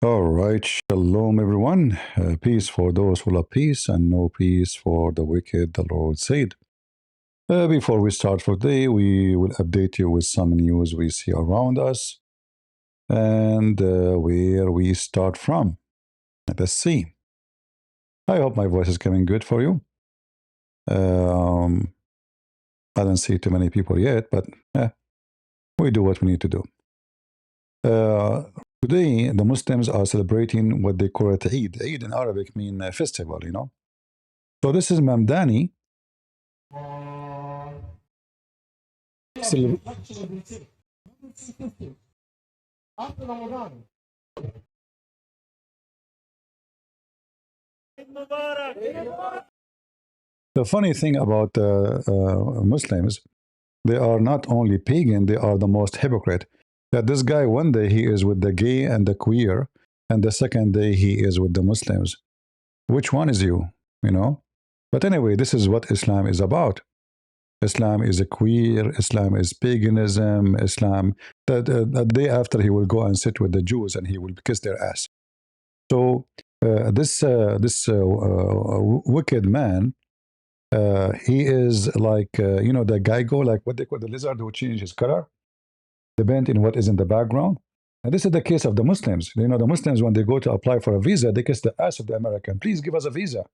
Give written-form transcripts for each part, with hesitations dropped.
All right, shalom everyone. Peace for those who love peace, and no peace for the wicked, the Lord said. Before we start for today, we will update you with some news we see around us and where we start from. Let's see. I hope my voice is coming good for you. Um, I don't see too many people yet, but we do what we need to do. Uh, Today, the Muslims are celebrating what they call it Eid. Eid in Arabic means festival, you know. So this is Mamdani. Cele- The funny thing about Muslims, they are not only pagan, they are the most hypocrite. That this guy, one day he is with the gay and the queer, and the second day he is with the Muslims. Which one is you? You know? But anyway, this is what Islam is about. Islam is a queer, Islam is paganism, Islam. The day after he will go and sit with the Jews and he will kiss their ass. So this wicked man, he is like the Geigo, like what they call the lizard who changes his color, depend in what is in the background. And this is the case of the Muslims. You know, the Muslims when they go to apply for a visa, they kiss the ass of the American. Please give us a visa.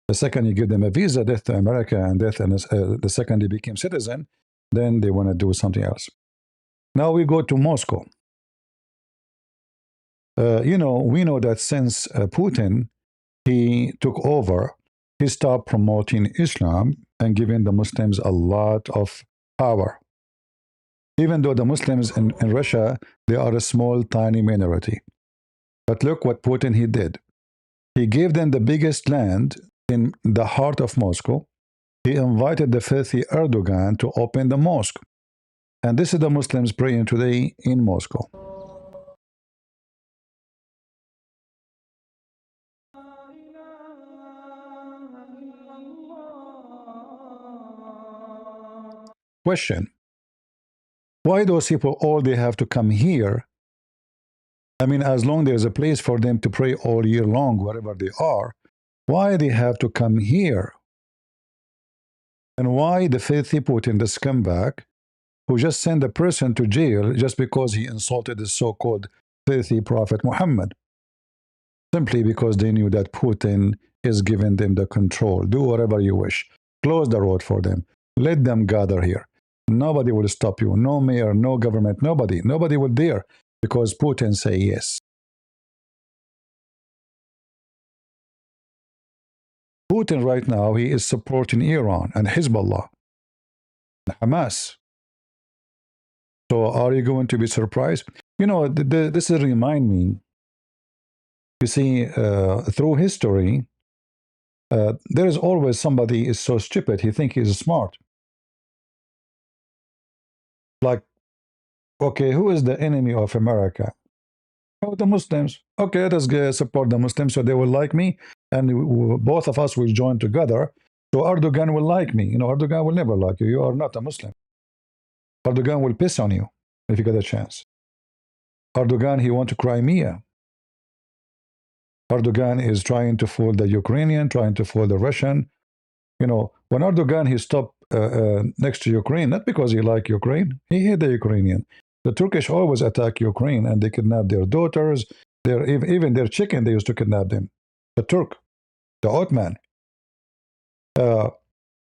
The second you give them a visa, death to America and death, and the second they became citizen, then they want to do something else. Now we go to Moscow. We know that since Putin he took over, he stopped promoting Islam and giving the Muslims a lot of power. Even though the Muslims in Russia, they are a small, tiny minority. But look what Putin he did. He gave them the biggest land in the heart of Moscow. He invited the filthy Erdogan to open the mosque. And this is the Muslims praying today in Moscow. Question. Why those people all they have to come here? I mean, as long there's a place for them to pray all year long, wherever they are, why they have to come here? And why the filthy Putin, the scumbag, who just sent a person to jail just because he insulted the so-called filthy Prophet Muhammad, simply because they knew that Putin is giving them the control. Do whatever you wish. Close the road for them. Let them gather here. Nobody will stop you. No mayor, no government, nobody. Nobody will dare because Putin say yes. Putin right now, he is supporting Iran and Hezbollah, and Hamas. So are you going to be surprised? You know, this will remind me, you see, through history, there is always somebody is so stupid, he thinks he's smart. Like, okay, who is the enemy of America? Oh, the Muslims. Okay, let us support the Muslims so they will like me, and both of us will join together. So Erdogan will like me. You know, Erdogan will never like you. You are not a Muslim. Erdogan will piss on you if you get a chance. Erdogan, he wants Crimea. Erdogan is trying to fool the Ukrainian, trying to fool the Russian. You know, when Erdogan, he stopped next to Ukraine, not because he liked Ukraine, he hate the Ukrainian. The Turkish always attack Ukraine and they kidnap their daughters, even their chicken, they used to kidnap them. The Turk, the Ottoman. Uh,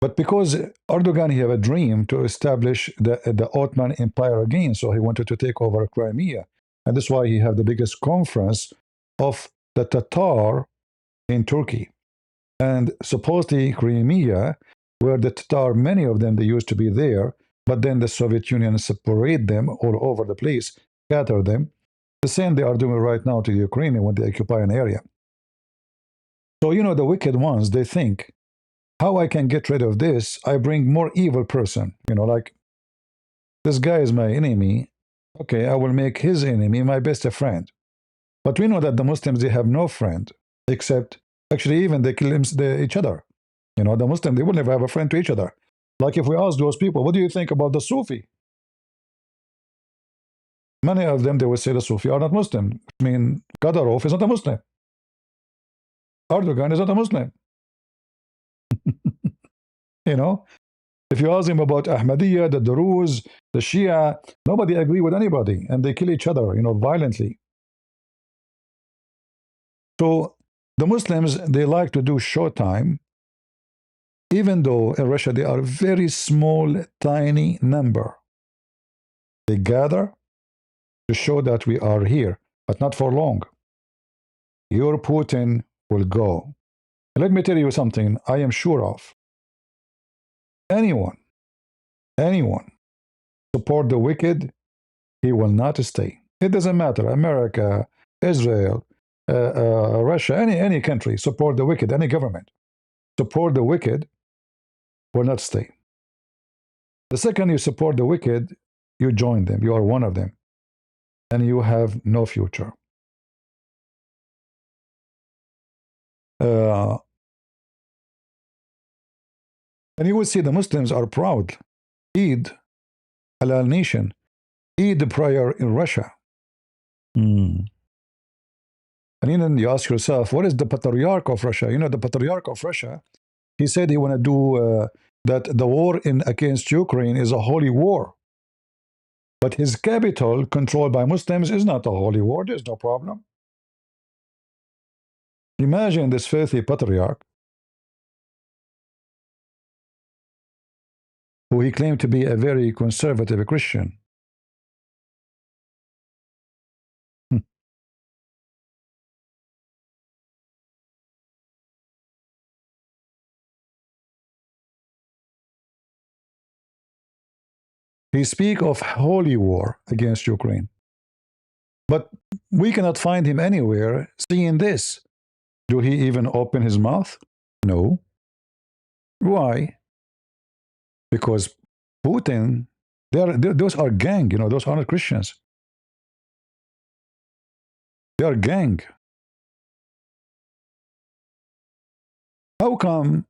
but because Erdogan, he have a dream to establish the Ottoman Empire again, so he wanted to take over Crimea. And that's why he had the biggest conference of the Tatar in Turkey. And supposedly Crimea, where the Tatar, many of them, they used to be there, but then the Soviet Union separated them all over the place, scattered them. The same they are doing right now to the Ukrainian when they occupy an area. So, you know, the wicked ones, they think, how I can get rid of this? I bring more evil person. You know, like, this guy is my enemy. Okay, I will make his enemy my best friend. But we know that the Muslims, they have no friend, except, actually, even they kill each other. You know, the Muslim, they will never have a friend to each other. Like if we ask those people, what do you think about the Sufi? Many of them, they will say the Sufi are not Muslim. I mean, Kadyrov is not a Muslim. Erdogan is not a Muslim. You know, if you ask him about Ahmadiyya, the Druze, the Shia, nobody agree with anybody, and they kill each other, violently. So the Muslims, they like to do showtime, even though in Russia they are a very small, tiny number. They gather to show that we are here, but not for long. Your Putin will go. Let me tell you something I am sure of. Anyone support the wicked, he will not stay. It doesn't matter. America, Israel, Russia, any country, support the wicked, any government, support the wicked, will not stay. The second you support the wicked, you join them. You are one of them. And you have no future. And you will see the Muslims are proud. Eid, halal nation, Eid prayer in Russia. And then you ask yourself, what is the Patriarch of Russia? The Patriarch of Russia, he said he want to do that the war against Ukraine is a holy war. But his capital, controlled by Muslims, is not a holy war. There's no problem. Imagine this filthy patriarch, who he claimed to be a very conservative Christian. He speaks of holy war against Ukraine. But we cannot find him anywhere seeing this. Do he even open his mouth? No. Why? Because Putin, those are gang, those are not Christians. They are gang. How come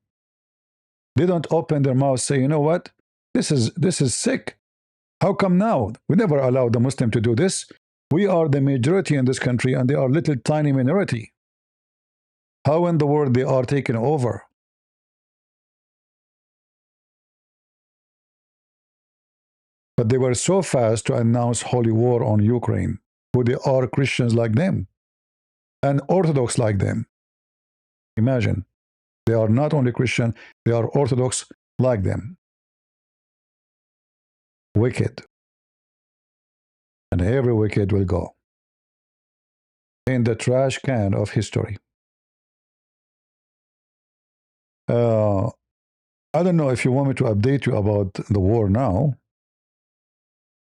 they don't open their mouth, say, you know what? This is sick. How come now? We never allowed the Muslim to do this. We are the majority in this country, and they are little tiny minority. How in the world they are taken over? But they were so fast to announce holy war on Ukraine, who they are Christians like them, and Orthodox like them. Imagine, they are not only Christian, they are Orthodox like them. Wicked. And every wicked will go in the trash can of history. I don't know if you want me to update you about the war now.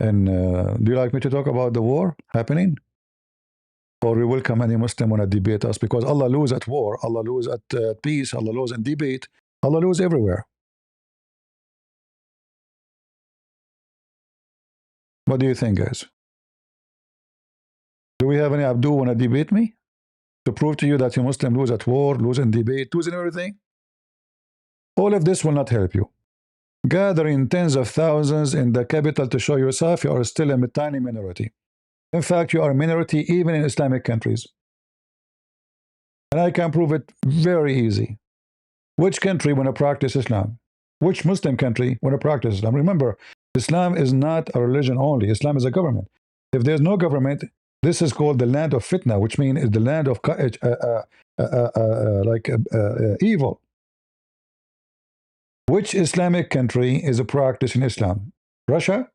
And do you like me to talk about the war happening? Or we welcome any Muslim want to debate us, because Allah lose at war, Allah lose at peace, Allah lose in debate, Allah lose everywhere. What do you think, guys? Do we have any Abdu want to debate me? To prove to you that you Muslim lose at war, lose in debate, lose in everything? All of this will not help you. Gathering tens of thousands in the capital to show yourself you are still a tiny minority. In fact, you are a minority even in Islamic countries. And I can prove it very easy. Which country want to practice Islam? Which Muslim country want to practice Islam? Remember, Islam is not a religion only. Islam is a government. If there's no government, this is called the land of fitna, which means the land of evil. Which Islamic country is a practice in Islam? Russia?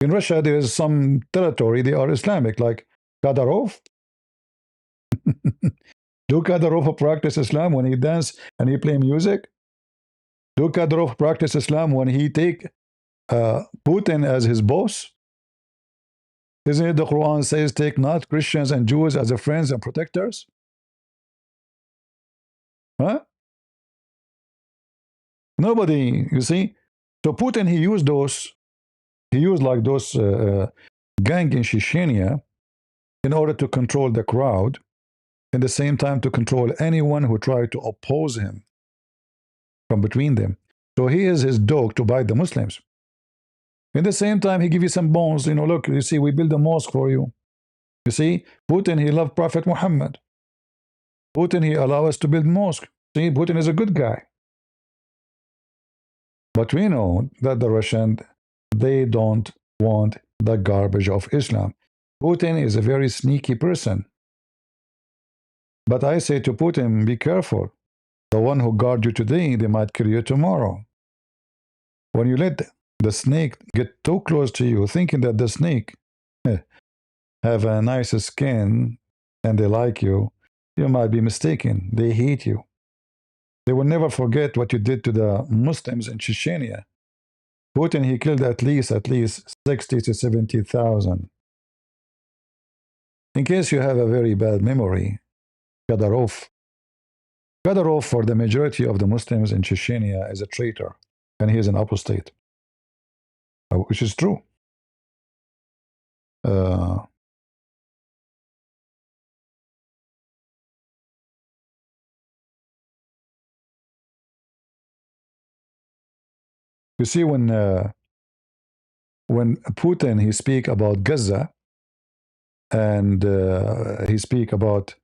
In Russia, there is some territory, they are Islamic, like Kadyrov. Do Kadyrov practice Islam when he dance and he play music? Do Kadyrov practice Islam when he take Putin as his boss? Isn't it the Quran says, take not Christians and Jews as friends and protectors? Huh? Nobody, you see. So Putin, he used like those gang in Chechnya in order to control the crowd, and at the same time to control anyone who tried to oppose him from between them. So he is his dog to bite the Muslims. In the same time, he give you some bones. You know, look, you see, we build a mosque for you. You see, Putin, he loved Prophet Muhammad. Putin, he allow us to build mosque. See, Putin is a good guy. But we know that the Russians, they don't want the garbage of Islam. Putin is a very sneaky person. But I say to Putin, be careful. The one who guard you today, they might kill you tomorrow. When you let the snake get too close to you, thinking that the snake have a nice skin and they like you, you might be mistaken. They hate you. They will never forget what you did to the Muslims in Chechnya. Putin, he killed at least 60 to 70,000. In case you have a very bad memory, Kadyrov. Kadyrov, for the majority of the Muslims in Chechnya, is a traitor, and he is an apostate, which is true. Uh, you see, when Putin he speak about Gaza and he speak about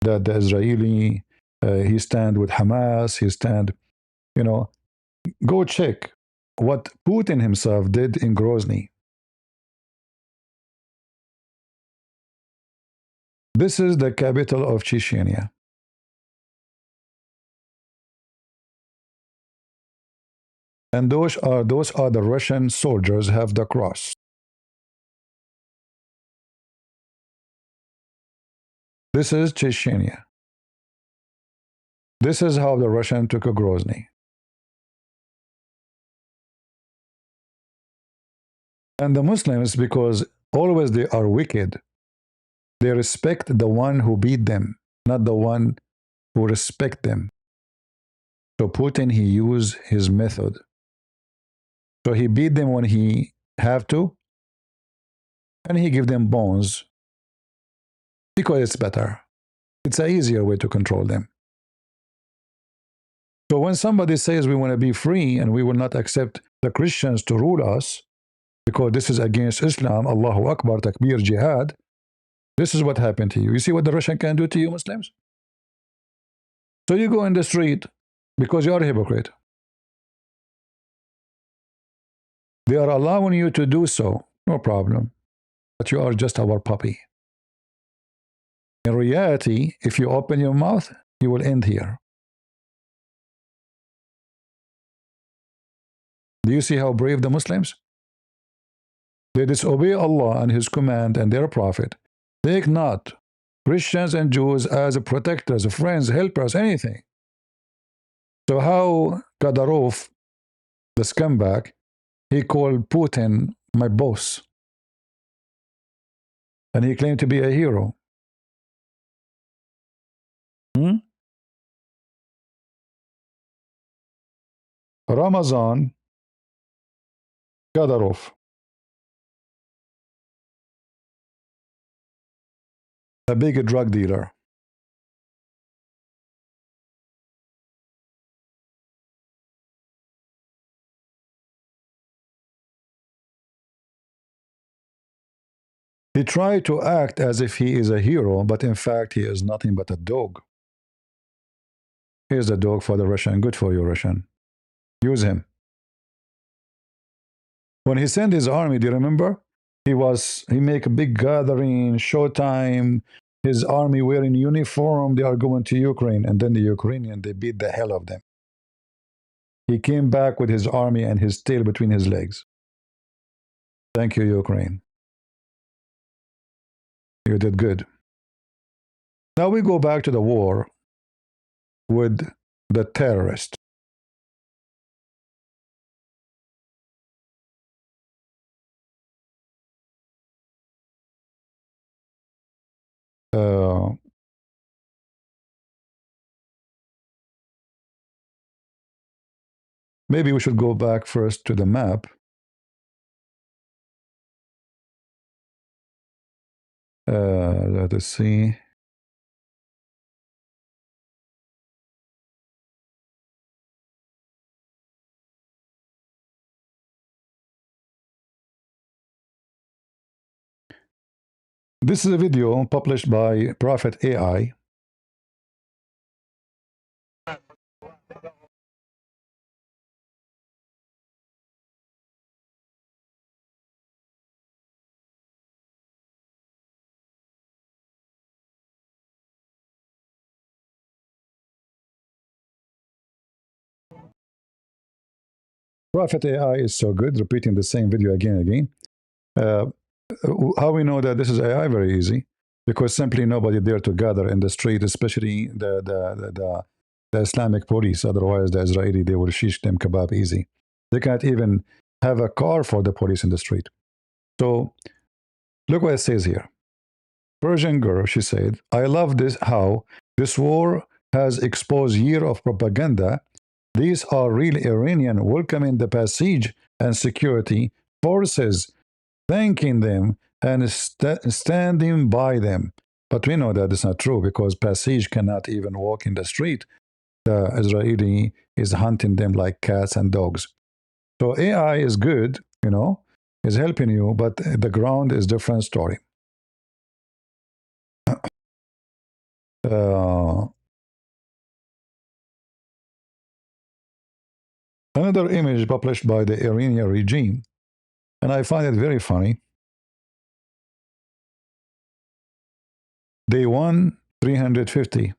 the Israeli, he stand with Hamas, he stand, you know, go check what Putin himself did in Grozny. This is the capital of Chechnya. And those are the Russian soldiers have the cross. This is Chechnya. This is how the Russian took a Grozny. And the Muslims, because always they are wicked, they respect the one who beat them, not the one who respect them. So Putin, he used his method. So he beat them when he have to, and he give them bones because it's better. It's an easier way to control them. So when somebody says we want to be free and we will not accept the Christians to rule us because this is against Islam, Allahu Akbar, Takbir, Jihad, this is what happened to you. You see what the Russian can do to you, Muslims? So you go in the street because you are a hypocrite. They are allowing you to do so, no problem. But you are just our puppy. In reality, if you open your mouth, you will end here. Do you see how brave the Muslims? They disobey Allah and His command and their Prophet. Take not Christians and Jews as protectors, friends, helpers, anything. So how Kadyrov, the scumbag, he called Putin my boss. And he claimed to be a hero. Ramazan Kadyrov, a big drug dealer. He tried to act as if he is a hero, but in fact he is nothing but a dog. Here's a dog for the Russian. Good for you, Russian. Use him. When he sent his army, do you remember? He make a big gathering, showtime. His army wearing uniform. They are going to Ukraine, and then the Ukrainian they beat the hell of them. He came back with his army and his tail between his legs. Thank you, Ukraine. You did good. Now we go back to the war with the terrorist. Uh, Maybe we should go back first to the map. Let us see. This is a video published by Prophet AI. Prophet AI is so good, repeating the same video again and again. Uh, how we know that this is AI? Very easy, because simply nobody dare to gather in the street, especially the Islamic police. Otherwise, the Israeli, they will shish them kebab easy. They can't even have a car for the police in the street. So look what it says here. Persian girl, she said, I love this how this war has exposed year of propaganda. These are real Iranian welcoming the passage and security forces, thanking them and standing by them. But we know that it's not true, because Passage cannot even walk in the street. The Israeli is hunting them like cats and dogs. So AI is good, is helping you, but the ground is different story. Uh, Another image published by the Iranian regime, and I find it very funny. Day 1, 350.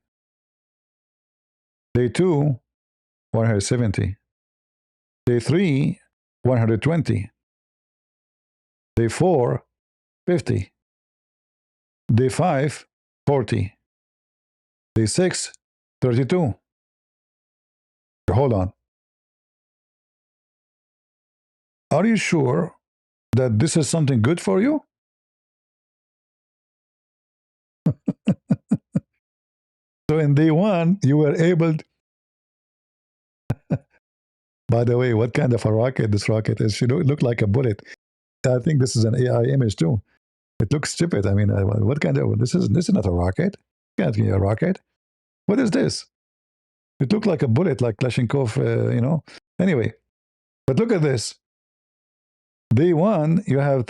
Day 2, 170. Day 3, 120. Day 4, 50. Day 5, 40. Day 6, 32. Hold on. Are you sure that this is something good for you? So in day 1, you were able by the way, what kind of a rocket this rocket is? She look like a bullet. I think this is an AI image too. It looks stupid. I mean, what kind of this is not a rocket. It can't be a rocket. What is this? It looked like a bullet, like Kalashnikov, Anyway, but look at this. Day 1,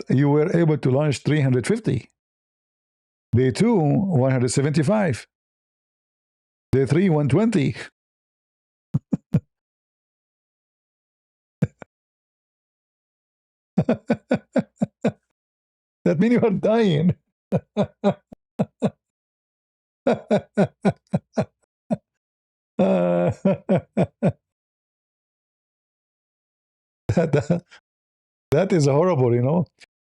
you were able to launch 350. Day 2, 175. Day 3, 120. That means you are dying. that, that is horrible.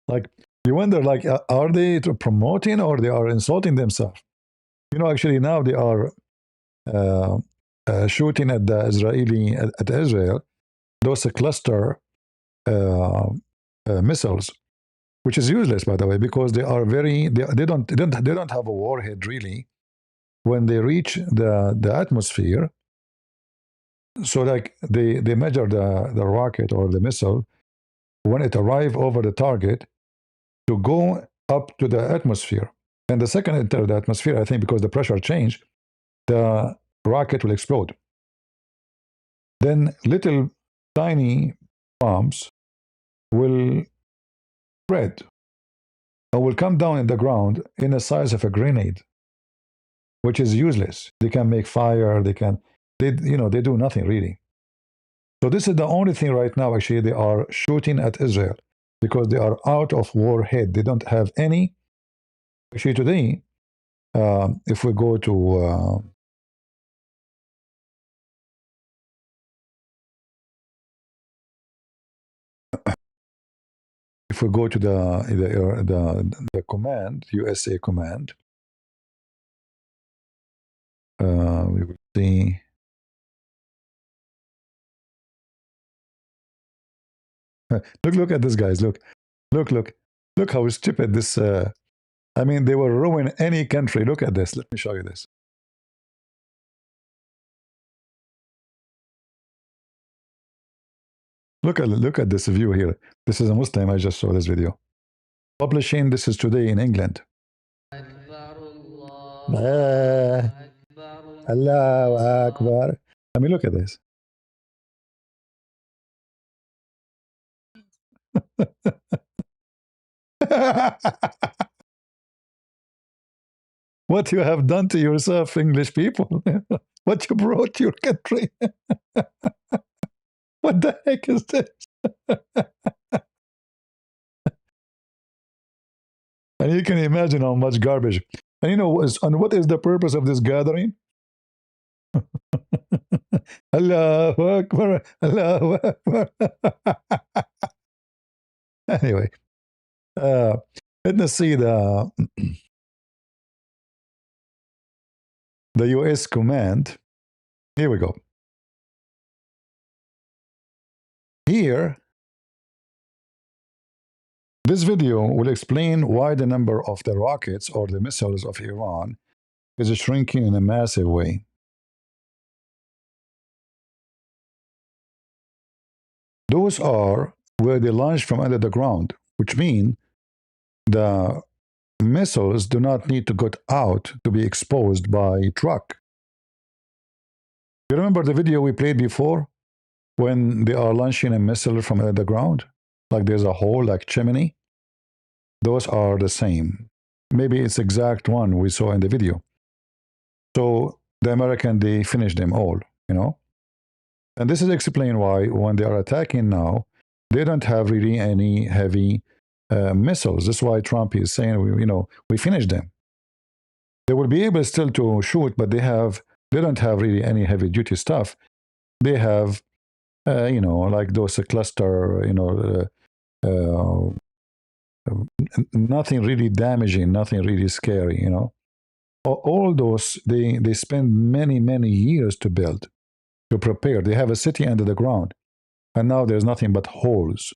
Like, you wonder, like, are they promoting or they are insulting themselves? Actually, now they are uh, shooting at the Israeli at Israel, those cluster missiles, which is useless, by the way, because they are they don't have a warhead really when they reach the atmosphere. So like they measure the rocket or the missile when it arrive over the target to go up to the atmosphere. And the second it enter the atmosphere, I think because the pressure change, the rocket will explode. Then little tiny bombs will spread or will come down in the ground in the size of a grenade, which is useless. They can make fire. They do nothing really. So this is the only thing right now. Actually, they are shooting at Israel because they are out of warhead. They don't have any. Actually, today, if we go to if we go to the command, USA command, we will see. Look at this, guys. Look how stupid this. I mean, they will ruin any country. Look at this. Let me show you this. Look at this view here. This is a Muslim. I just saw this video. Publishing. This is today in England. Allahu Akbar. I mean, look at this. what you have done to yourself, English people. What you brought to your country. What the heck is this? And you can imagine how much garbage. And you know, and what is the purpose of this gathering? Allahu Akbar, Allahu Akbar. Anyway, uh, let us see the US command. Here we go. Here, this video will explain why the number of the rockets or the missiles of Iran is shrinking in a massive way. Those are where they launch from under the ground, which mean the missiles do not need to get out to be exposed by truck. You remember the video we played before when they are launching a missile from under the ground? Like there's a hole, like chimney. Those are the same. Maybe it's exact one we saw in the video. So the American, they finished them all, you know. And this is explained why when they are attacking now, they don't have really any heavy missiles. That's why Trump is saying, we finished them. They will be able still to shoot, but they don't have really any heavy duty stuff. They have, like those cluster, nothing really damaging, nothing really scary, you know. All those, they spend many, many years to build, to prepare. They have a city under the ground, and now there's nothing but holes.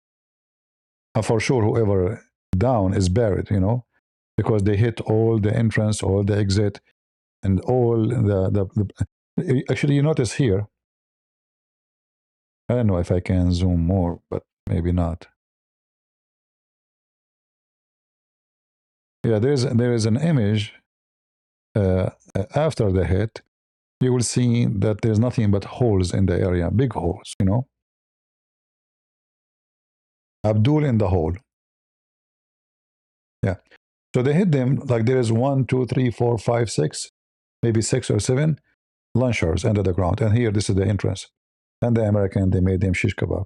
And for sure, whoever down is buried, you know, because they hit all the entrance, all the exit, and all actually, you notice here, I don't know if I can zoom more, but maybe not. Yeah, there is an image after the hit. You will see that there's nothing but holes in the area, big holes, you know. Abdul in the hole. Yeah. So they hit them like there is 1, 2, 3, 4, 5, 6, maybe 6 or 7 launchers under the ground. And here, this is the entrance. And the American, they made them shish kebab.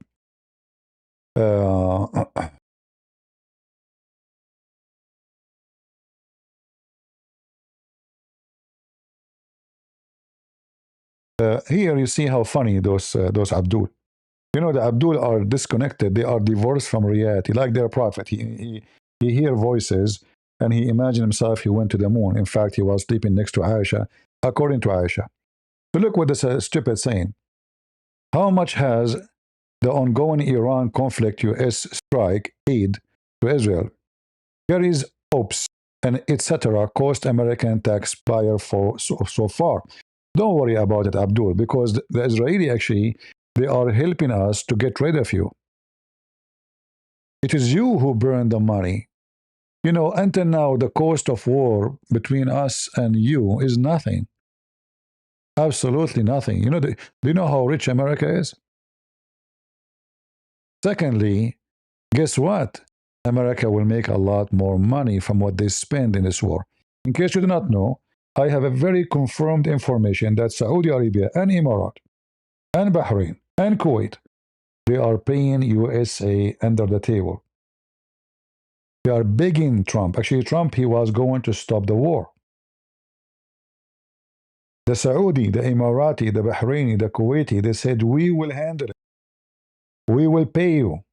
Here you see how funny those Abdul. You know, the Abdul are disconnected. They are divorced from reality, like their prophet. He hear voices, and he imagined himself he went to the moon. In fact, he was sleeping next to Aisha, according to Aisha. So look what this stupid saying. How much has the ongoing Iran conflict U.S. strike aid to Israel, carries ops, and etc. cost American taxpayer for so far? Don't worry about it, Abdul, because the Israeli actually, they are helping us to get rid of you. It is you who burn the money. You know, until now, the cost of war between us and you is nothing. Absolutely nothing. You know, do you know how rich America is? Secondly, guess what? America will make a lot more money from what they spend in this war. In case you do not know, I have a very confirmed information that Saudi Arabia and Emirates and Bahrain and Kuwait, they are paying USA under the table. They are begging Trump. Actually, Trump, he was going to stop the war. The Saudi, the Emirati, the Bahraini, the Kuwaiti, they said, we will handle it. We will pay you.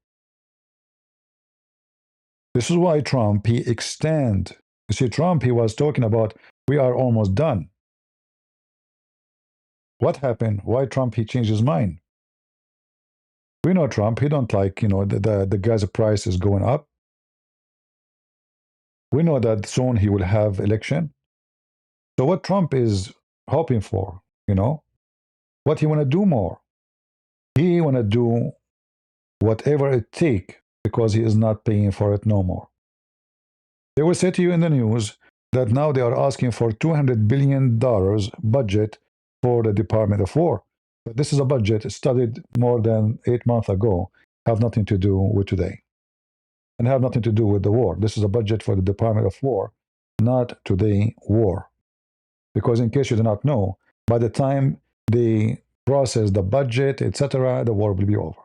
This is why Trump, he extend. You see, Trump, he was talking about, we are almost done. What happened? Why Trump, he changed his mind? We know Trump, he don't like, you know, the gas price is going up. We know that soon he will have election. So what Trump is hoping for, you know, what he want to do more? He want to do whatever it take because he is not paying for it no more. They will say to you in the news that now they are asking for $200 billion budget for the Department of War. But this is a budget studied more than 8 months ago, have nothing to do with today, and have nothing to do with the war. This is a budget for the Department of War, not today war. because in case you do not know, by the time they process the budget, etc., the war will be over.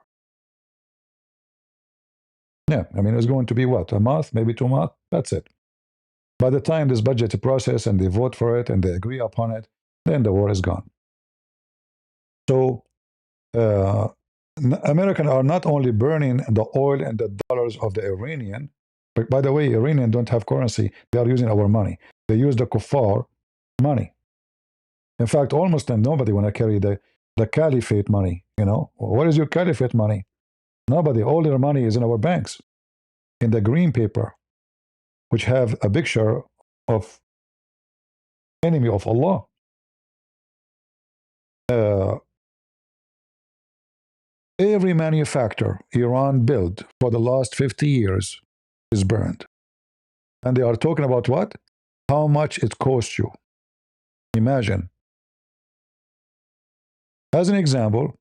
Yeah, I mean, it's going to be what, a month, maybe 2 months? That's it. By the time this budget is processed and they vote for it and they agree upon it, then the war is gone. So, uh, Americans are not only burning the oil and the dollars of the Iranian, but by the way, Iranian don't have currency. They are using our money. They use the kuffar money. In fact, almost nobody want to carry the caliphate money. You know, what is your caliphate money? Nobody. All their money is in our banks, in the green paper, which have a picture of enemy of Allah. Every manufacturer Iran built for the last 50 years is burned. And they are talking about what? How much it costs you. Imagine. As an example,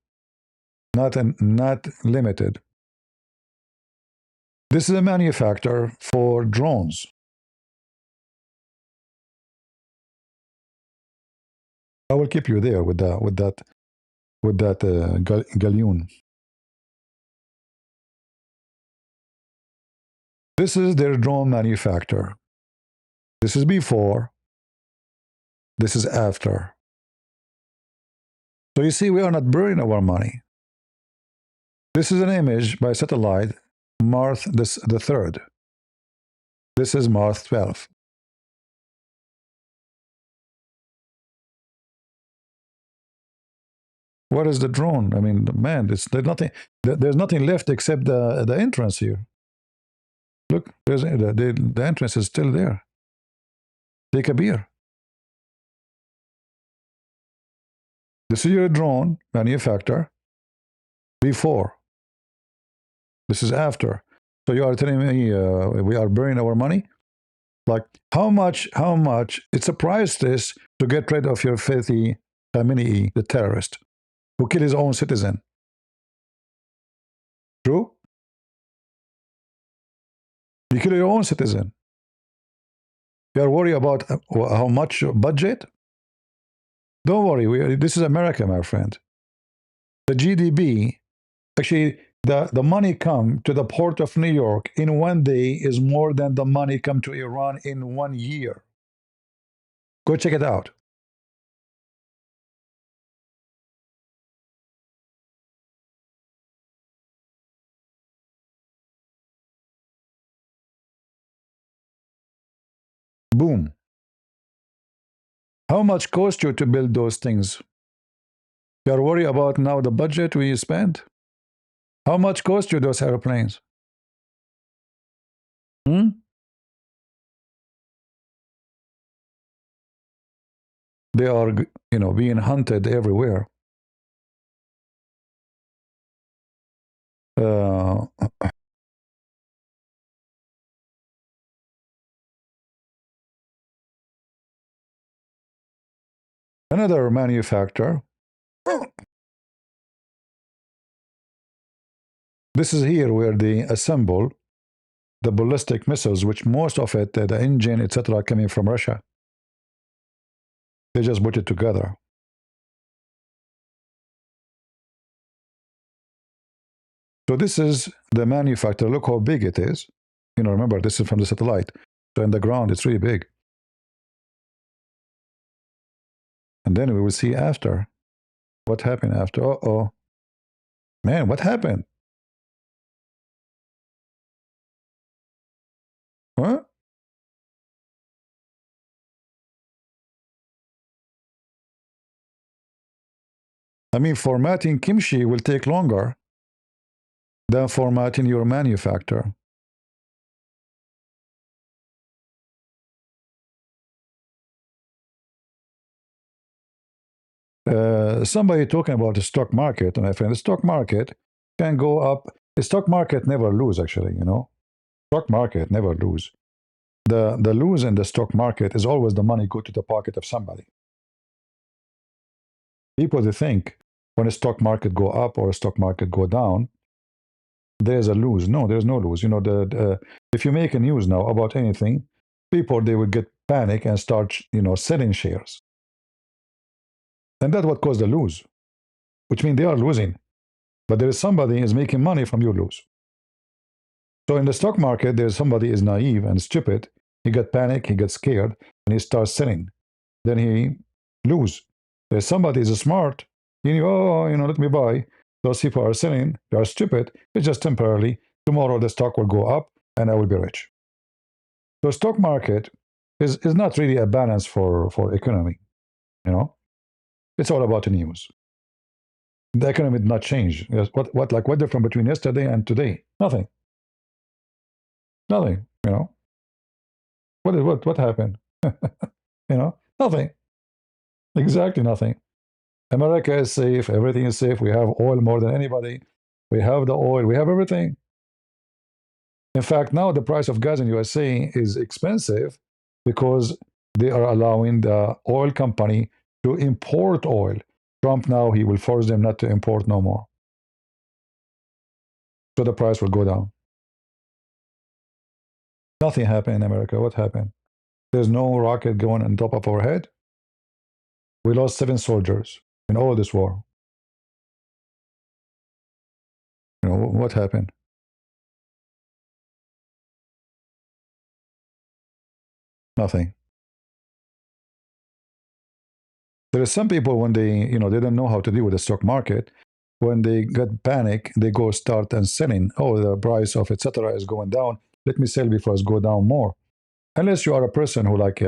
not limited, this is a manufacturer for drones. I will keep you there with that galleon. This is their drone manufacturer. This is before. This is after. So you see, we are not burning our money. This is an image by satellite, March the 3rd. This is March 12th. What is the drone? I mean, man, there's nothing left except the entrance here. Look, the entrance is still there. Take a beer. This is your drone manufacturer before. This is after. So you are telling me we are burning our money? Like, how much it surprised us to get rid of your filthy Khamenei, the terrorist, who killed his own citizen. True? You kill your own citizen. You are worried about how much budget? Don't worry, this is America, my friend. The GDP, actually, the money come to the port of New York in 1 day is more than the money come to Iran in 1 year. Go check it out. Boom. How much cost you to build those things? You are worried about now the budget we spent? How much cost you those airplanes? They are, being hunted everywhere. Another manufacturer. This is here where they assemble the ballistic missiles, which most of it, the engine, etc., coming from Russia. They just put it together. So this is the manufacturer. Look how big it is. Remember, this is from the satellite. So in the ground, it's really big. And then we will see after. What happened after? Uh-oh. Man, what happened? Huh? I mean, formatting kimchi will take longer than formatting your manufacturer. Somebody talking about the stock market, my friend, the stock market can go up. The stock market never lose, actually, Stock market never lose. The lose in the stock market is always the money go to the pocket of somebody. People, they think when a stock market go up or a stock market go down, there's a lose. No, there's no lose. If you make a news now about anything, people, they would get panic and start, selling shares. And that's what caused the lose, which means they are losing. But there is somebody is making money from your lose. So in the stock market, there's somebody is naive and stupid. He got panic, he gets scared, and he starts selling. Then he lose. There's somebody is smart. Let me buy. Those people are selling. They are stupid. It's just temporarily. Tomorrow the stock will go up, and I will be rich. So stock market is not really a balance for economy. It's all about the news. The economy did not change. Yes, what difference between yesterday and today? Nothing. Nothing. What happened? Nothing. Exactly nothing. America is safe. Everything is safe. We have oil more than anybody. We have the oil. We have everything. In fact, now the price of gas in USA is expensive because they are allowing the oil company to import oil. Trump now, he will force them not to import no more. So the price will go down. Nothing happened in America. What happened? There's no rocket going on top of our head. We lost 7 soldiers in all this war. What happened? Nothing. There are some people when they don't know how to deal with the stock market. When they get panic, they go start and selling. Oh, the price of etc. is going down. Let me sell before it go down more. Unless you are a person who let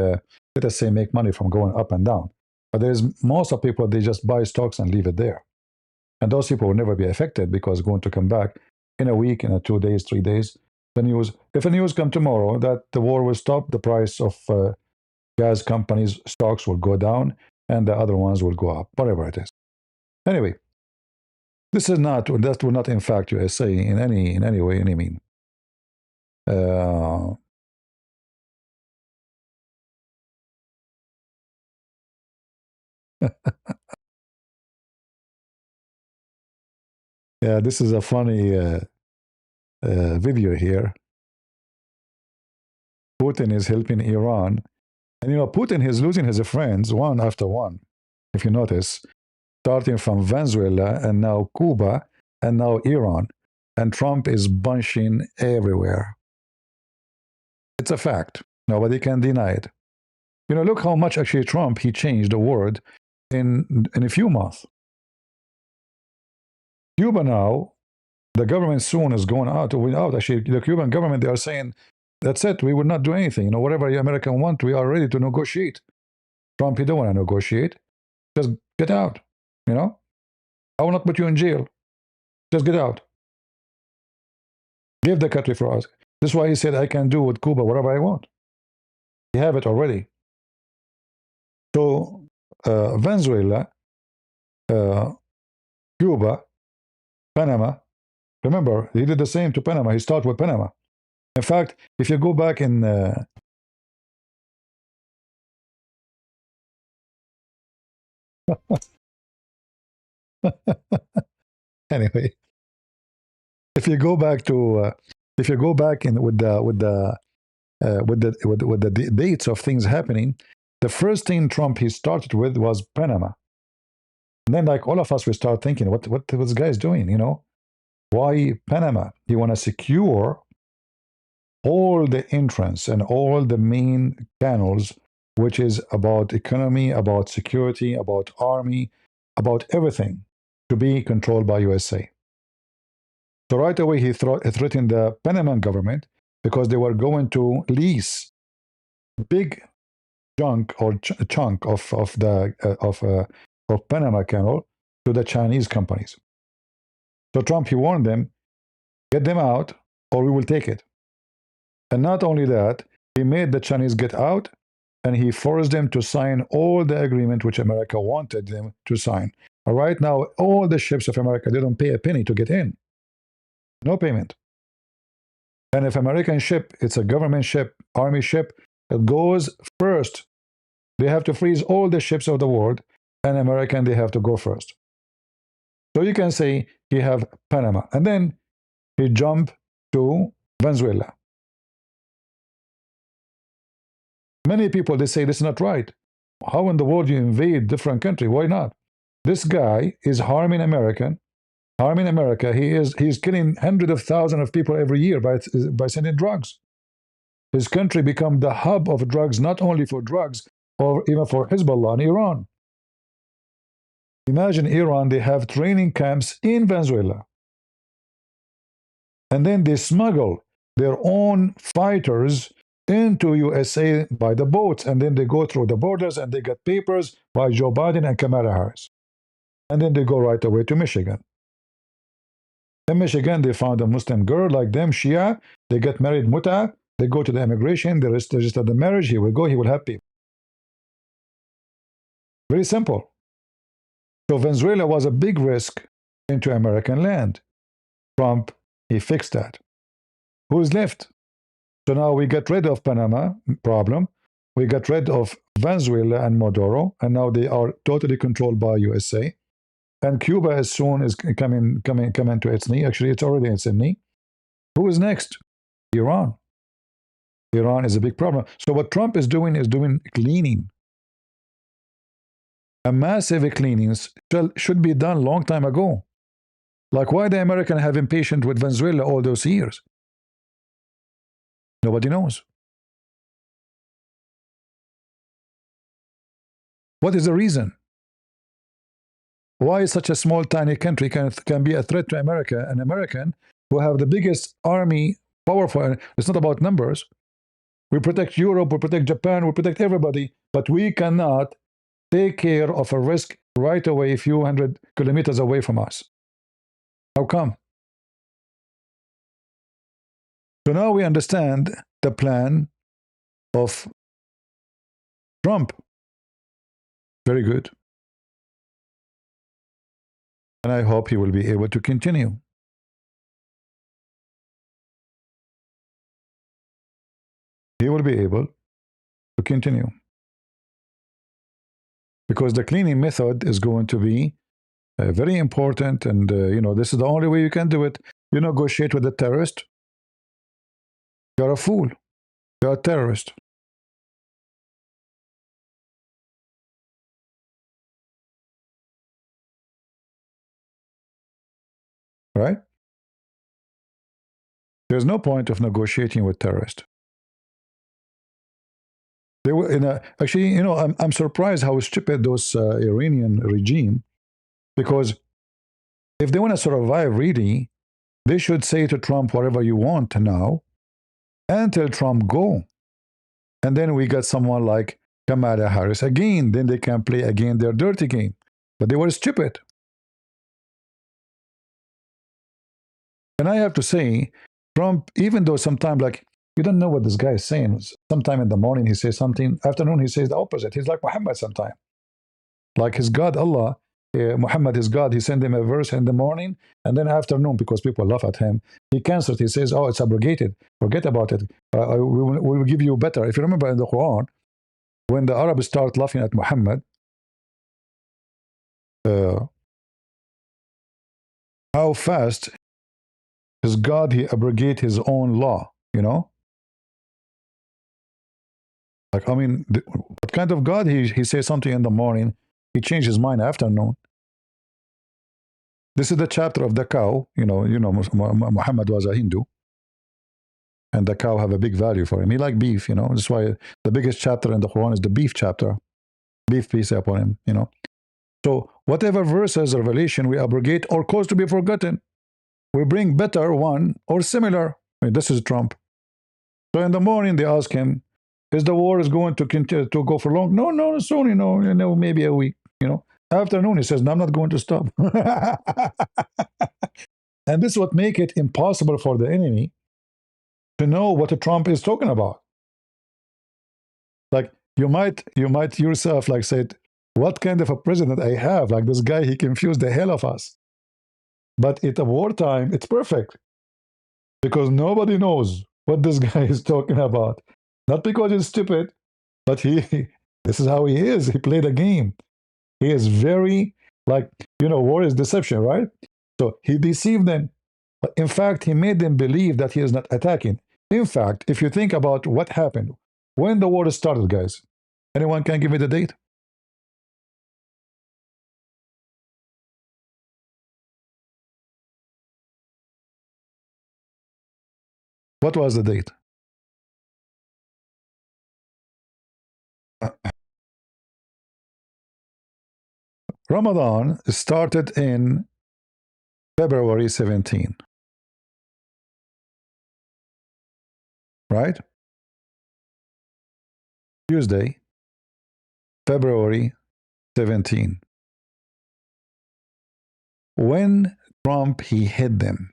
us say, make money from going up and down. But there's most of people, they just buy stocks and leave it there. And those people will never be affected because it's going to come back in a week, in 2 days, 3 days. If the news come tomorrow that the war will stop, the price of gas companies' stocks will go down and the other ones will go up, whatever it is. Anyway, that will not impact USA in any way, any mean. Yeah, this is a funny video here. Putin is helping Iran. And Putin is losing his friends one after one, if you notice, starting from Venezuela and now Cuba and now Iran. And Trump is bunching everywhere. It's a fact. Nobody can deny it. Look how much actually Trump, he changed the world in a few months. Cuba now, the government soon is going out. Actually, the Cuban government, they are saying, that's it, we will not do anything. Whatever the American want, we are ready to negotiate. Trump, he don't want to negotiate. Just get out. I will not put you in jail. Just get out. Give the country for us. This is why he said, I can do with Cuba whatever I want. We have it already. So, Venezuela, Cuba, Panama, remember, he did the same to Panama. He started with Panama. In fact, if you go back in anyway, if you go back in with the dates of things happening, the first thing Trump he started with was Panama. And then, like all of us, we start thinking, what this guy is doing? Why Panama? He want to secure all the entrance and all the main channels, which is about economy, about security, about army, about everything, to be controlled by USA. So right away he threatened the Panamanian government because they were going to lease big chunk of Panama Canal to the Chinese companies. So Trump, he warned them, get them out or we will take it. And not only that, he made the Chinese get out and he forced them to sign all the agreement which America wanted them to sign. Right now, all the ships of America, they don't pay a penny to get in. No payment. And if American ship, it's a government ship, army ship, it goes first. They have to freeze all the ships of the world, and American, they have to go first. So you can say he have Panama. And then he jumped to Venezuela. Many people, they say this is not right. How in the world you invade different country? Why not? This guy is harming America. He's killing hundreds of thousands of people every year by sending drugs. His country become the hub of drugs, not only for drugs, or even for Hezbollah in Iran. Imagine Iran, they have training camps in Venezuela. And then they smuggle their own fighters into USA by the boats. And then they go through the borders and they get papers by Joe Biden and Kamala Harris. And then they go right away to Michigan. In Michigan, they found a Muslim girl like them, Shia. They get married, muta. They go to the immigration. They register the marriage. He will go. He will have people. Very simple. So Venezuela was a big risk into American land. Trump, he fixed that. Who's left? So now we get rid of Panama problem. We got rid of Venezuela and Maduro, and now they are totally controlled by USA. And Cuba as soon is coming to its knee. Actually, it's already in its knee. Who is next? Iran. Iran is a big problem. So what Trump is doing cleaning. A massive cleaning should be done long time ago. Like why the Americans have been patient with Venezuela all those years? Nobody knows. What is the reason? Why such a small, tiny country can be a threat to America, an American who have the biggest army, powerful? It's not about numbers. We protect Europe, we protect Japan, we protect everybody, but we cannot take care of a risk right away a few hundred kilometers away from us. How come? So now we understand the plan of Trump. Very good. And I hope he will be able to continue. He will be able to continue. Because the cleaning method is going to be very important. And, this is the only way you can do it. You negotiate with a terrorist. You're a fool. You're a terrorist. Right? There's no point of negotiating with terrorists. They were actually, I'm surprised how stupid those Iranian regime, because if they want to survive really, they should say to Trump whatever you want now, until Trump go, and then we got someone like Kamala Harris again. Then they can play again their dirty game. But they were stupid. And I have to say, Trump, even though sometimes you don't know what this guy is saying. Sometime in the morning he says something, afternoon he says the opposite. He's like Muhammad sometimes. Like his God, Allah, Muhammad is God. He sent him a verse in the morning, and then afternoon, because people laugh at him, he cancels. He says, oh, it's abrogated. Forget about it. We will give you better. If you remember in the Quran, when the Arabs start laughing at Muhammad, how fast his God, he abrogate his own law, Like, I mean, what kind of God? He says something in the morning, he changed his mind afternoon. This is the chapter of the cow. Muhammad was a Hindu, and the cow have a big value for him. He liked beef, That's why the biggest chapter in the Quran is the beef chapter. Beef, peace upon him, So whatever verses, revelation we abrogate or cause to be forgotten, we bring better one or similar. I mean, this is Trump. So in the morning they ask him, is the war is going to continue to go for long? No, soon, maybe a week, Afternoon, he says, no, I'm not going to stop. And this is what makes it impossible for the enemy to know what Trump is talking about. Like, you might yourself say, what kind of a president I have? Like this guy, he confused the hell of us. But at a wartime, it's perfect. Because nobody knows what this guy is talking about. Not because he's stupid, but this is how he is. He played a game. He is very, war is deception, right? So he deceived them. But in fact, he made them believe that he is not attacking. In fact, if you think about what happened, when the war started, guys, anyone can give me the date? What was the date? Ramadan started in February 17, right? Tuesday, February 17. When Trump he hit them.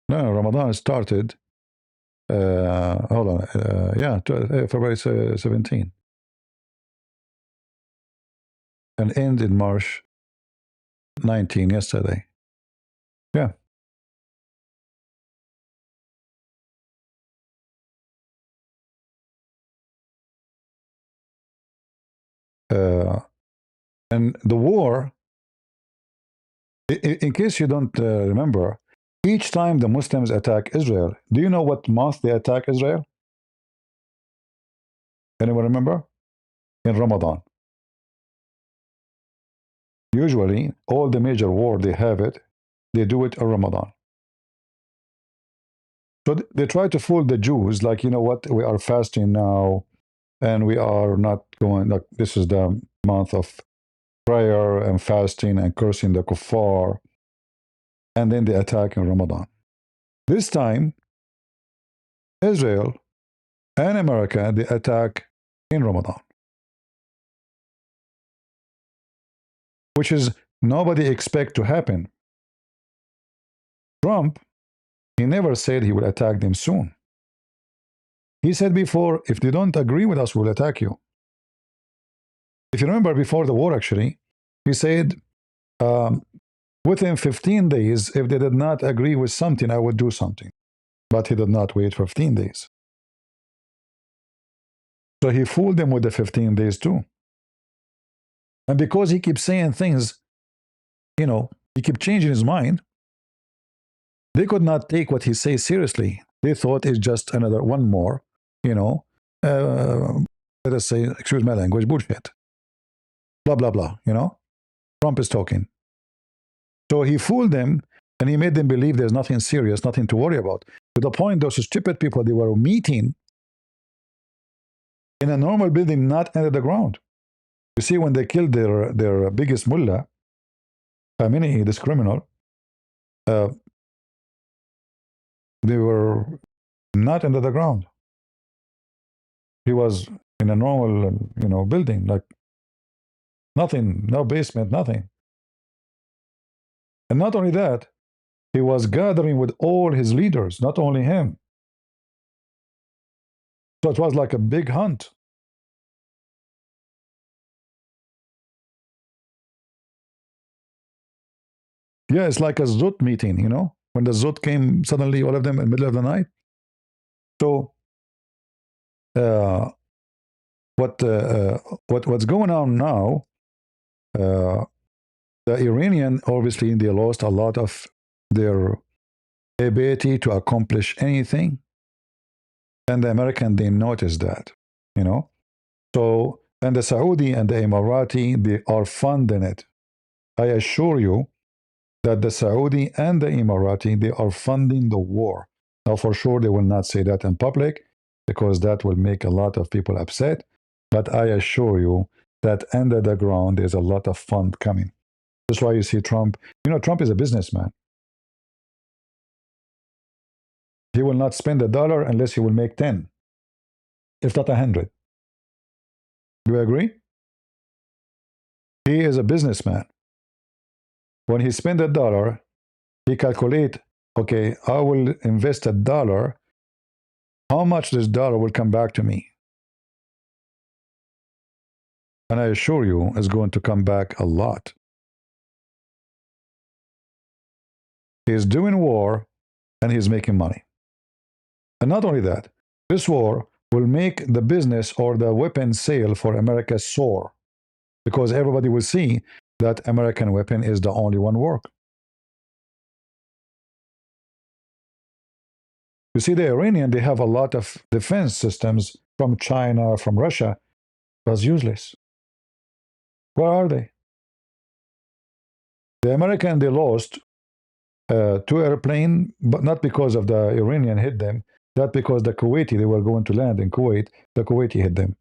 No, Ramadan started. Hold on. Yeah, February 17 and ended March 19 yesterday. Yeah. And the war, in case you don't remember, each time the Muslims attack Israel, do you know what month they attack Israel? Anyone remember? In Ramadan. Usually, all the major war, they have it, they do it in Ramadan. So they try to fool the Jews, like, you know what, we are fasting now, and we are not going, like, this is the month of prayer and fasting and cursing the kuffar, and then they attack in Ramadan. This time, Israel and America, they attack in Ramadan, which is nobody expect to happen. Trump, he never said he will attack them soon. He said before, if they don't agree with us, we'll attack you. If you remember before the war, actually, he said, within 15 days, if they did not agree with something, I would do something. But he did not wait 15 days. So he fooled them with the 15 days too. And because he keeps saying things, you know, he kept changing his mind, they could not take what he says seriously. They thought it's just another one more, you know, let us say, excuse my language, bullshit. Blah, blah, blah, you know. Trump is talking. So he fooled them and he made them believe there's nothing serious, nothing to worry about. To the point, those stupid people, they were meeting in a normal building, not under the ground. You see, when they killed their biggest mullah, Khamenei, this criminal, they were not under the ground. He was in a normal, you know, building, like nothing, no basement, nothing. And not only that, he was gathering with all his leaders, not only him. So it was like a big hunt. Yeah, it's like a Zut meeting, you know, when the Zut came suddenly, all of them in the middle of the night. So, what's going on now? The Iranian, obviously, they lost a lot of their ability to accomplish anything, and the American they noticed that, you know. So, and the Saudi and the Emirati, they are funding it. I assure you that the Saudi and the Emirati, they are funding the war. Now, for sure, they will not say that in public because that will make a lot of people upset. But I assure you that under the ground, there's a lot of fund coming. That's why you see Trump. You know, Trump is a businessman. He will not spend $1 unless he will make 10, if not 100. Do you agree? He is a businessman. When he spends $1, he calculate, okay, I will invest $1. How much this dollar will come back to me? And I assure you, it's going to come back a lot. He's doing war and he's making money. And not only that, this war will make the business or the weapon sale for America soar because everybody will see that American weapon is the only one work. You see, the Iranian, they have a lot of defense systems from China, from Russia, was useless. Where are they? The American, they lost two airplanes, but not because of the Iranian hit them, not because the Kuwaiti, they were going to land in Kuwait, the Kuwaiti hit them.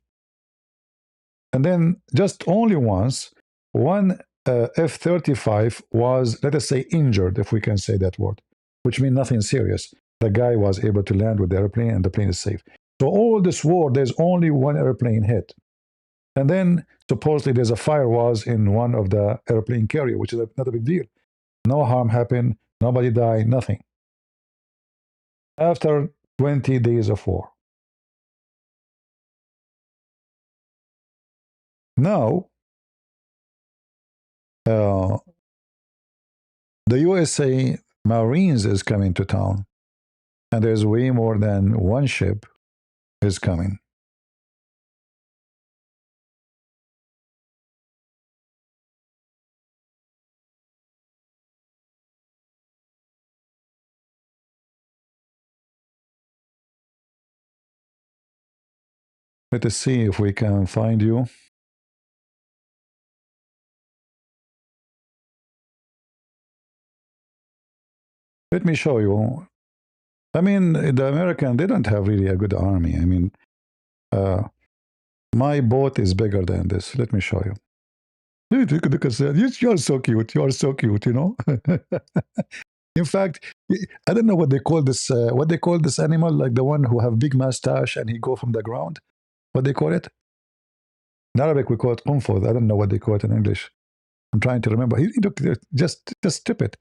And then just only once, one F-35 was, let us say, injured, if we can say that word, which means nothing serious. The guy was able to land with the airplane and the plane is safe. So all this war, there's only one airplane hit. And then supposedly there's a firewall in one of the airplane carrier, which is not a big deal. No harm happened, nobody died, nothing. After 20 days of war. Now, the USA Marines is coming to town, and there's way more than one ship is coming. Let us see if we can find you. Let me show you. I mean, the American, they don't have really a good army. I mean, my boat is bigger than this. Let me show you. Look at that. You're so cute. You're so cute, you know. In fact, I don't know what they call this. What they call this animal, like the one who have big mustache and he go from the ground. What they call it? In Arabic, we call it qunfud. I don't know what they call it in English. I'm trying to remember. Look, just tip it.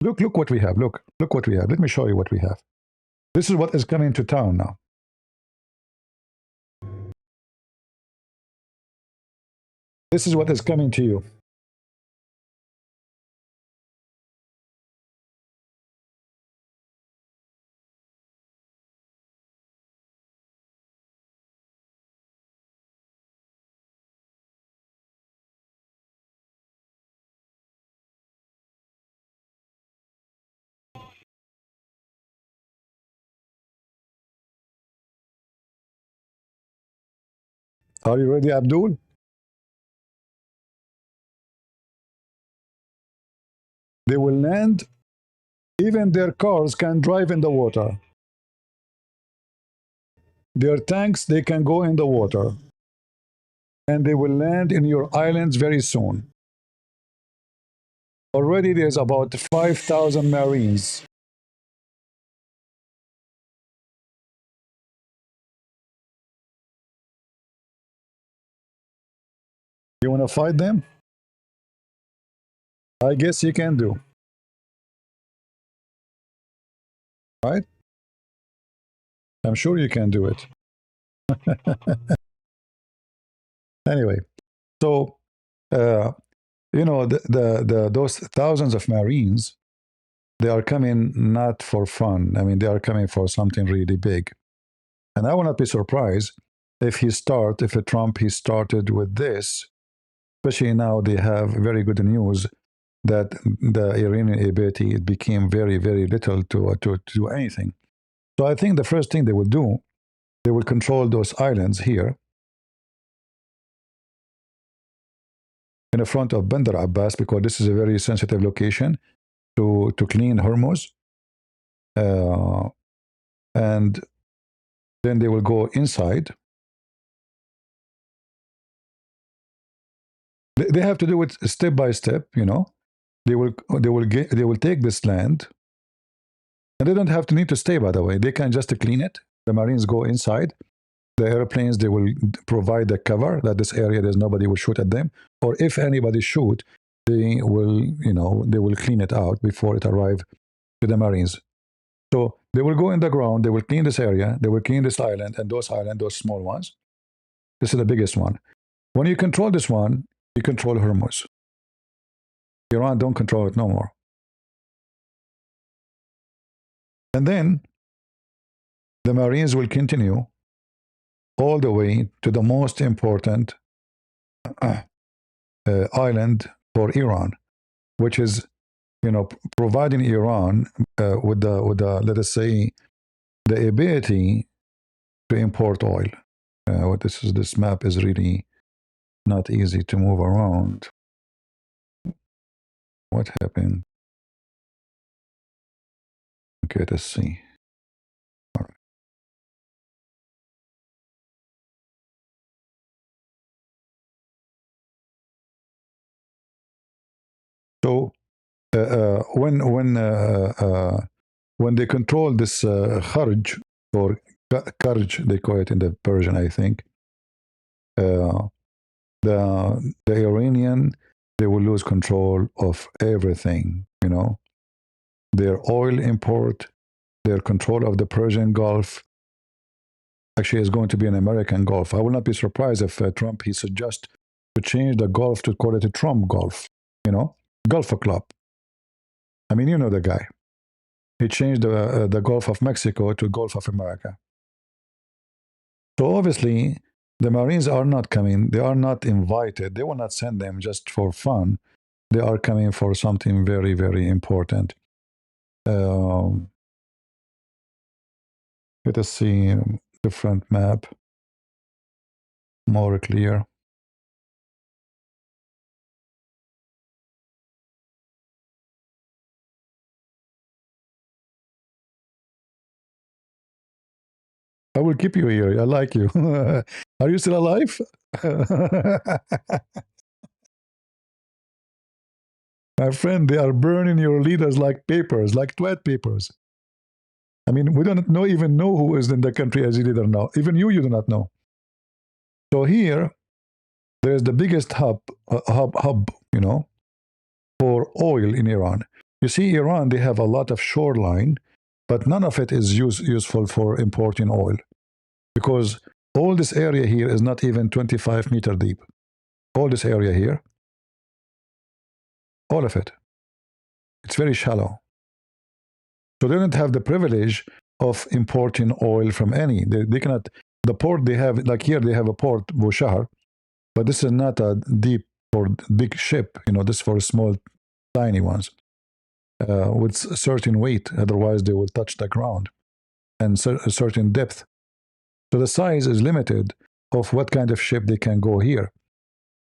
Look what we have. Look what we have. Let me show you what we have. This is what is coming to town now. This is what is coming to you. Are you ready, Abdul? They will land. Even their cars can drive in the water. Their tanks, they can go in the water. And they will land in your islands very soon. Already there's about 5,000 Marines. You want to fight them? I guess you can do. Right? I'm sure you can do it. Anyway, so you know, those thousands of Marines, they are coming not for fun. I mean, they are coming for something really big. And I will not be surprised if Trump, he started with this, especially now they have very good news that the Iranian ability, it became very, very little to do anything. So I think the first thing they will do, they will control those islands here in the front of Bandar Abbas, because this is a very sensitive location to clean Hormuz. And then they will go inside. They have to do it step by step, you know. They will take this land, and they don't have to need to stay, by the way. They can just clean it. The Marines go inside. The airplanes, they will provide the cover that this area, there's nobody will shoot at them. Or if anybody shoot, they will, you know, they will clean it out before it arrives to the Marines. So they will go in the ground, they will clean this area, they will clean this island, and those small ones. This is the biggest one. When you control this one, you control Hormuz. Iran don't control it no more. And then the Marines will continue all the way to the most important island for Iran, which is, you know, providing Iran with the let us say the ability to import oil. This map is really not easy to move around. What happened? Okay, let's see. All right. So when they control this Kharj or Karj, they call it in the Persian, I think. Uh, the Iranian, they will lose control of everything. You know, their oil import, their control of the Persian Gulf. Actually, is going to be an American Gulf. I will not be surprised if Trump he suggests to change the Gulf to call it a Trump Gulf. You know, Gulf Club. I mean, you know the guy. He changed the Gulf of Mexico to Gulf of America. So obviously, the Marines are not coming. They are not invited. They will not send them just for fun. They are coming for something very, very important. Um, Let us see different map, more clear. I will keep you here. I like you. Are you still alive? My friend, they are burning your leaders like papers, like toilet papers. I mean, we don't even know who is in the country as a leader now. Even you do not know. So here, there's the biggest hub, you know, for oil in Iran. You see, Iran, they have a lot of shoreline, but none of it is useful for importing oil because all this area here is not even 25-meter deep. All this area here, all of it, it's very shallow. So they don't have the privilege of importing oil from any. They cannot. The port they have, like here, they have a port, Bushehr, but this is not a deep or big ship. You know, this is for small, tiny ones with a certain weight. Otherwise, they will touch the ground and a certain depth. So the size is limited of what kind of ship they can go here.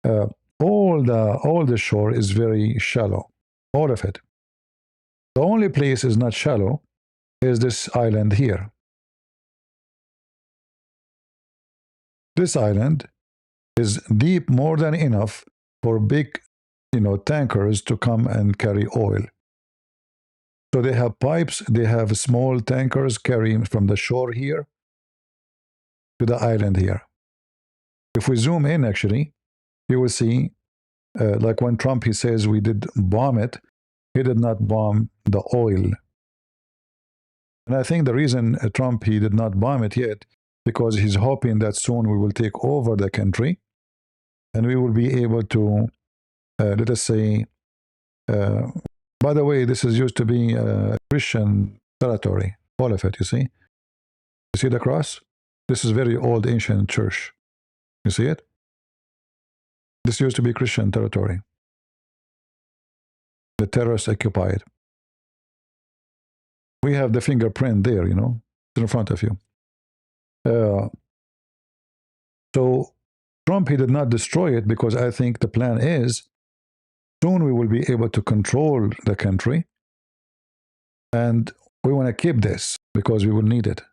Uh, all the shore is very shallow, all of it. The only place is not shallow is this island here. This island is deep more than enough for big, tankers to come and carry oil. So they have pipes, they have small tankers carrying from the shore here to the island here. If we zoom in, actually, you will see, like when Trump, he says we did bomb it, he did not bomb the oil. And I think the reason Trump, he did not bomb it yet, because he's hoping that soon we will take over the country and we will be able to, let us say, by the way, this is used to be Christian territory, all of it, you see? You see the cross? This is very old ancient church. You see it? This used to be Christian territory. The terrorists occupy it. We have the fingerprint there, in front of you. So Trump, he did not destroy it because I think the plan is soon we will be able to control the country. And we want to keep this because we will need it.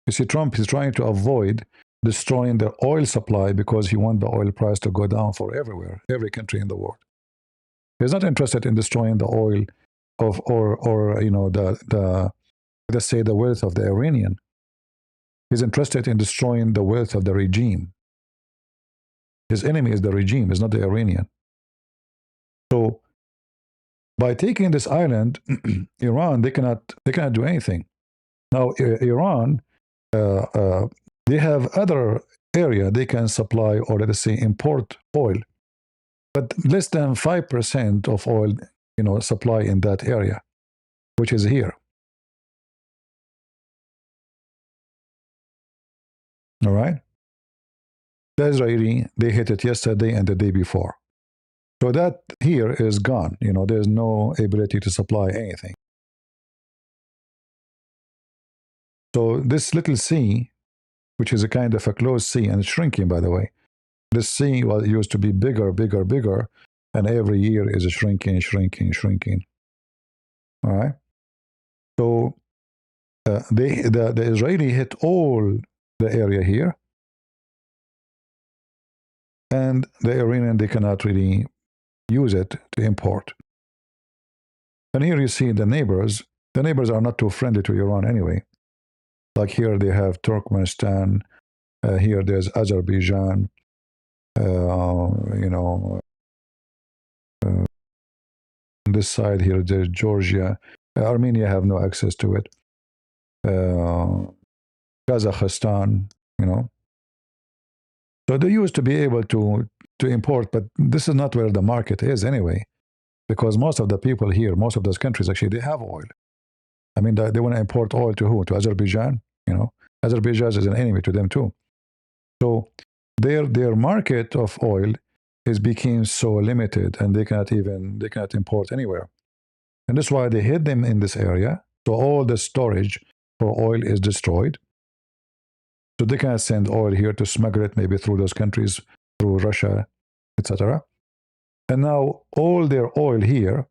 You see, Trump is trying to avoid destroying the oil supply because he wants the oil price to go down for everywhere, every country in the world. He's not interested in destroying the oil of or the let's say the wealth of the Iranian. He's interested in destroying the wealth of the regime. His enemy is the regime, is not the Iranian. So by taking this island, Iran, they cannot do anything. Now Iran, they have other area they can supply or let us say import oil, but less than 5% of oil, supply in that area, which is here. All right. The Israeli, they hit it yesterday and the day before. So that here is gone. There's no ability to supply anything. So this little sea, which is a kind of a closed sea and it's shrinking, by the way, The sea used to be bigger, bigger, bigger, and every year is shrinking, shrinking, shrinking. All right. So the Israeli hit all the area here, and the Iranian, they cannot really use it to import. And here you see the neighbors. The neighbors are not too friendly to Iran anyway. Like here they have Turkmenistan. Here there's Azerbaijan. You know, on this side here there's Georgia. Armenia have no access to it. Kazakhstan, you know. So they used to be able to import, but this is not where the market is anyway, because most of the people here, most of those countries actually, they have oil. I mean, they want to import oil to who? To Azerbaijan, you know. Azerbaijan is an enemy to them too. So their market of oil is became so limited, and they cannot import anywhere. And that's why they hid them in this area. So all the storage for oil is destroyed. So they cannot send oil here to smuggle it maybe through those countries, through Russia, etc. And now all their oil here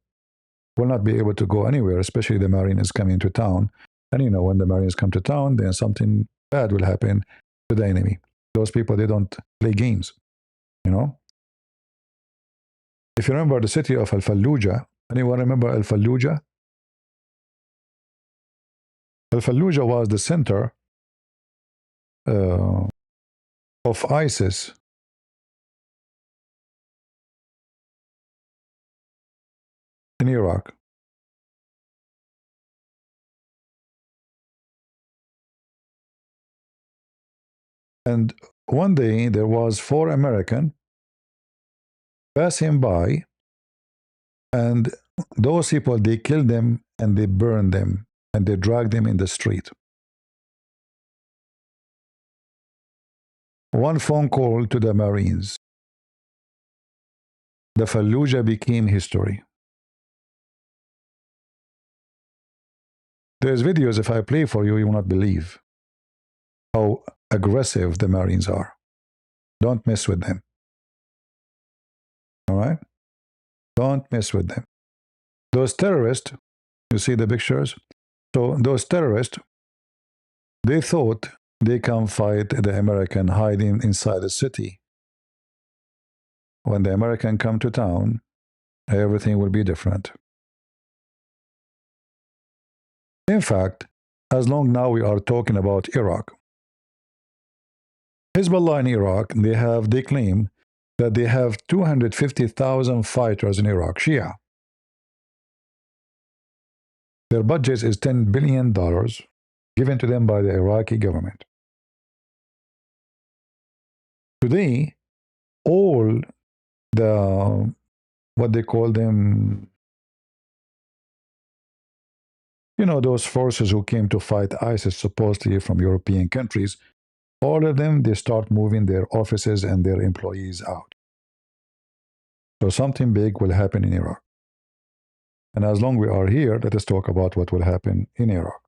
will not be able to go anywhere, especially the Marines coming to town. And you know, when the Marines come to town, then something bad will happen to the enemy. Those people, they don't play games, you know. If you remember the city of Al-Fallujah, anyone remember Al-Fallujah? Al-Fallujah was the center of ISIS. In Iraq. And one day there was 4 Americans passing by, and those people, they killed them and they burned them and they dragged them in the street. One phone call to the Marines. The Fallujah became history. There's videos, if I play for you, you will not believe how aggressive the Marines are. Don't mess with them. All right? Don't mess with them. Those terrorists, you see the pictures? So those terrorists, they thought they can fight the American hiding inside the city. When the American come to town, everything will be different. In fact, as long now we are talking about Iraq, Hezbollah in Iraq, they claim that they have 250,000 fighters in Iraq, Shia. Their budget is $10 billion given to them by the Iraqi government. Today, all the, what they call them, you know, those forces who came to fight ISIS supposedly from European countries, all of them, they start moving their offices and their employees out. So something big will happen in Iraq. And as long as we are here, let us talk about what will happen in Iraq.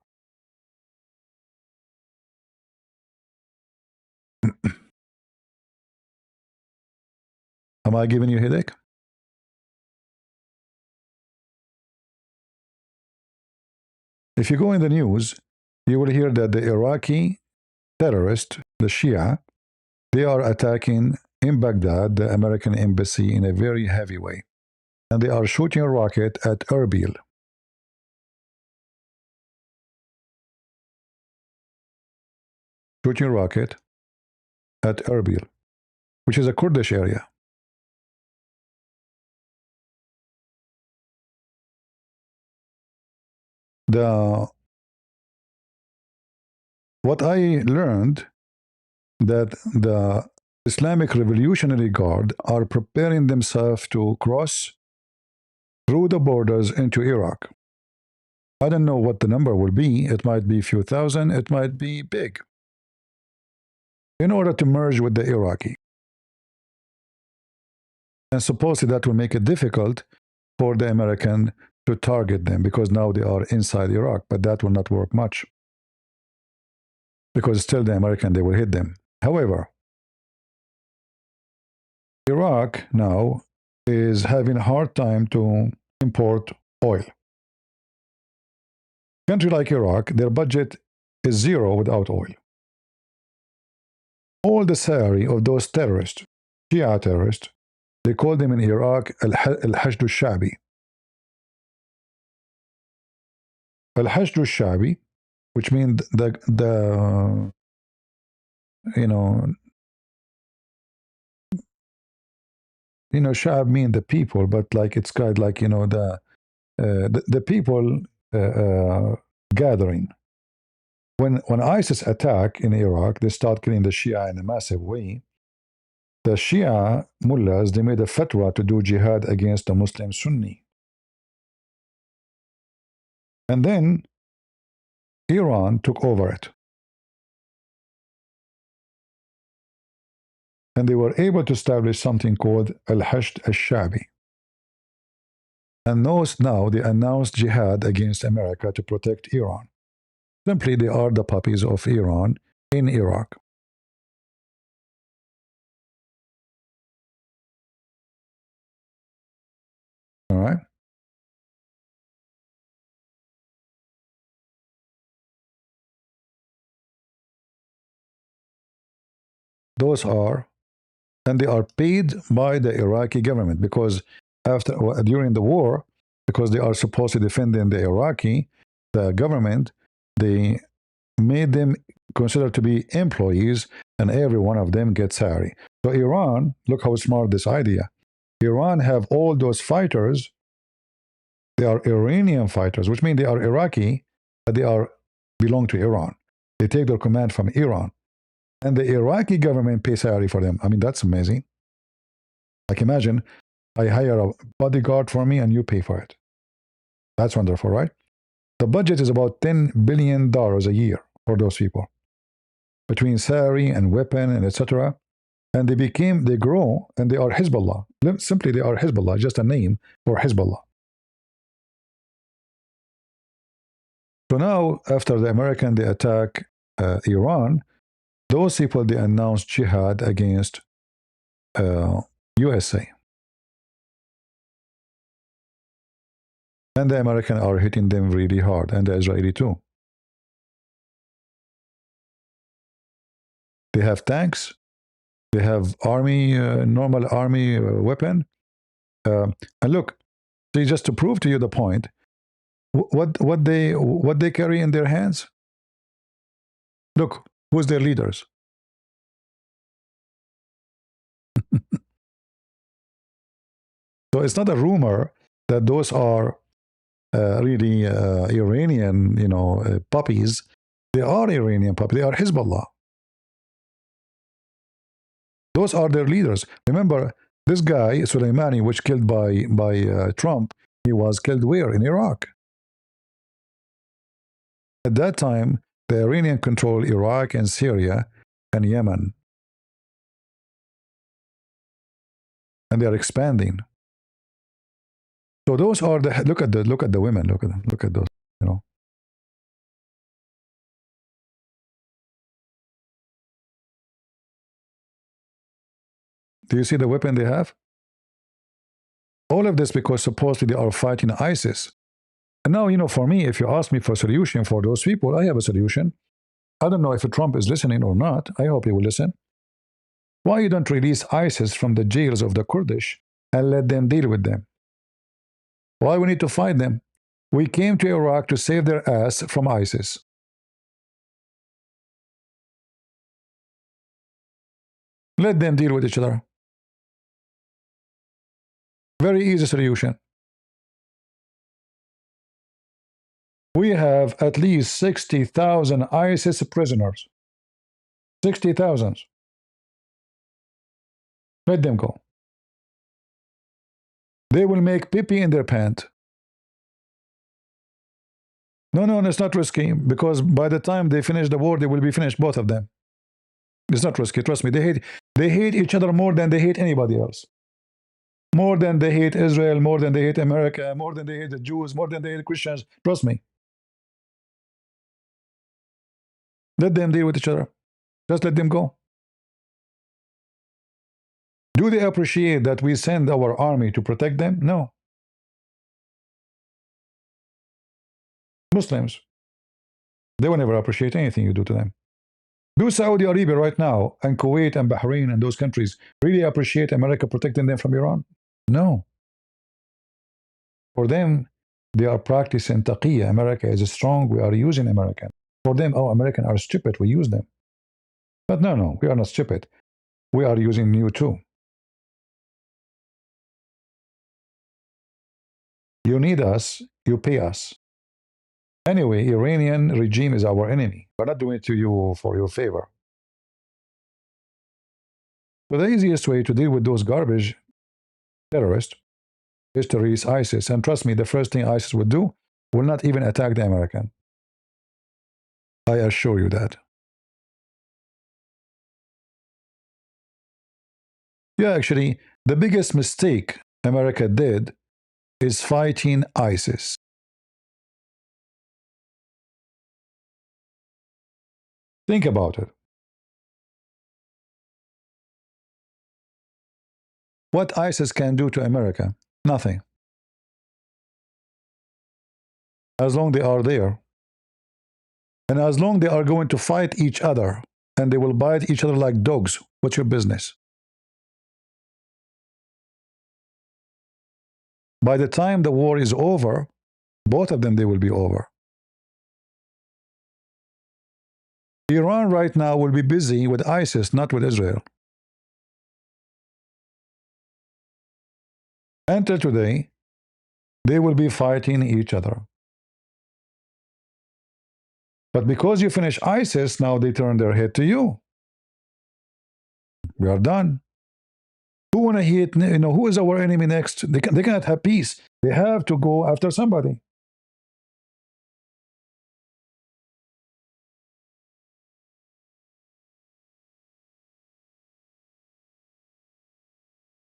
Am I giving you a headache? If you go in the news, you will hear that the Iraqi terrorists, the Shia, they are attacking in Baghdad, the American embassy, in a very heavy way. And they are shooting a rocket at Erbil. Shooting a rocket at Erbil, which is a Kurdish area. What I learned that the Islamic Revolutionary Guard are preparing themselves to cross through the borders into Iraq. I don't know what the number will be. It might be a few thousand. It might be big. In order to merge with the Iraqi. And supposedly that will make it difficult for the American to target them because now they are inside Iraq. But that will not work much. Because still the American, they will hit them. However, Iraq now is having a hard time to import oil. Country like Iraq, their budget is zero without oil. All the salary of those terrorists, Shia terrorists, they call them in Iraq al-Hashd al-Shabi. Al-Hashd al-Shabi, which means the Shab mean the people, but like it's kind of like the people gathering. When ISIS attack in Iraq, they start killing the Shia in a massive way. The Shia mullahs, they made a fatwa to do jihad against the Muslim Sunni. And then Iran took over it. And they were able to establish something called Al-Hashd al-Shabi. And those now, they announced jihad against America to protect Iran. Simply, they are the puppies of Iran in Iraq. All right? Those are, and they are paid by the Iraqi government because during the war, because they are supposed to defend the Iraqi, the government, they made them considered to be employees, and every one of them gets salary. So Iran, look how smart this idea. Iran have all those fighters. They are Iranian fighters, which means they are Iraqi, but they belong to Iran. They take their command from Iran. And the Iraqi government pays salary for them. I mean, that's amazing. Like imagine, I hire a bodyguard for me and you pay for it. That's wonderful, right? The budget is about $10 billion a year for those people, between salary and weapon and etc. And they grow, and they are Hezbollah. Simply, they are Hezbollah, just a name for Hezbollah. So now, after the American, they attack Iran, those people, they announced jihad against USA. And the American are hitting them really hard, and the Israeli too. They have tanks, they have army, normal army weapon. And look, see, just to prove to you the point, what they carry in their hands. Look, who's their leaders? So it's not a rumor that those are really Iranian, puppies. They are Iranian puppies. They are Hezbollah. Those are their leaders. Remember, this guy, Soleimani, which killed by Trump, he was killed where? In Iraq. At that time, the Iranian controlled Iraq and Syria and Yemen. And they are expanding. So those are the look at the women, look at those, Do you see the weapon they have? All of this because supposedly they are fighting ISIS. And now, for me, if you ask me for a solution for those people, I have a solution. I don't know if Trump is listening or not. I hope he will listen. Why you don't release ISIS from the jails of the Kurdish and let them deal with them? Why we need to fight them? We came to Iraq to save their ass from ISIS. Let them deal with each other. Very easy solution. We have at least 60,000 ISIS prisoners. 60,000. Let them go. They will make pee-pee in their pant. No, it's not risky, because by the time they finish the war, they will be finished, both of them. It's not risky, trust me. They hate each other more than they hate anybody else. More than they hate Israel, more than they hate America, more than they hate the Jews, more than they hate Christians. Trust me. Let them deal with each other. Just let them go. Do they appreciate that we send our army to protect them? No. Muslims, they will never appreciate anything you do to them. Do Saudi Arabia right now and Kuwait and Bahrain and those countries really appreciate America protecting them from Iran? No. For them, they are practicing taqiyya. America is strong. We are using American. For them, oh, Americans are stupid. We use them. But no, we are not stupid. We are using you too. You need us, you pay us. Anyway, Iranian regime is our enemy. We're not doing it to you for your favor. So the easiest way to deal with those garbage terrorists is to release ISIS. And trust me, the first thing ISIS would do will not even attack the American. I assure you that. Yeah, actually, the biggest mistake America did is fighting ISIS. Think about it. What ISIS can do to America? Nothing. As long they are there. And as long they are going to fight each other, and they will bite each other like dogs, what's your business? By the time the war is over, both of them, they will be over. Iran right now will be busy with ISIS, not with Israel. Until today, they will be fighting each other. But because you finish ISIS, now they turn their head to you. We are done. Who want to hit, who is our enemy next? They cannot have peace. They have to go after somebody.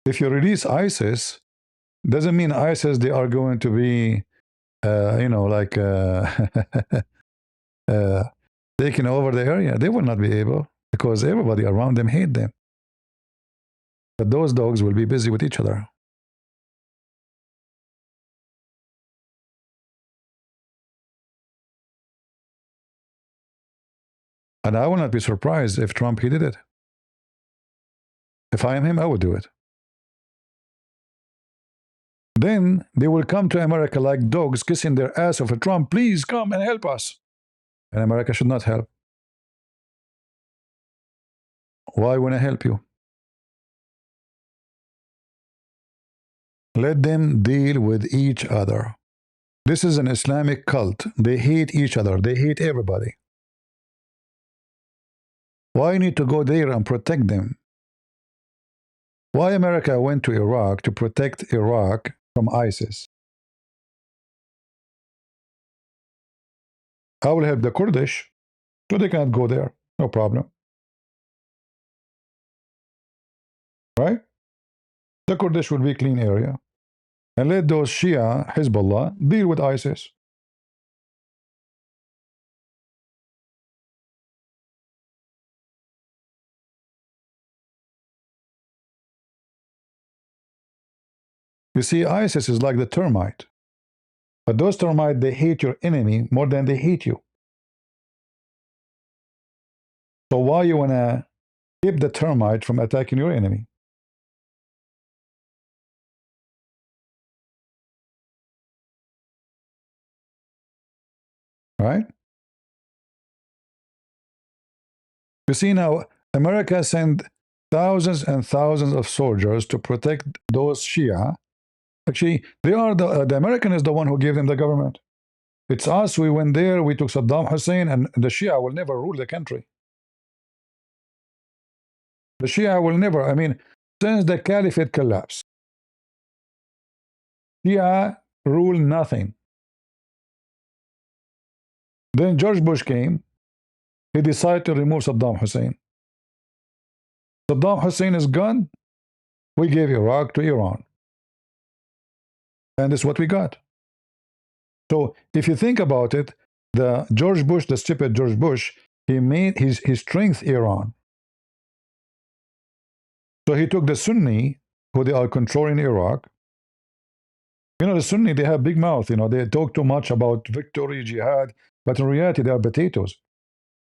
If you release ISIS, doesn't mean ISIS, they are going to be, taking over the area. They will not be able, because everybody around them hate them. But those dogs will be busy with each other. And I will not be surprised if Trump, he did it. If I am him, I would do it. Then they will come to America like dogs kissing their ass of a Trump, please come and help us. And America should not help. Why won't I help you? Let them deal with each other. This is an Islamic cult. They hate each other. They hate everybody. Why need to go there and protect them? Why America went to Iraq to protect Iraq from ISIS? I will help the Kurdish, so they cannot go there. No problem. Right? The Kurdish will be a clean area. And let those Shia, Hezbollah, deal with ISIS. You see, ISIS is like the termite. But those termites, they hate your enemy more than they hate you. So why you want to keep the termite from attacking your enemy? Right? You see now, America sent thousands and thousands of soldiers to protect those Shia. Actually, they are the American is the one who gave them the government. It's us, we went there, we took Saddam Hussein, and the Shia will never rule the country. The Shia will never, since the caliphate collapsed, Shia rule nothing. Then George Bush came, he decided to remove Saddam Hussein. Saddam Hussein is gone, we gave Iraq to Iran. And that's what we got. So if you think about it, the George Bush, the stupid George Bush, he made his strength Iran. So he took the Sunni, who they are controlling Iraq. You know, the Sunni, they have big mouth. You know, they talk too much about victory, jihad, but in reality, they are potatoes.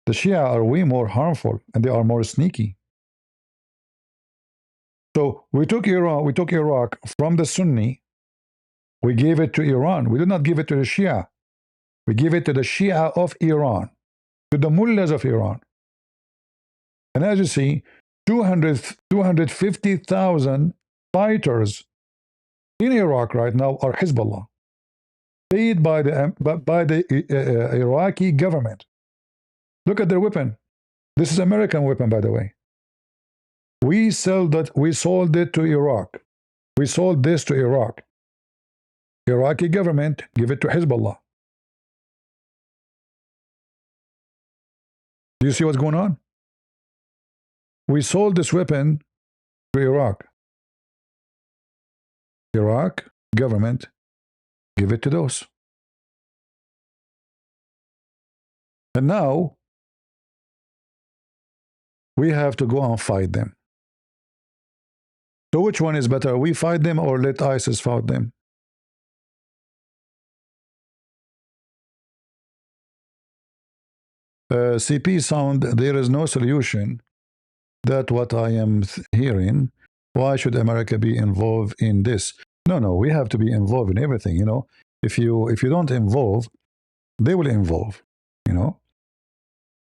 The Shia are way more harmful, and they are more sneaky. So we took Iraq from the Sunni. We gave it to Iran. We did not give it to the Shia. We gave it to the Shia of Iran, to the mullahs of Iran. And as you see, 250,000 fighters in Iraq right now are Hezbollah, paid by the Iraqi government. Look at their weapon. This is American weapon, by the way. We sold it to Iraq. We sold this to Iraq. Iraqi government give it to Hezbollah. Do you see what's going on? We sold this weapon to Iraq. Iraq government give it to those. And now we have to go and fight them. So which one is better? We fight them or let ISIS fight them? CP sound, there is no solution. That's what I am hearing. Why should America be involved in this? No, we have to be involved in everything, you know. If you don't involve, they will involve, you know.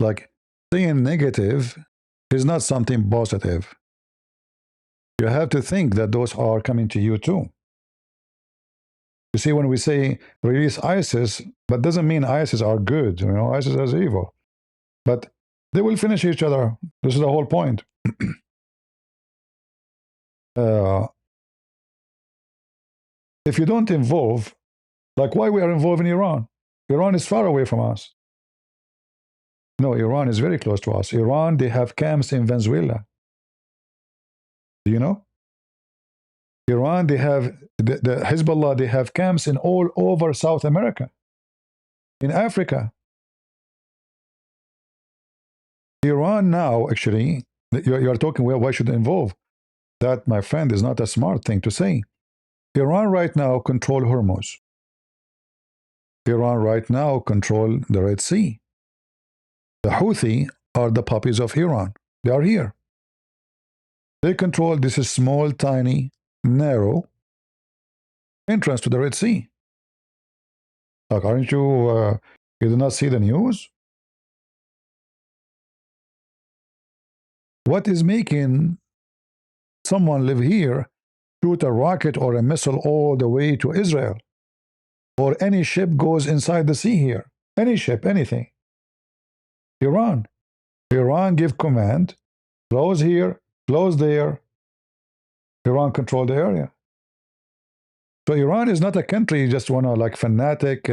Like saying negative is not something positive. You have to think that those are coming to you too. You see, when we say release ISIS, but doesn't mean ISIS are good, you know, ISIS is evil. But they will finish each other. This is the whole point. If you don't involve, like why we are involved in Iran? Iran is far away from us. No, Iran is very close to us. Iran, they have camps in Venezuela. Do you know? Iran, they have, the Hezbollah, they have camps in all over South America, in Africa. Iran now, actually, you're talking, well, why should they involve? That, my friend, is not a smart thing to say. Iran right now control Hormuz. Iran right now control the Red Sea. The Houthi are the puppies of Iran. They are here. They control this small, tiny, narrow entrance to the Red Sea. Like, aren't you, you do not see the news? What is making someone live here, shoot a rocket or a missile all the way to Israel? Or any ship goes inside the sea here. Any ship, anything. Iran. Iran give command, close here, close there. Iran control the area. So Iran is not a country you just want to like fanatic,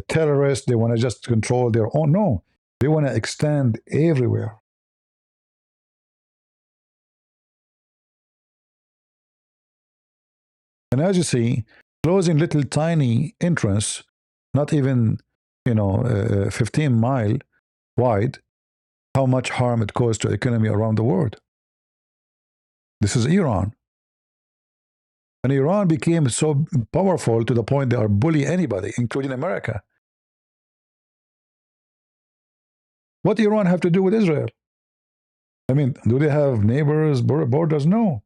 terrorists. They want to just control their own. No, they want to extend everywhere. And as you see, closing little tiny entrance, not even 15 mile wide, how much harm it caused to the economy around the world. This is Iran. And Iran became so powerful to the point they are bullying anybody, including America. What Iran have to do with Israel? I mean, do they have neighbors, borders? No.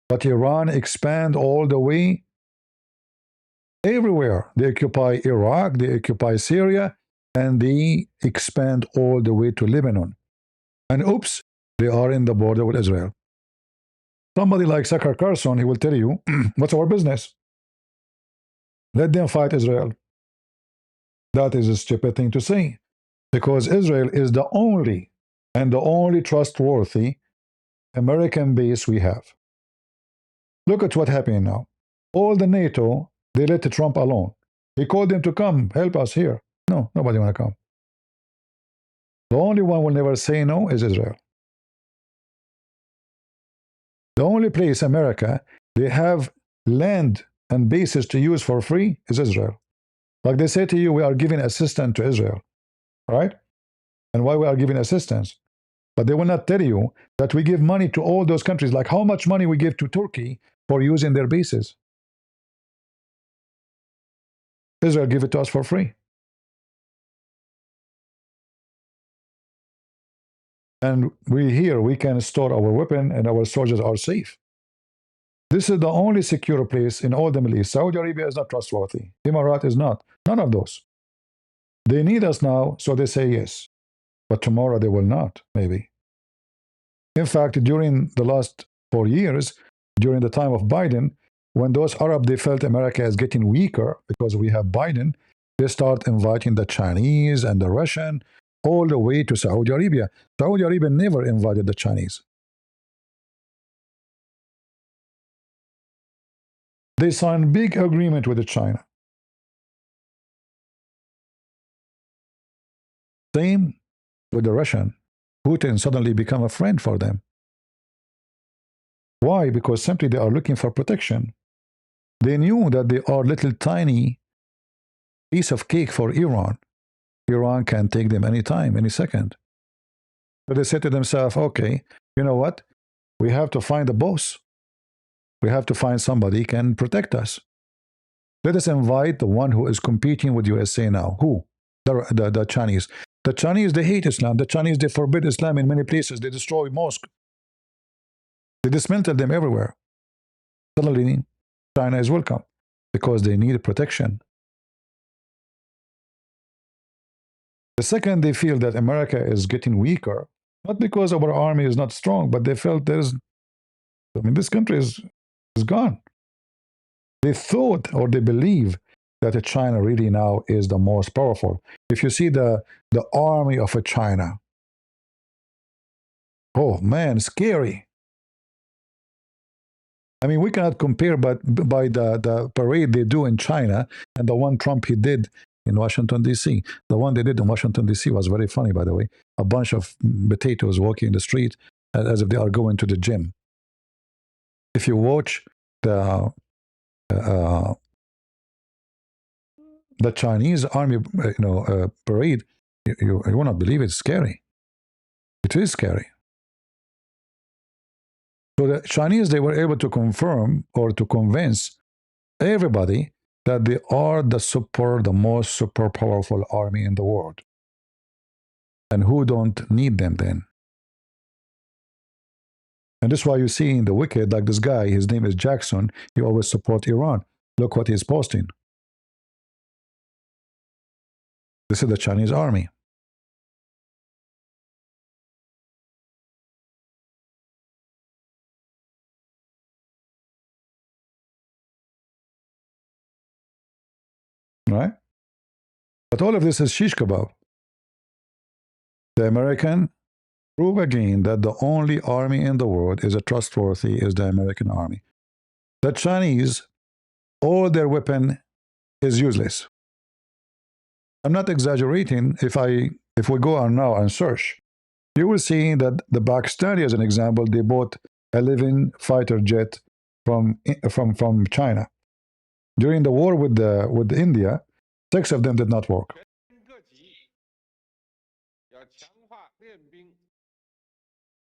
But Iran expand all the way everywhere. They occupy Iraq, they occupy Syria, and they expand all the way to Lebanon. And oops, they are in the border with Israel. Somebody like Tucker Carlson, he will tell you, what's our business? Let them fight Israel. That is a stupid thing to say, because Israel is the only and the only trustworthy American base we have. Look at what's happening now. All the NATO, they let Trump alone. He called them to come, help us here. No, nobody want to come. The only one will never say no is Israel. The only place, America, they have land and bases to use for free is Israel. Like they say to you, we are giving assistance to Israel, right? And why we are giving assistance? But they will not tell you that we give money to all those countries, like how much money we give to Turkey for using their bases. Israel give it to us for free. And we can store our weapon and our soldiers are safe. This is the only secure place in all the Middle East. Saudi Arabia is not trustworthy. Emirat is not. None of those. They need us now, so they say yes. But tomorrow they will not, maybe. In fact, during the last 4 years, during the time of Biden, when those Arab, they felt America is getting weaker because we have Biden, they start inviting the Chinese and the Russian all the way to Saudi Arabia. Saudi Arabia never invited the Chinese. They signed big agreement with China. Same with the Russian. Putin suddenly became a friend for them. Why? Because simply they are looking for protection. They knew that they are little tiny piece of cake for Iran. Iran can take them anytime, any second. So they said to themselves, okay, you know what? We have to find a boss. We have to find somebody who can protect us. Let us invite the one who is competing with USA now. Who? The Chinese. The Chinese, they hate Islam. The Chinese, they forbid Islam in many places. They destroy mosques. They dismantle them everywhere. Suddenly, China is welcome because they need protection. The second they feel that America is getting weaker, not because our army is not strong, but they felt this country is gone. They thought or they believe that China really now is the most powerful. If you see the army of China, oh man, scary. I mean, we cannot compare but by the parade they do in China and the one Trump he did in Washington, D.C. The one they did in Washington, D.C. was very funny, by the way. A bunch of potatoes walking in the street as if they are going to the gym. If you watch the Chinese army parade, you will not believe it's scary. It is scary. So the Chinese, they were able to confirm or to convince everybody that they are the most super powerful army in the world. And who don't need them then? And that's why you see in the wicked, like this guy, his name is Jackson, he always support Iran. Look what he's posting. This is the Chinese army. Right? But all of this is shish kebab. The American prove again that the only army in the world is trustworthy is the American army. The Chinese, all their weapon is useless. I'm not exaggerating. If we go on now and search, you will see that the Pakistani, as an example, they bought a living fighter jet from China. During the war with India, 6 of them did not work.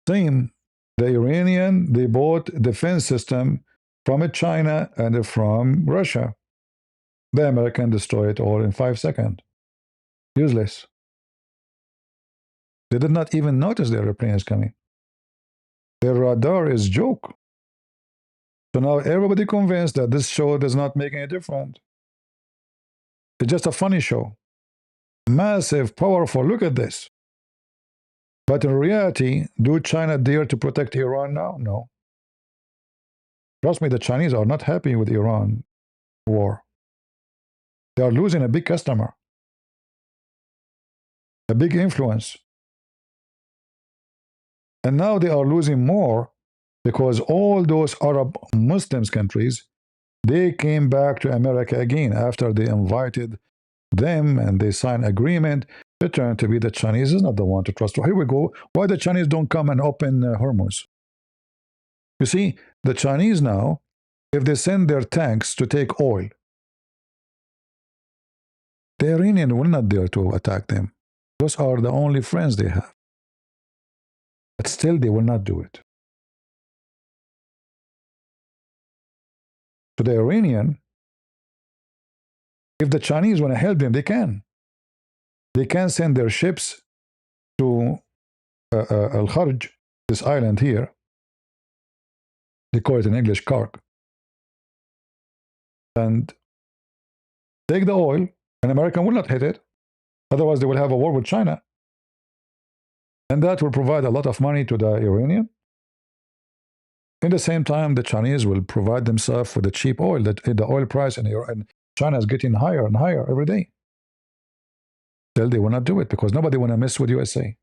Same, the Iranian, they bought defense system from China and from Russia. The American destroyed it all in 5 seconds. Useless. They did not even notice the airplane is coming. Their radar is joke. So now everybody convinced that this show does not make any difference. It's just a funny show. Massive, powerful, look at this. But in reality, do China dare to protect Iran now? No. Trust me, the Chinese are not happy with Iran war. They are losing a big customer, a big influence. And now they are losing more because all those Arab Muslims countries, they came back to America again after they invited them and they signed agreement. It turned to be the Chinese is not the one to trust. Here we go. Why the Chinese don't come and open Hormuz? You see, the Chinese now, if they send their tanks to take oil, the Iranian will not dare to attack them. Those are the only friends they have. But still, they will not do it. To the Iranian, if the Chinese want to help them, they can. They can send their ships to Al Kharj, this island here. They call it in English Kark. And take the oil, and America will not hit it. Otherwise, they will have a war with China. And that will provide a lot of money to the Iranian. In the same time, the Chinese will provide themselves with the cheap oil. That the oil price in China is getting higher and higher every day. Still, they will not do it because nobody want to mess with USA.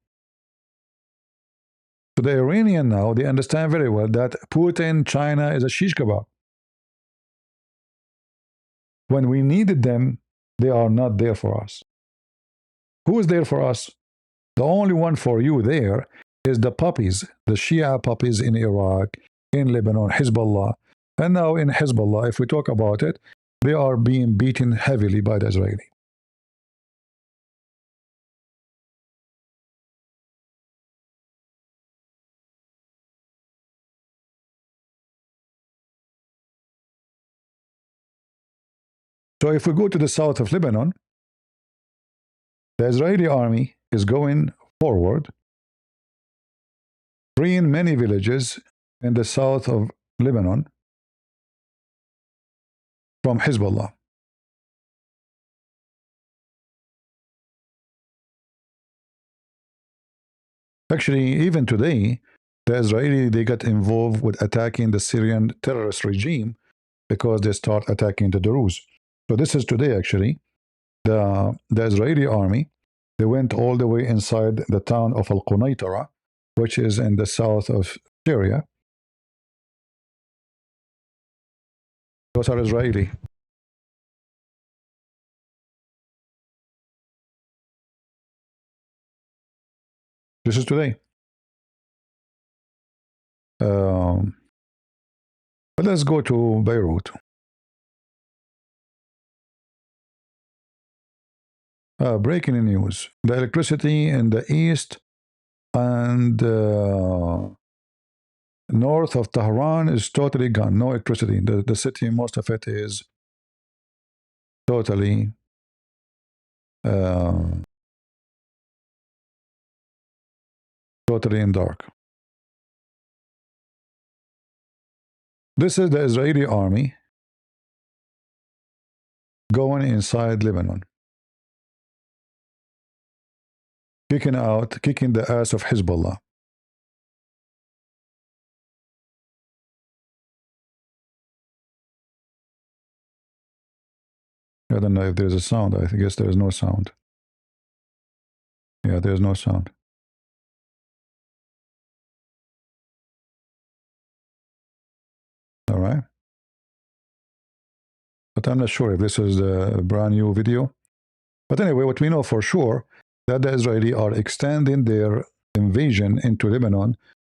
So the Iranian now, they understand very well that Putin, China is a shish kebab. When we needed them, they are not there for us. Who is there for us? The only one for you there is the puppies, the Shia puppies in Iraq, in Lebanon, Hezbollah. And now in Hezbollah, if we talk about it, they are being beaten heavily by the Israeli. So if we go to the south of Lebanon, the Israeli army is going forward, freeing many villages in the south of Lebanon from Hezbollah. Actually, even today, the Israeli, they got involved with attacking the Syrian terrorist regime because they start attacking the Druze. So this is today, actually. The Israeli army, they went all the way inside the town of Al-Qunaitara, which is in the south of Syria. Those are Israeli. This is today. But let's go to Beirut. Breaking news. The electricity in the east and north of Tehran is totally gone. No electricity. The city, most of it is totally totally in dark. This is the Israeli army going inside Lebanon, kicking the ass of Hezbollah. I don't know if there's a sound. I guess there is no sound. Yeah, there's no sound. All right. But I'm not sure if this is a brand new video. But anyway, what we know for sure that the Israeli are extending their invasion into Lebanon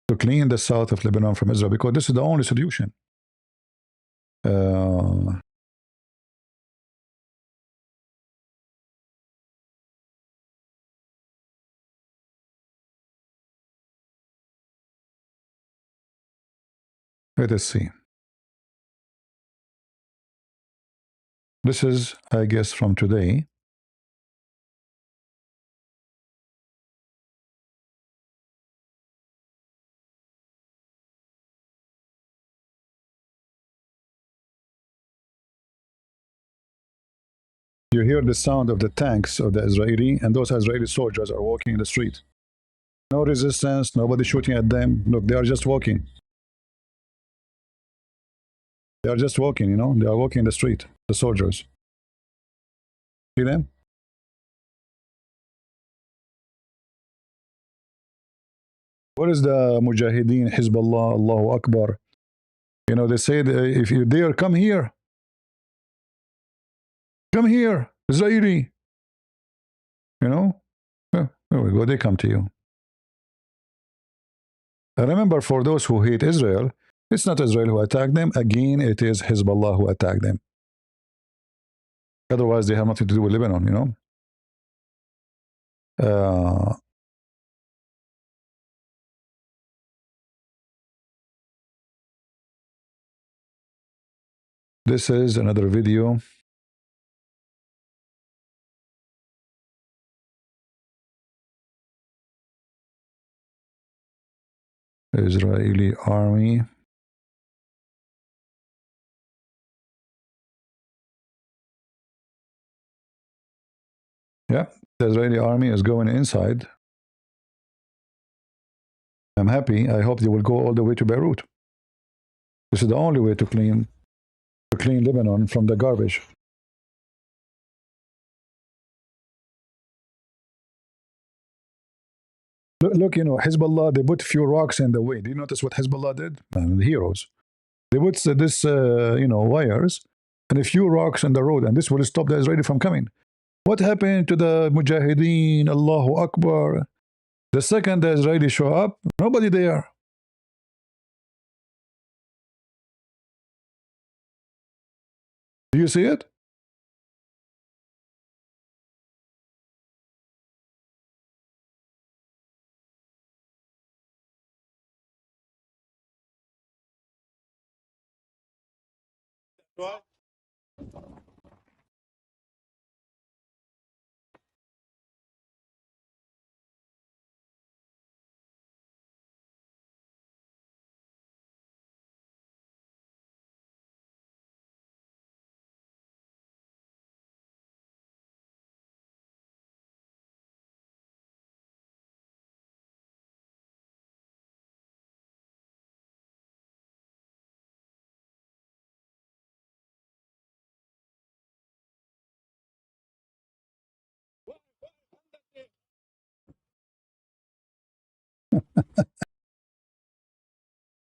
to clean the south of Lebanon from Israel because this is the only solution. Let us see. This is, I guess, from today. You hear the sound of the tanks of the Israeli, and those Israeli soldiers are walking in the street. No resistance, nobody shooting at them. Look, they are just walking. They are just walking, you know, they are walking in the street, the soldiers. See them? What is the Mujahideen, Hezbollah, Allahu Akbar? You know, they say, if you dare, come here. Come here, Israeli. You know? There we go, they come to you. And remember, for those who hate Israel, it's not Israel who attacked them. Again, it is Hezbollah who attacked them. Otherwise, they have nothing to do with Lebanon, you know? This is another video. Israeli army. Yeah, the Israeli army is going inside. I'm happy. I hope they will go all the way to Beirut. This is the only way to clean Lebanon from the garbage. Look, you know, Hezbollah, they put few rocks in the way. Do you notice what Hezbollah did? Man, the heroes. They put this, you know, wires and a few rocks on the road, and this will stop the Israeli from coming. What happened to the Mujahideen? Allahu Akbar. The second the Israeli show up, nobody there. Do you see it? What?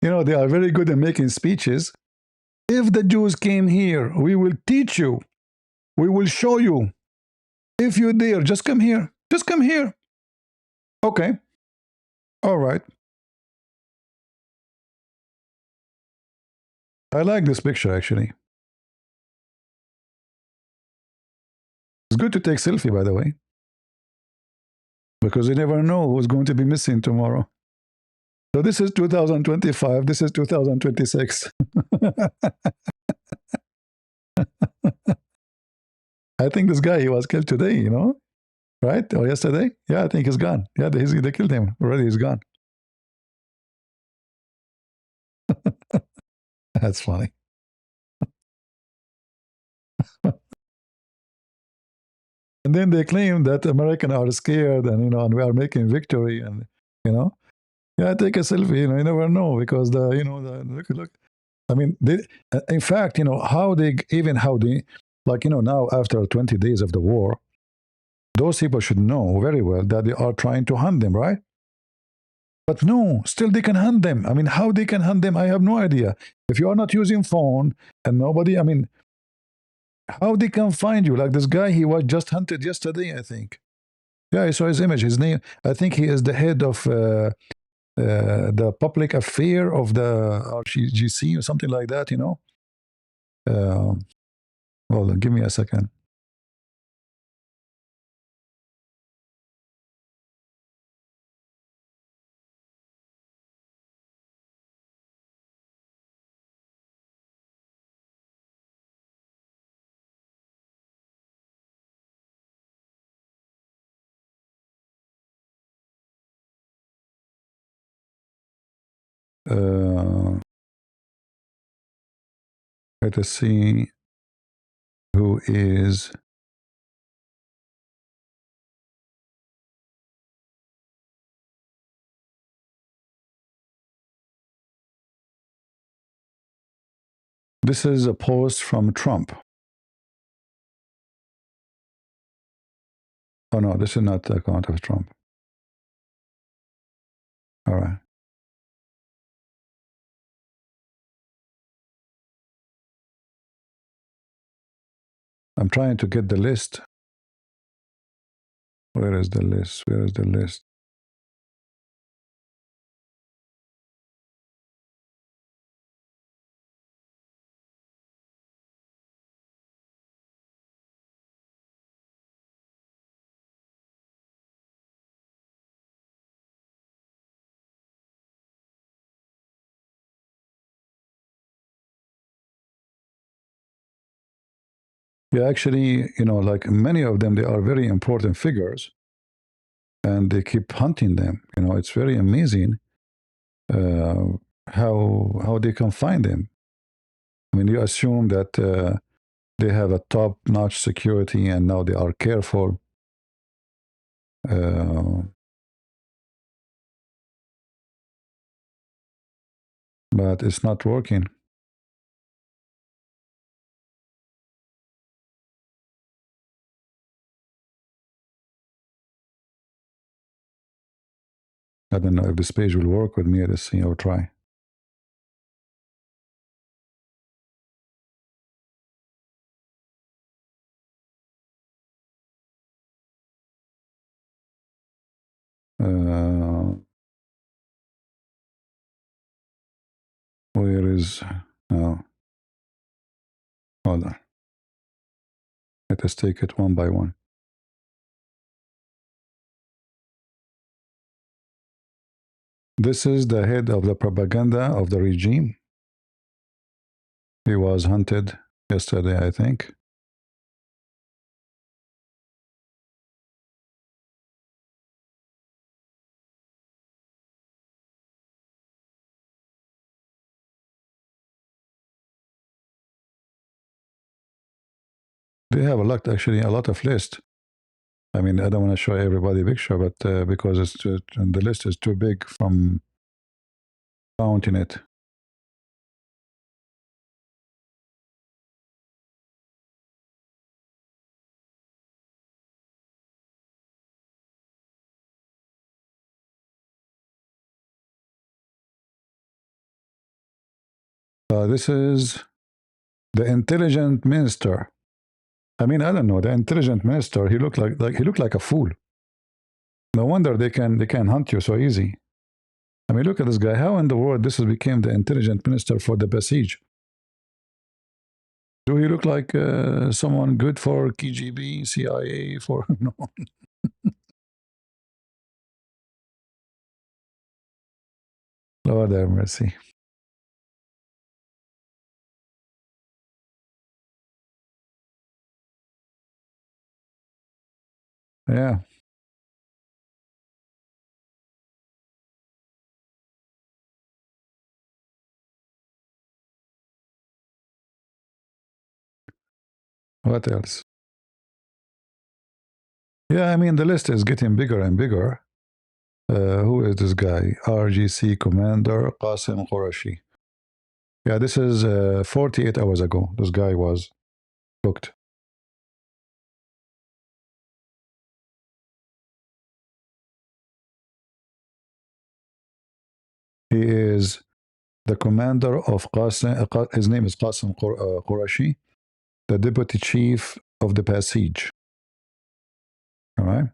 You know, they are very good at making speeches. If the Jews came here, we will teach you. We will show you. If you dare, just come here. Just come here. Okay. All right. I like this picture, actually. It's good to take selfie, by the way, because you never know who's going to be missing tomorrow. So this is 2025. This is 2026. I think this guy, he was killed today, you know, right? Or yesterday? Yeah, I think he's gone. Yeah, they killed him. Already he's gone. That's funny. And then they claim that Americans are scared and, you know, and we are making victory and, you know, yeah, take a selfie, you know, you never know because the, you know, the, look. I mean, they, in fact, you know, how they, even how they, like, you know, now after 20 days of the war, those people should know very well that they are trying to hunt them, right? But no, still they can hunt them. I mean, how they can hunt them, I have no idea. If you are not using phone and nobody, I mean, how they can find you? Like this guy, he was just hunted yesterday, I think. Yeah, I saw his image. His name, I think he is the head of the public affair of the RGC or something like that, you know. Hold on, give me a second. Let us see who is. This is a post from Trump. Oh no, this is not the account of Trump. All right. I'm trying to get the list. Where is the list? Where is the list? Yeah, actually, like many of them, they are very important figures, and they keep hunting them. It's very amazing uh, how they can find them. I mean, you assume that they have a top-notch security, and now they are careful. Uh, but it's not working. I don't know if this page will work with me. Let's see. I'll try. Uh, where is? Oh, hold on. Let us take it one by one. This is the head of the propaganda of the regime. He was hunted yesterday, I think. They have a lot of lists. I mean, I don't want to show everybody a picture, but because the list is too big from counting it. This is the intelligent minister. I mean, I don't know. The intelligent minister, he looked like he looked like a fool. No wonder they can hunt you so easy. I mean, look at this guy. How in the world this has became the intelligent minister for the Basij? Do he look like someone good for KGB, CIA? For no, Lord have mercy. Yeah. What else? Yeah, I mean the list is getting bigger and bigger. Who is this guy? RGC Commander Qasim Qurashi. Yeah, this is 48 hours ago. This guy was booked. He is the commander of Qasim. His name is Qasim Qurashi, the deputy chief of the Basij. All right,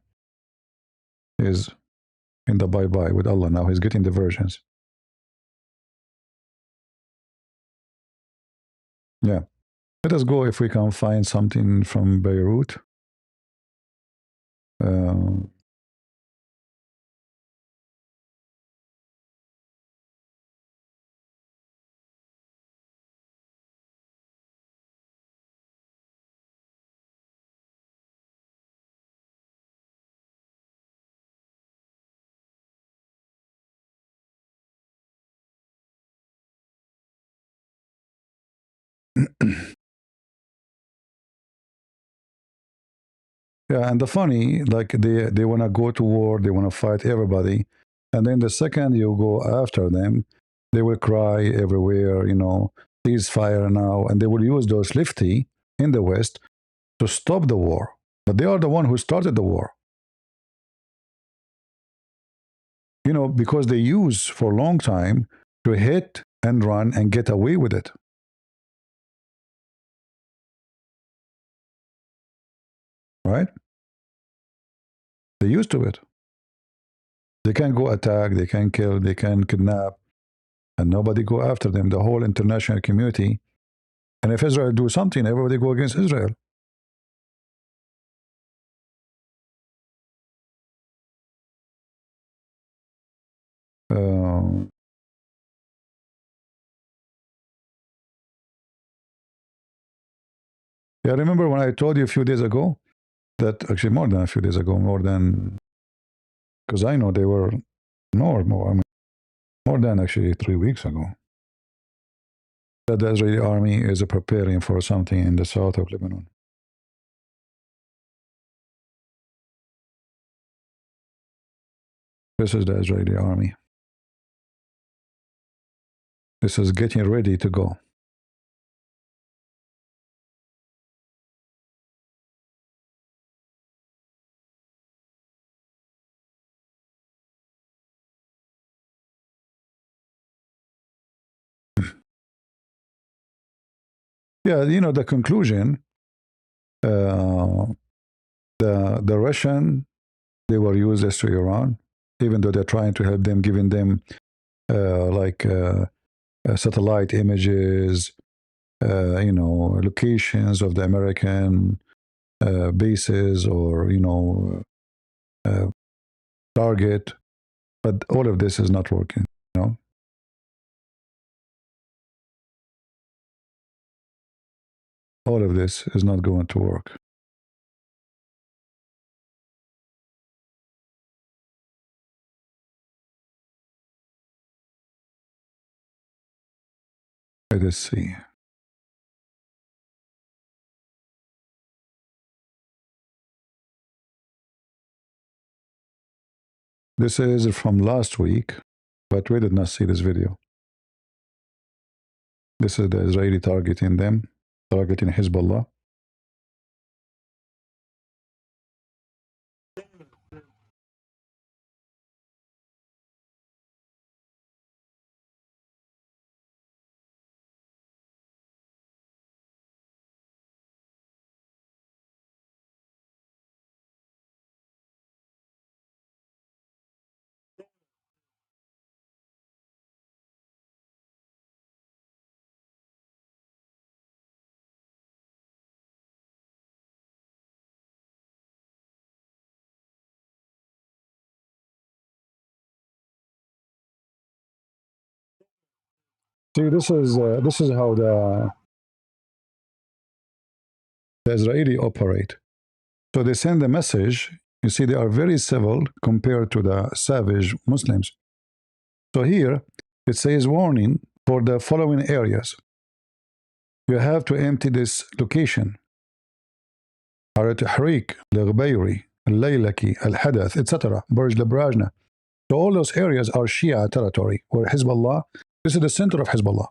he is in the bye bye with Allah now. He's getting the versions. Yeah, let us go if we can find something from Beirut. Uh, Yeah, and the funny, like they want to go to war, they want to fight everybody, and then the second you go after them, they will cry everywhere, ceasefire now, and they will use those lefty in the West to stop the war. But they are the one who started the war, because they use for a long time to hit and run and get away with it, right? They used to it. They can go attack, they can kill, they can kidnap, and nobody go after them. The whole international community. And if Israel do something, everybody go against Israel. Uh, Yeah, remember when I told you a few days ago that actually more than a few days ago, more than because I know they were more. I mean, more than actually 3 weeks ago. That the Israeli army is preparing for something in the south of Lebanon. This is the Israeli army. This is getting ready to go. Yeah, you know the conclusion. The Russian, they were useless to Iran, even though they're trying to help them, giving them like satellite images, locations of the American bases or uh, target. But all of this is not working. You know, all of this is not going to work. Let us see. This is from last week, but we did not see this video. This is the Israeli targeting them, targeting Hezbollah. See, this is how the Israeli operate. So they send a message. You see, they are very civil compared to the savage Muslims. So here it says warning for the following areas. You have to empty this location. على تحريك الغبيري الليلكي الحدث etc. Burj Labrajna. So all those areas are Shia territory where Hezbollah, this is the center of Hezbollah.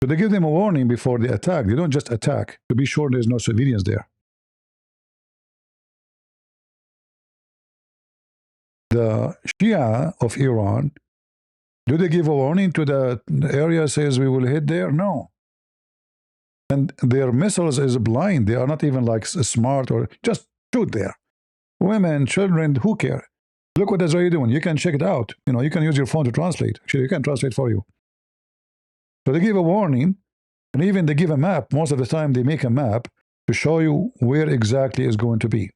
So they give them a warning before they attack. They don't just attack to be sure there's no civilians there. The Shia of Iran, do they give a warning to the area says we will hit there? No. And their missiles is blind. They are not even like smart or just shoot there. Women, children, who care? Look what Israel doing. You can check it out. You can use your phone to translate. Actually, you can translate for you. So they give a warning, and even they give a map. Most of the time, they make a map to show you where exactly is going to be.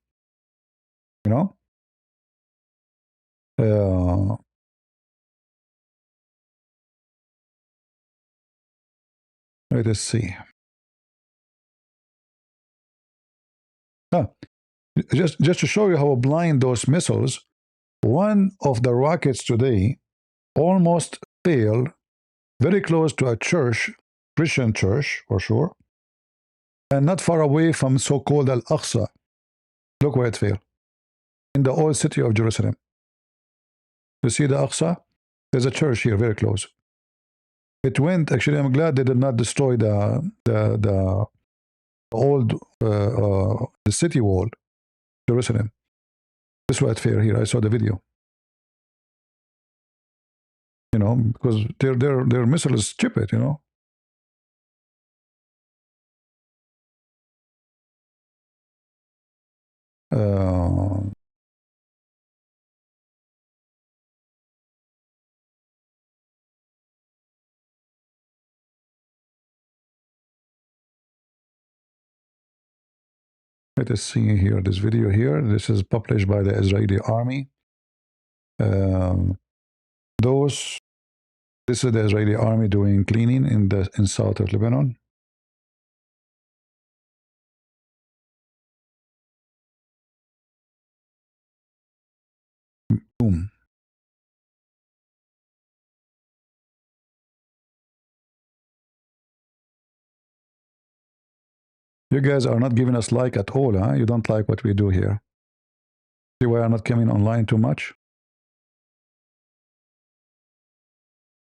Let us see. Just to show you how blind those missiles, one of the rockets today almost failed very close to a church, Christian church for sure, and not far away from so-called Al-Aqsa. Look where it failed. In the old city of Jerusalem. You see the Aqsa? There's a church here very close. It went, actually, I'm glad they did not destroy the old the city wall, Jerusalem. This right here. I saw the video. Because their missile is stupid, let us see here, this video here. This is published by the Israeli army. This is the Israeli army doing cleaning in south of Lebanon. Boom. You guys are not giving us like at all, huh? You don't like what we do here. See why I'm not coming online too much?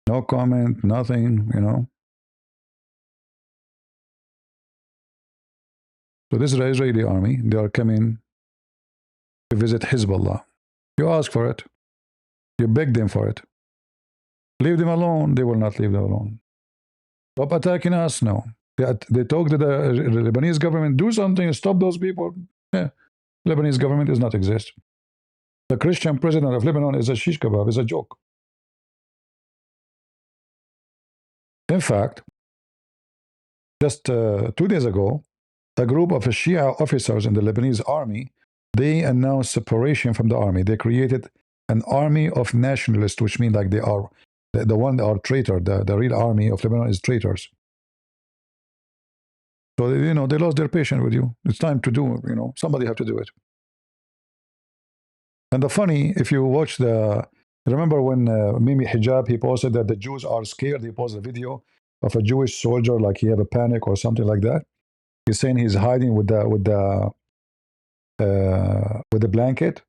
No comment, nothing, you know. So this is the Israeli army. They are coming to visit Hezbollah. You ask for it. You beg them for it. Leave them alone. They will not leave them alone. Stop attacking us. No. They talk to the Lebanese government. Do something. Stop those people. Yeah. Lebanese government does not exist. The Christian president of Lebanon is a shish kebab. Is a joke. In fact, just 2 days ago, a group of Shia officers in the Lebanese army, they announced separation from the army. They created an army of nationalists, which means like they are the one that are traitor. The real army of Lebanon is traitors. So you know they lost their patience with you. It's time to do. You know somebody have to do it. And the funny, if you watch the, remember when Mimi Hijab he posted that the Jews are scared. He posted a video of a Jewish soldier like he have a panic or something like that. He's saying he's hiding with the blanket.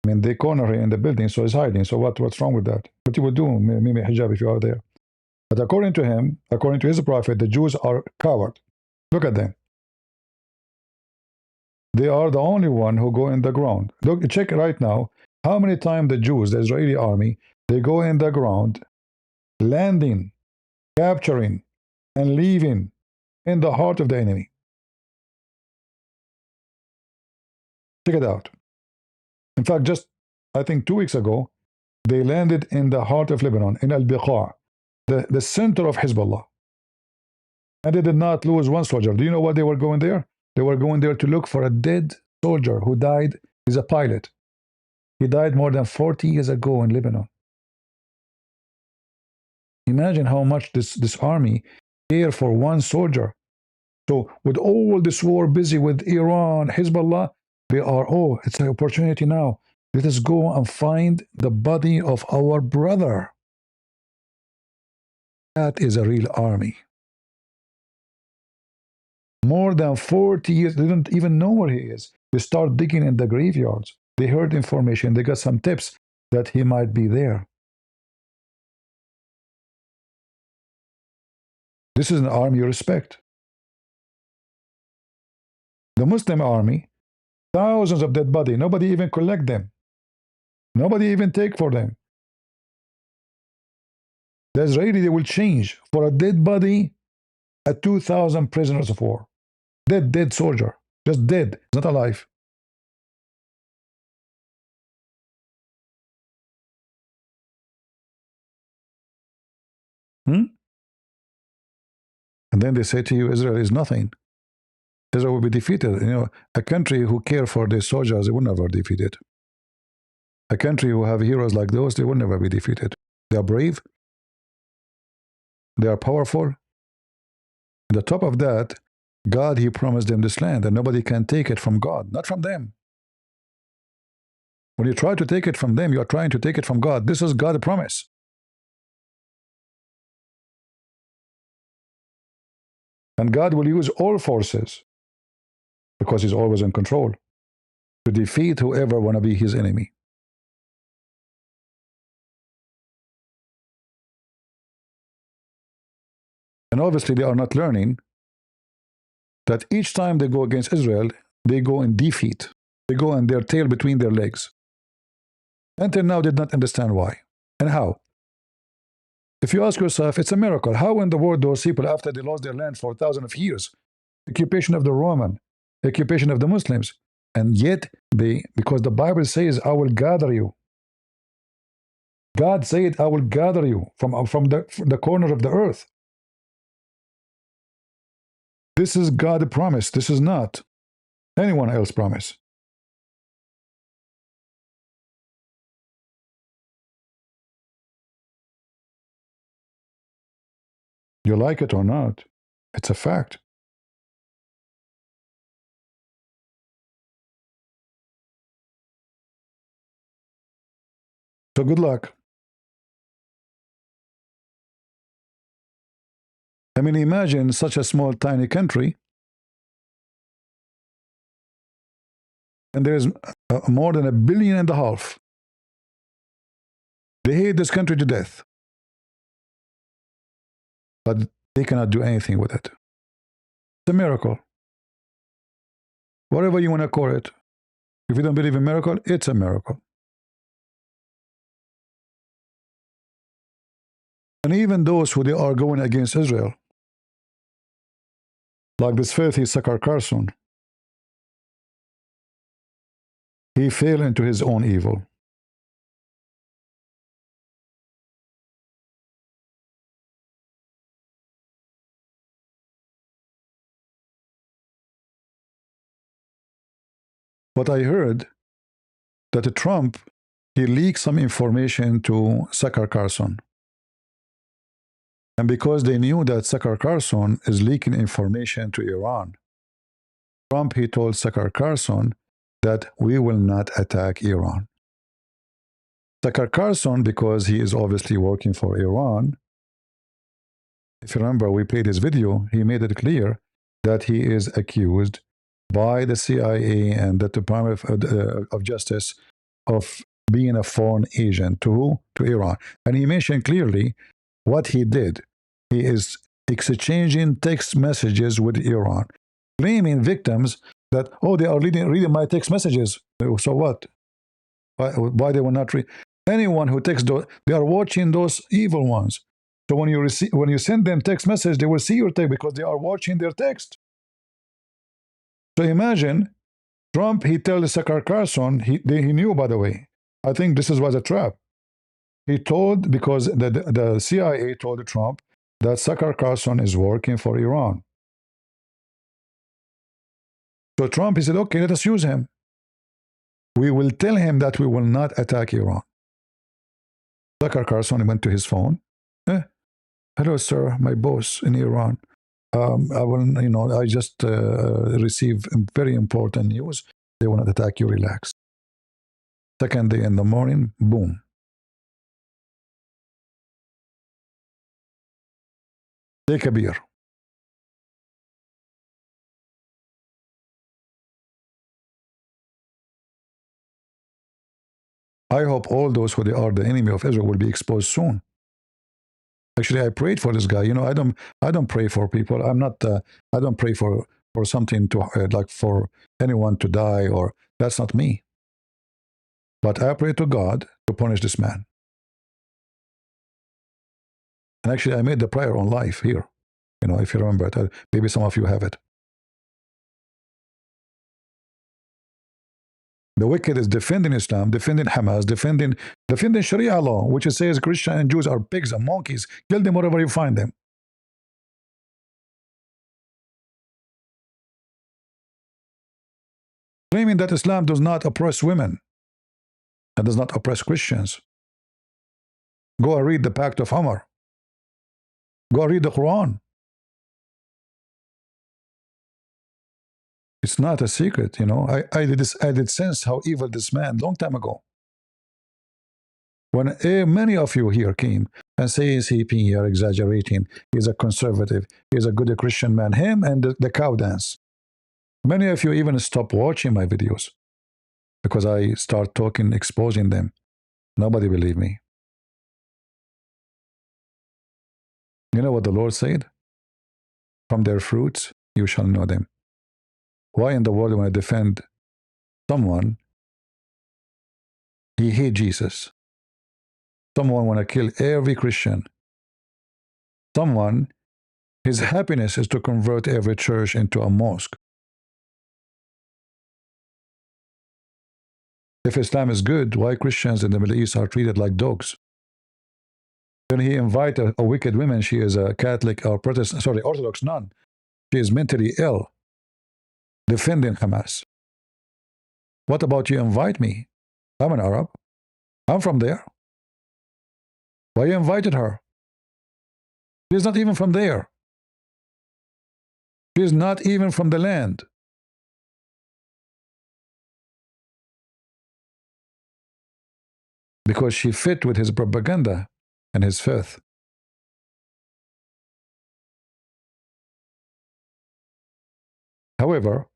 I mean, they corner him in the building, so he's hiding. So what's wrong with that? What you would do, Mimi Hijab, if you are there? But according to him, according to his prophet, the Jews are coward. Look at them. They are the only one who go in the ground. Look, check right now how many times the Jews, the Israeli army, they go in the ground, landing, capturing, and leaving in the heart of the enemy. Check it out. In fact, just I think 2 weeks ago, they landed in the heart of Lebanon, in Al-Biqa, the center of Hezbollah. And they did not lose one soldier. Do you know why they were going there? They were going there to look for a dead soldier who died. He's a pilot. He died more than 40 years ago in Lebanon. Imagine how much this army care for one soldier. So with all this war busy with Iran, Hezbollah, they are, oh, it's an opportunity now. Let us go and find the body of our brother. That is a real army. More than 40 years, they don't even know where he is. They start digging in the graveyards. They heard information, they got some tips that he might be there. This is an army you respect. The Muslim army, thousands of dead bodies, nobody even collect them. Nobody even take for them. The Israeli, they will change for a dead body at 2,000 prisoners of war. Dead soldier, just dead, not alive. And then they say to you, Israel is nothing. Israel will be defeated. You know, a country who care for their soldiers, they will never be defeated. A country who have heroes like those, they will never be defeated. They are brave. They are powerful. And on top of that, God, He promised them this land, and nobody can take it from God, not from them. When you try to take it from them, you are trying to take it from God. This is God's promise. And God will use all forces, because He's always in control, to defeat whoever want to be His enemy. And obviously, they are not learning that each time they go against Israel, they go in defeat. They go in their tail between their legs. Until now, did not understand why and how. If you ask yourself, it's a miracle. How in the world those people, after they lost their land for thousands of years, occupation of the Roman, occupation of the Muslims, and yet they, because the Bible says, I will gather you. God said, I will gather you from the corner of the earth. This is God's promise. This is not anyone else's promise. You like it or not, it's a fact. So good luck. I mean, imagine such a small, tiny country, and there's more than 1.5 billion. They hate this country to death, but they cannot do anything with it. It's a miracle. Whatever you want to call it. If you don't believe in miracle, it's a miracle. And even those who they are going against Israel, like this filthy Tucker Carlson, he fell into his own evil. But I heard that Trump, he leaked some information to Tucker Carlson. And because they knew that Tucker Carlson is leaking information to Iran, Trump, he told Tucker Carlson that we will not attack Iran. Tucker Carlson, because he is obviously working for Iran, if you remember, we played his video, he made it clear that he is accused by the CIA and the Department of Justice of being a foreign agent to who? To Iran. And he mentioned clearly what he did. He is exchanging text messages with Iran, blaming victims that, oh, they are reading my text messages. So what? Why they will not read? Anyone who texts, they are watching those evil ones. So when you send them text message, they will see your text because they are watching their text. So imagine Trump, he tells Tucker Carlson, he knew, by the way. I think this was a trap. He told, because the CIA told Trump that Tucker Carlson is working for Iran. So Trump, he said, okay, let us use him. We will tell him that we will not attack Iran. Tucker Carlson went to his phone. Hello, sir, my boss in Iran. I just received very important news. They will not attack you, relax. Second day in the morning, boom. Take a beer. I hope all those who they are the enemy of Israel will be exposed soon. Actually, I prayed for this guy. You know, I don't pray for people. I'm not. I don't pray for something to like for anyone to die, or that's not me. But I pray to God to punish this man. And actually, I made the prayer on live here. You know, if you remember it, maybe some of you have it. The wicked is defending Islam, defending Hamas, defending Sharia law, which says Christians and Jews are pigs and monkeys. Kill them wherever you find them. Claiming that Islam does not oppress women and does not oppress Christians. Go and read the Pact of Umar. Go and read the Quran. It's not a secret, you know. I did sense how evil this man long time ago. When many of you here came and say, CP, you're exaggerating. He's a conservative. He's a good Christian man. Him and the cow dance. Many of you even stopped watching my videos because I start talking, exposing them. Nobody believed me. You know what the Lord said? From their fruits, you shall know them. Why in the world when I defend someone, he hates Jesus? Someone want to kill every Christian. Someone, his happiness is to convert every church into a mosque. If Islam is good, why Christians in the Middle East are treated like dogs? Then he invite a wicked woman. She is a Catholic or Protestant, sorry, Orthodox nun. She is mentally ill, defending Hamas. What about you invite me? I'm an Arab. I'm from there. Why you invited her? She's not even from there. She's not even from the land. because she fit with his propaganda and his faith. However,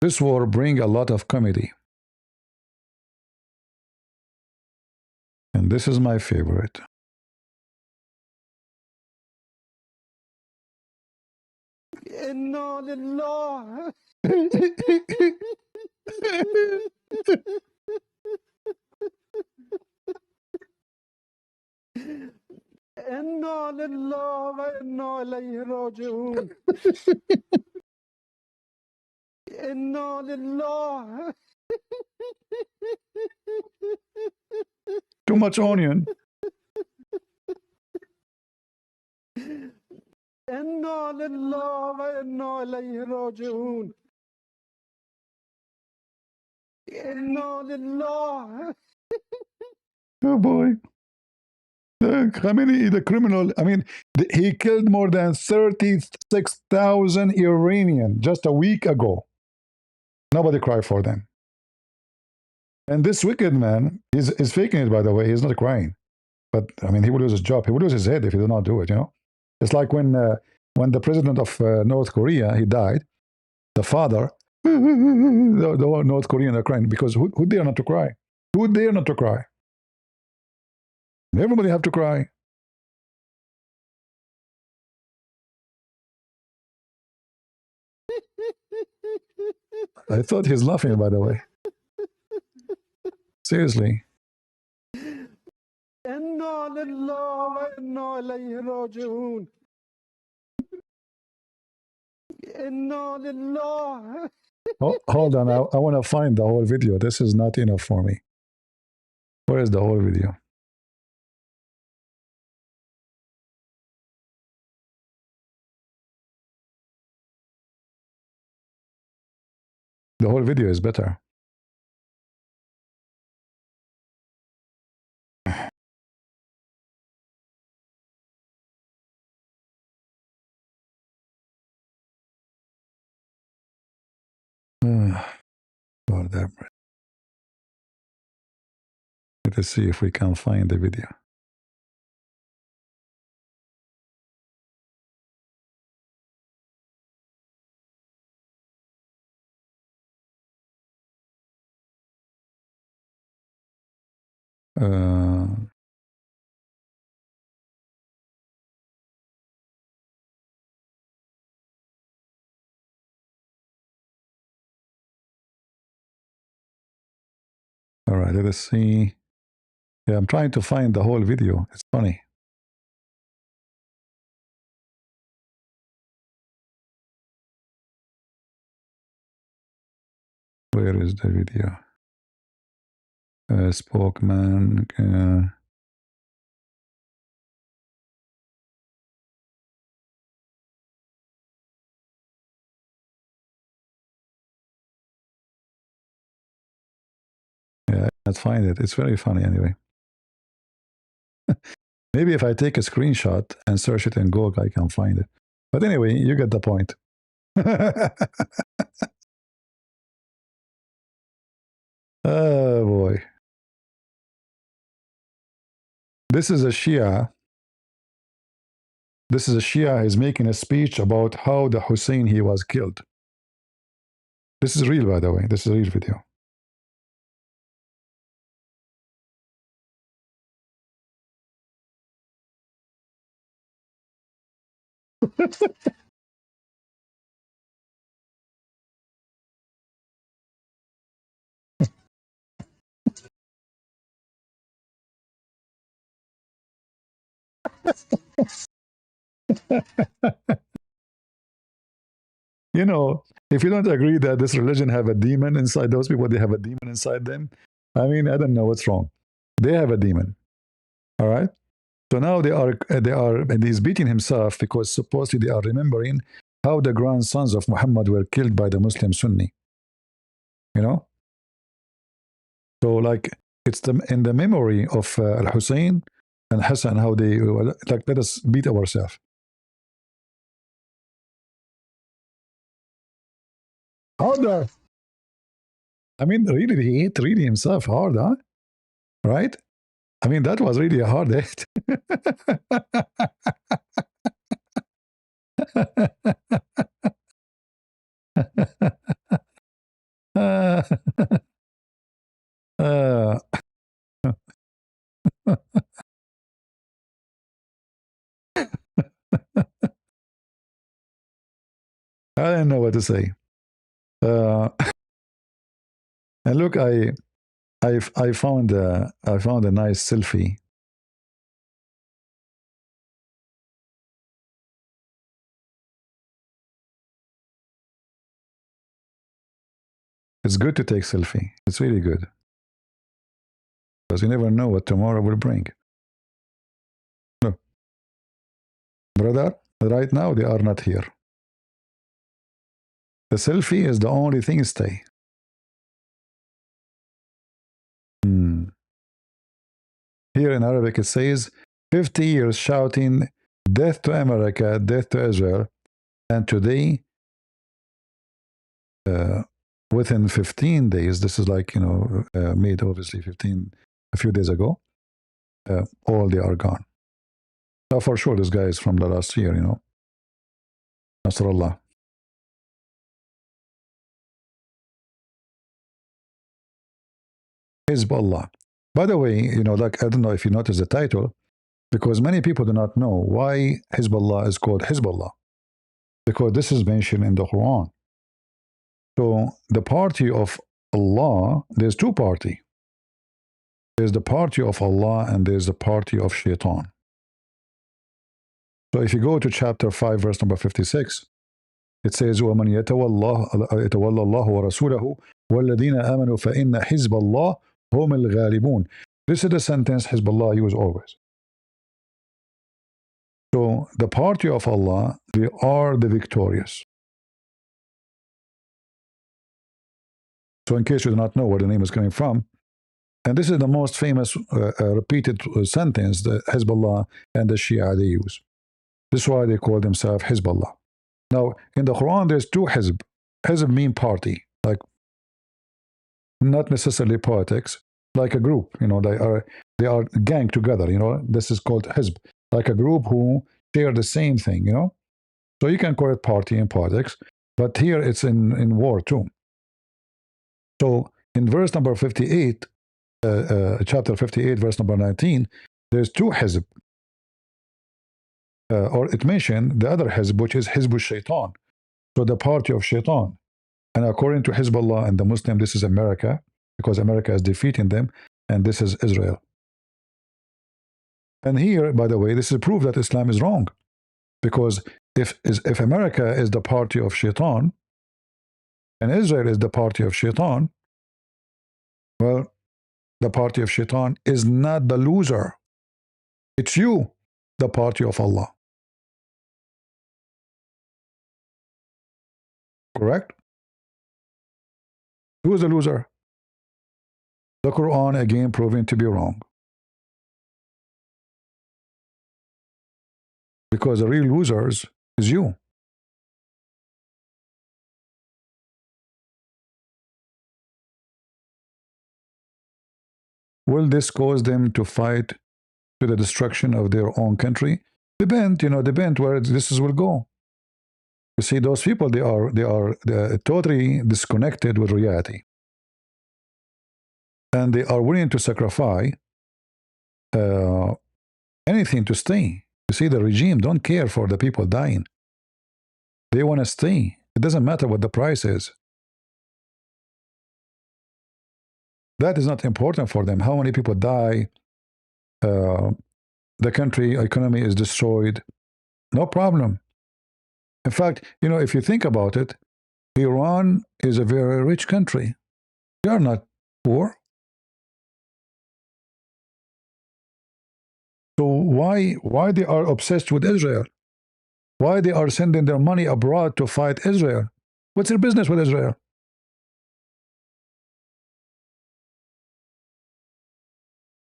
this war bring a lot of comedy. And this is my favorite. إنا لله إنا لله وإنا إليه راجعون إنا لله Too much onion. إنا لله وإنا إليه راجعون إنا لله. Oh boy. Khamenei, the criminal, I mean, he killed more than 36,000 Iranians just a week ago. Nobody cried for them. And this wicked man is faking it, by the way. He's not crying. But, I mean, he will lose his job. He will lose his head if he does not do it, you know? It's like when the president of North Korea, he died, the father, the North Korean are crying because who dare not to cry? Who dare not to cry? Everybody have to cry. I thought he's laughing, by the way. Seriously. إنا لله وإنا إليه راجعون إنا لله. Oh, hold on. I want to find the whole video. This is not enough for me. Where is the whole video? The whole video is better. Lord have mercy. Let us see if we can find the video. All right, let us see. Yeah, I'm trying to find the whole video. It's funny. Where is the video? Spokesman. Yeah, I can't find it. It's very funny anyway. Maybe if I take a screenshot and search it in Google, I can find it. But anyway, you get the point. Oh boy. This is a Shia. This is a Shia is making a speech about how the Hussein he was killed. This is real, by the way. This is a real video. You know, if you don't agree that this religion have a demon inside those people, they have a demon inside them. I mean, I don't know what's wrong. They have a demon. All right. So now they are, and he's beating himself because supposedly they are remembering how the grandsons of Muhammad were killed by the Muslim Sunni. You know. So like it's in the memory of Al Hussein and Hassan how they like let us beat ourselves. Harder. I mean, really, he hit really himself hard, huh? Right? I mean, that was really a hard hit. uh, uh, I didn't know what to say. And look, I found a nice selfie. It's good to take selfie. It's really good because you never know what tomorrow will bring. No, brother, right now they are not here. The selfie is the only thing stay. Here in Arabic it says 50 years shouting death to America, death to Israel, and today within 15 days, this is like, made obviously a few days ago, all they are gone. Now for sure this guy is from the last year, Nasrallah. Hezbollah. By the way, like, I don't know if you noticed the title, because many people do not know why Hezbollah is called Hezbollah, because this is mentioned in the Quran. So the party of Allah, there's two parties. There's the party of Allah and there's the party of Shaitan. So if you go to chapter 5, verse number 56, it says, وَمَنْ يَتَوَلَّ اللَّهُ وَرَسُولَهُ وَالَّذِينَ آمَنُوا فَإِنَّ حِزْبَ اللَّهِ هُمُ الْغَالِبُونَ. This is the sentence Hezbollah use always. So the party of Allah, they are the victorious. So in case you do not know where the name is coming from, and this is the most famous repeated sentence that Hezbollah and the Shia they use. This is why they call themselves Hezbollah. Now, in the Quran, there's two Hezb. Hezb mean party, like not necessarily politics, like a group. They are gang together. This is called Hezb, like a group who share the same thing. So you can call it party in politics, but here it's in war too. So in verse number 58, chapter 58, verse number 19, there's two Hezb. Or it mentioned the other Hezb, which is Hizb Shaitan. So the party of Shaitan. And according to Hezbollah and the Muslim, this is America, because America is defeating them, and this is Israel. And here, by the way, this is proof that Islam is wrong. Because if America is the party of Shaitan, and Israel is the party of Shaitan, well, the party of Shaitan is not the loser. It's you, the party of Allah. Correct? Who is the loser? The Quran again proving to be wrong. Because the real losers is you. Will this cause them to fight to the destruction of their own country? Depend where this will go. You see, those people, they are totally disconnected with reality. And they are willing to sacrifice anything to stay. You see, the regime don't care for the people dying. They want to stay. It doesn't matter what the price is. That is not important for them. How many people die? The country economy is destroyed. No problem. In fact, if you think about it, Iran is a very rich country. They are not poor. So why they are obsessed with Israel? Why they are sending their money abroad to fight Israel? What's their business with Israel?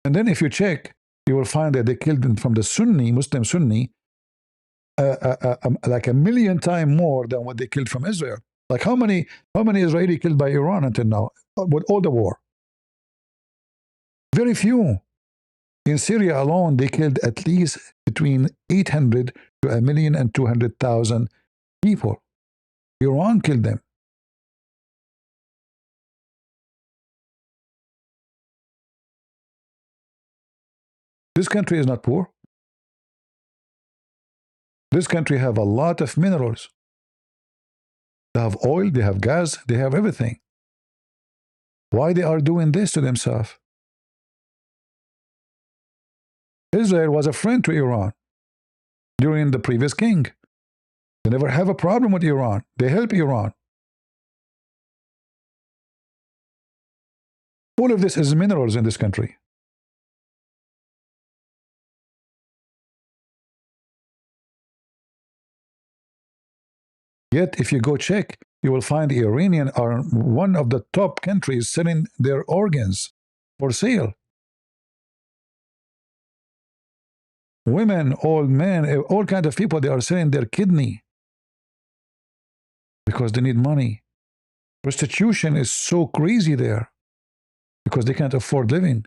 And then if you check, you will find that they killed them from the Sunni, Muslim Sunni, like 1 million times more than what they killed from Israel. Like how many Israeli killed by Iran until now with all the war? Very few. In Syria alone, they killed at least between 800 to 1,200,000 people. Iran killed them. This country is not poor. This country have a lot of minerals. They have oil, they have gas, they have everything. Why they are doing this to themselves? Israel was a friend to Iran during the previous king. They never have a problem with Iran. They help Iran. All of this is minerals in this country. Yet, if you go check, you will find the Iranian are one of the top countries selling their organs for sale. Women, old men, all kinds of people, they are selling their kidney because they need money. Prostitution is so crazy there because they can't afford living.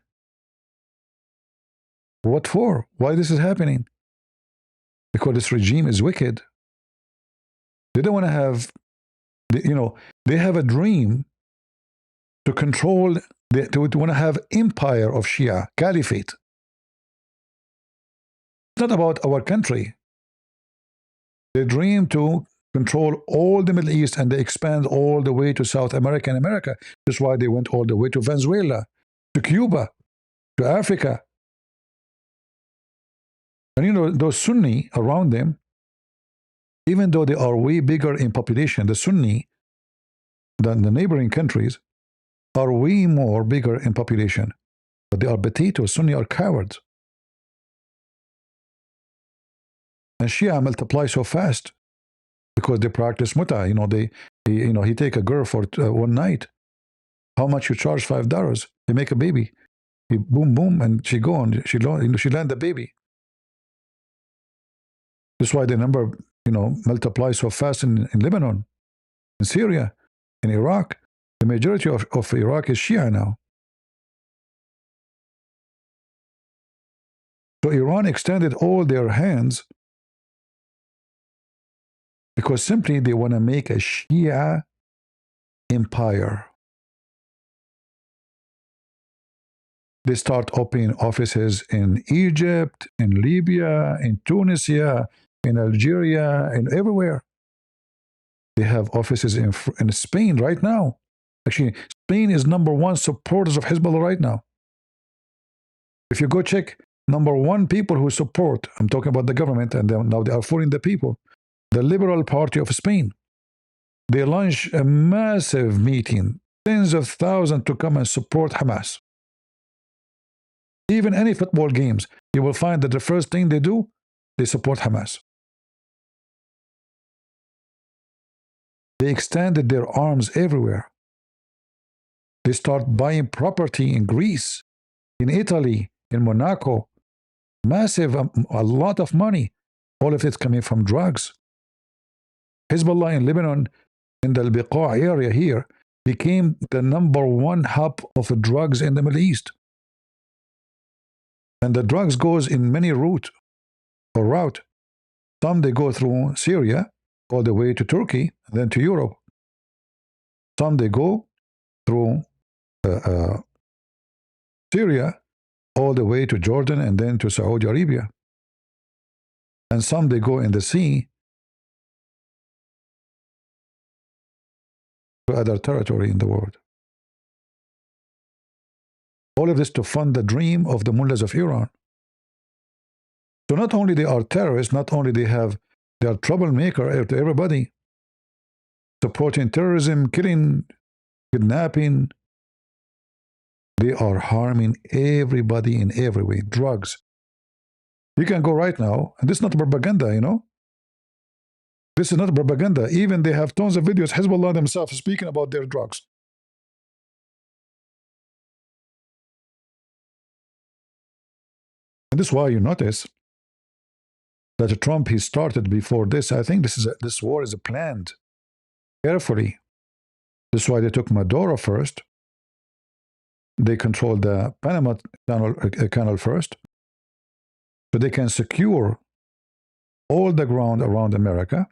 What for? Why this is happening? Because this regime is wicked. They don't want to have, they have a dream to control, they want to have empire of Shia, caliphate. It's not about our country. They dream to control all the Middle East, and they expand all the way to South America and America. That's why they went all the way to Venezuela, to Cuba, to Africa. And those Sunni around them, even though they are way bigger in population, the Sunni, than the neighboring countries, are way more bigger in population. But they are potatoes. Sunni are cowards. And Shia multiply so fast because they practice muta. He take a girl for one night. How much you charge? $5. They make a baby. He boom boom, and she go on. She land the baby. That's why the number multiply so fast in Lebanon, in Syria, in Iraq. The majority of Iraq is Shia now. So Iran extended all their hands because simply they want to make a Shia empire. They start opening offices in Egypt, in Libya, in Tunisia, in Algeria, and everywhere. They have offices in Spain right now. Actually, Spain is #1 supporters of Hezbollah right now. If you go check #1 people who support, I'm talking about the government, and now they are fooling the people, the Liberal Party of Spain. They launched a massive meeting, tens of thousands to come and support Hamas. Even any football games, you will find that the first thing they do, they support Hamas. They extended their arms everywhere. They start buying property in Greece, in Italy, in Monaco. Massive, a lot of money. All of it coming from drugs. Hezbollah in Lebanon, in the Al-Biqa area here, became the #1 hub of drugs in the Middle East. And the drugs goes in many route. Some they go through Syria, all the way to Turkey, and then to Europe. Some they go through Syria, all the way to Jordan, and then to Saudi Arabia. And some they go in the sea to other territory in the world. All of this to fund the dream of the mullahs of Iran. So not only they are terrorists, not only they are troublemaker to everybody, supporting terrorism, killing, kidnapping. They are harming everybody in every way. Drugs. You can go right now, and this is not propaganda, This is not propaganda. Even they have tons of videos, Hezbollah themselves speaking about their drugs. And this is why you notice that Trump, he started before this. I think this war is planned carefully. This is why they took Maduro first. They controlled the Panama Canal first. so they can secure all the ground around America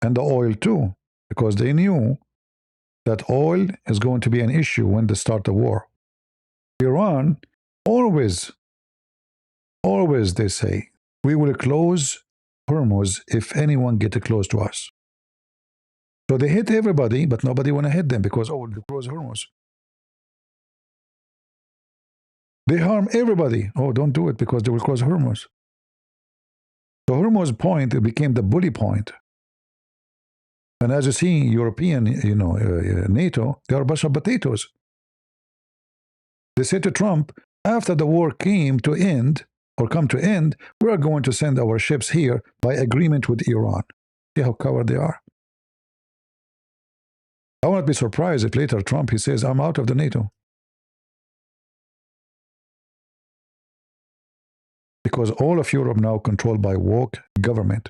and the oil too, because they knew that oil is going to be an issue when they start the war. Iran always, always they say, we will close Hormuz if anyone get close to us. So they hit everybody, but nobody want to hit them because, oh, they close Hormuz. They harm everybody. Oh, don't do it because they will close Hormuz. The Hormuz point it became the bully point. And as you see, European, NATO, they are a bunch of potatoes. They said to Trump, after the war came to end, or come to end, we are going to send our ships here by agreement with Iran. See how coward they are. I won't be surprised if later Trump, he says, I'm out of the NATO. Because all of Europe now controlled by woke government.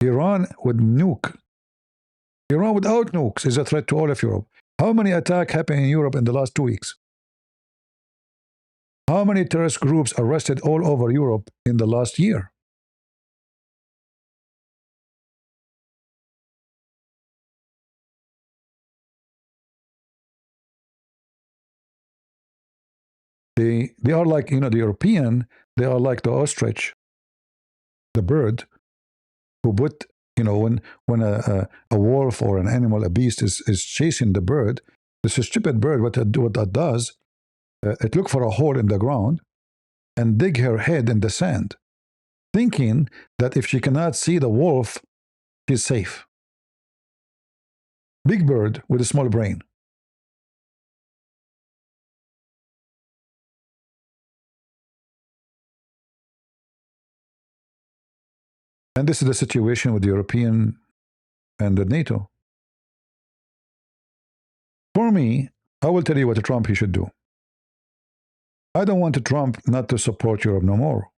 Iran would nuke. Iran without nukes is a threat to all of Europe. How many attacks happened in Europe in the last 2 weeks? How many terrorist groups arrested all over Europe in the last year? They are like, the European, they are like the ostrich, the bird, who put, when a wolf or an animal, a beast is chasing the bird, this stupid bird, what that does, it look for a hole in the ground and dig her head in the sand, thinking that if she cannot see the wolf, she's safe. Big bird with a small brain. And this is the situation with the European and the NATO. For me, I will tell you what Trump he should do. I don't want Trump not to support Europe no more.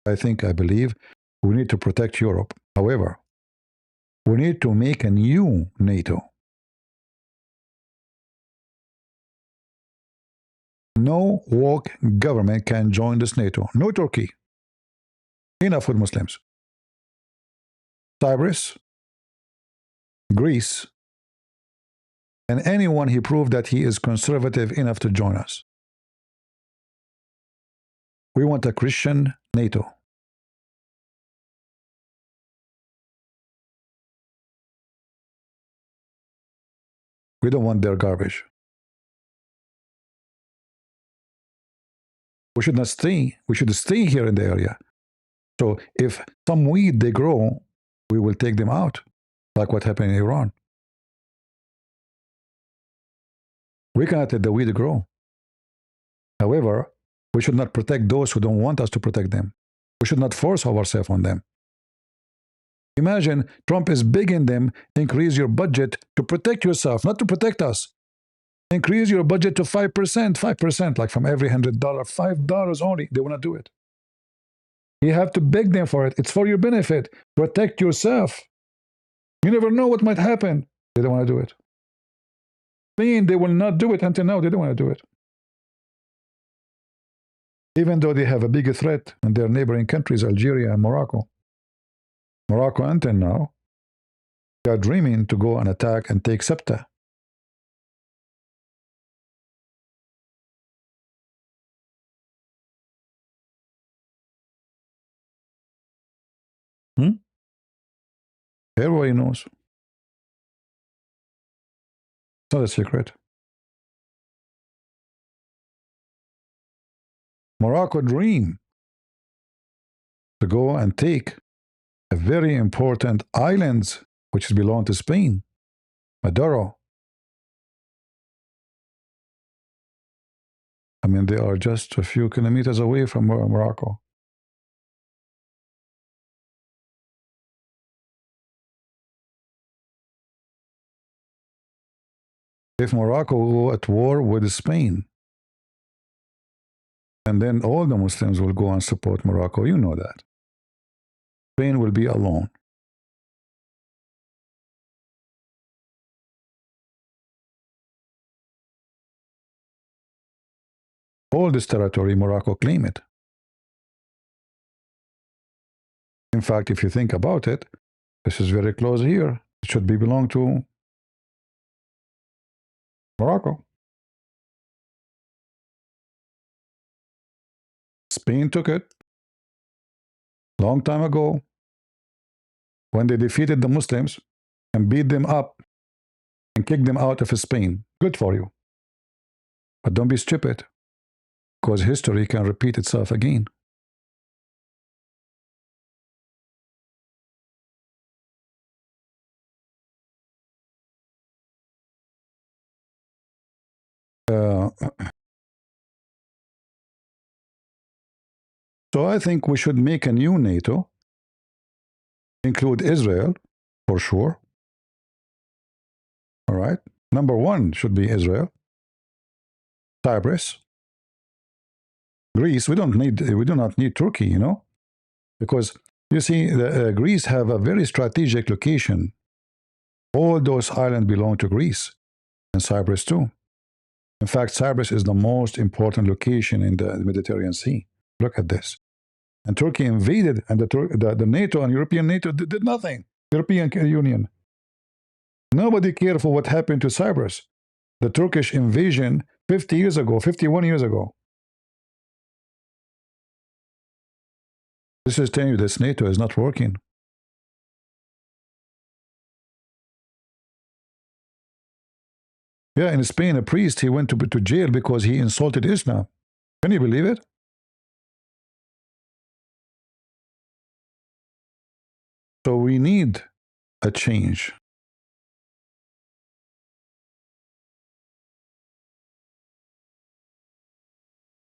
I believe we need to protect Europe. However, we need to make a new NATO. No woke government can join this NATO. No Turkey. Enough with Muslims. Cyprus, Greece, and anyone he proved that he is conservative enough to join us. We want a Christian NATO. We don't want their garbage. We should not stay. We should stay here in the area. So if some weed they grow, we will take them out, like what happened in Iran. We cannot let the weed grow. However, we should not protect those who don't want us to protect them. We should not force ourselves on them. Imagine Trump is begging them, increase your budget to protect yourself, not to protect us. Increase your budget to 5%, 5%, like from every $100, $5 only. They will not do it. You have to beg them for it. It's for your benefit. Protect yourself. You never know what might happen. They don't want to do it. Spain, they will not do it until now. They don't want to do it. Even though they have a bigger threat in their neighboring countries, Algeria and Morocco. Morocco, until now, they are dreaming to go and attack and take Ceuta. Everybody knows. It's not a secret. Morocco dream to go and take a very important islands which belong to Spain, Maduro. I mean, they are just a few kilometers away from Morocco. If Morocco will go at war with Spain, and then all the Muslims will go and support Morocco, you know that. Spain will be alone. All this territory, Morocco claim it. In fact, if you think about it, this is very close here. It should be belong to Morocco. Spain took it long time ago when they defeated the Muslims and beat them up and kicked them out of Spain. Good for you. But don't be stupid, because history can repeat itself again. So I think we should make a new NATO, include Israel, for sure. All right. Number one should be Israel, Cyprus, Greece. We do not need Turkey, you know, because you see, Greece have a very strategic location. All those islands belong to Greece, and Cyprus too. In fact, Cyprus is the most important location in the Mediterranean Sea. Look at this. And Turkey invaded, and the NATO and European NATO did nothing. European Union. Nobody cared for what happened to Cyprus. The Turkish invasion 50 years ago, 51 years ago. This is telling you this NATO is not working. Yeah, in Spain, a priest, he went to jail because he insulted Islam. Can you believe it? So we need a change.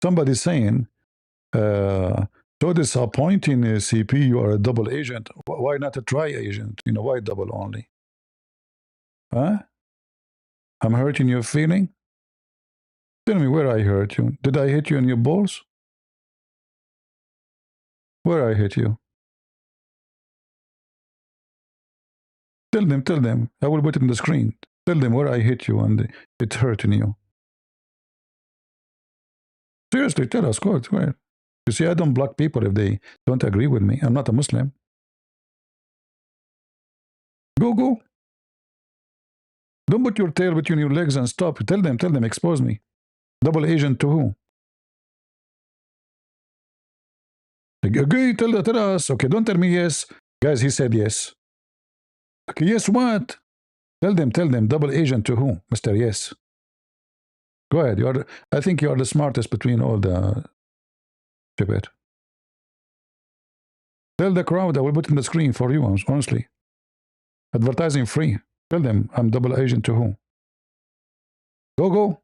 Somebody's saying, so disappointing, CP, you are a double agent. Why not a tri-agent? You know, why double only? Huh? I'm hurting your feeling? Tell me where I hurt you. Did I hit you in your balls? Where I hit you? Tell them. I will put it on the screen. Tell them where I hit you and it's hurting you. Seriously, tell us, go ahead. You see, I don't block people if they don't agree with me. I'm not a Muslim. Go. Don't put your tail between your legs and stop. Tell them, expose me. Double agent to who? Okay, tell us. Okay, don't tell me yes. Guys, he said yes. Okay, yes, what? Tell them, double agent to who? Mr. Yes. Go ahead. I think you are the smartest between all the Tibet. Tell the crowd, I will put in the screen for you, honestly. Advertising free. Tell them I'm double agent to who? Go.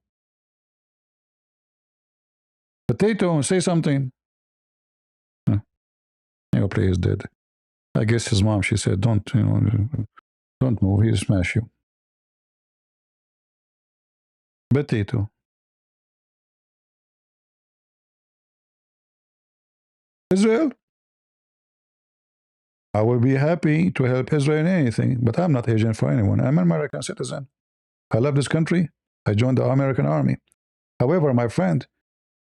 Potato, say something. Your play is dead. I guess his mom, she said, don't move, he'll smash you. Potato. Israel? I will be happy to help Israel in anything, but I'm not agent for anyone. I'm an American citizen. I love this country. I joined the American army. However, my friend,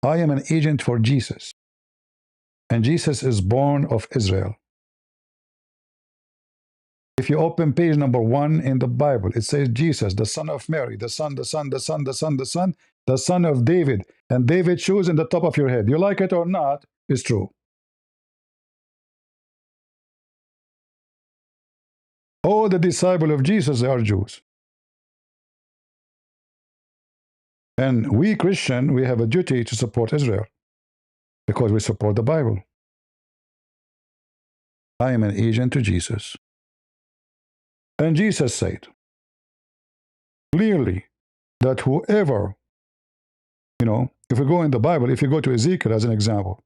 I am an agent for Jesus. And Jesus is born of Israel. If you open page number 1 in the Bible, it says Jesus, the son of Mary, the son of David. And David shoes in the top of your head. You like it or not, it's true. All the disciples of Jesus, they are Jews. And we Christian, we have a duty to support Israel because we support the Bible. I am an agent to Jesus. And Jesus said clearly that whoever, if we go in the Bible, if you go to Ezekiel as an example,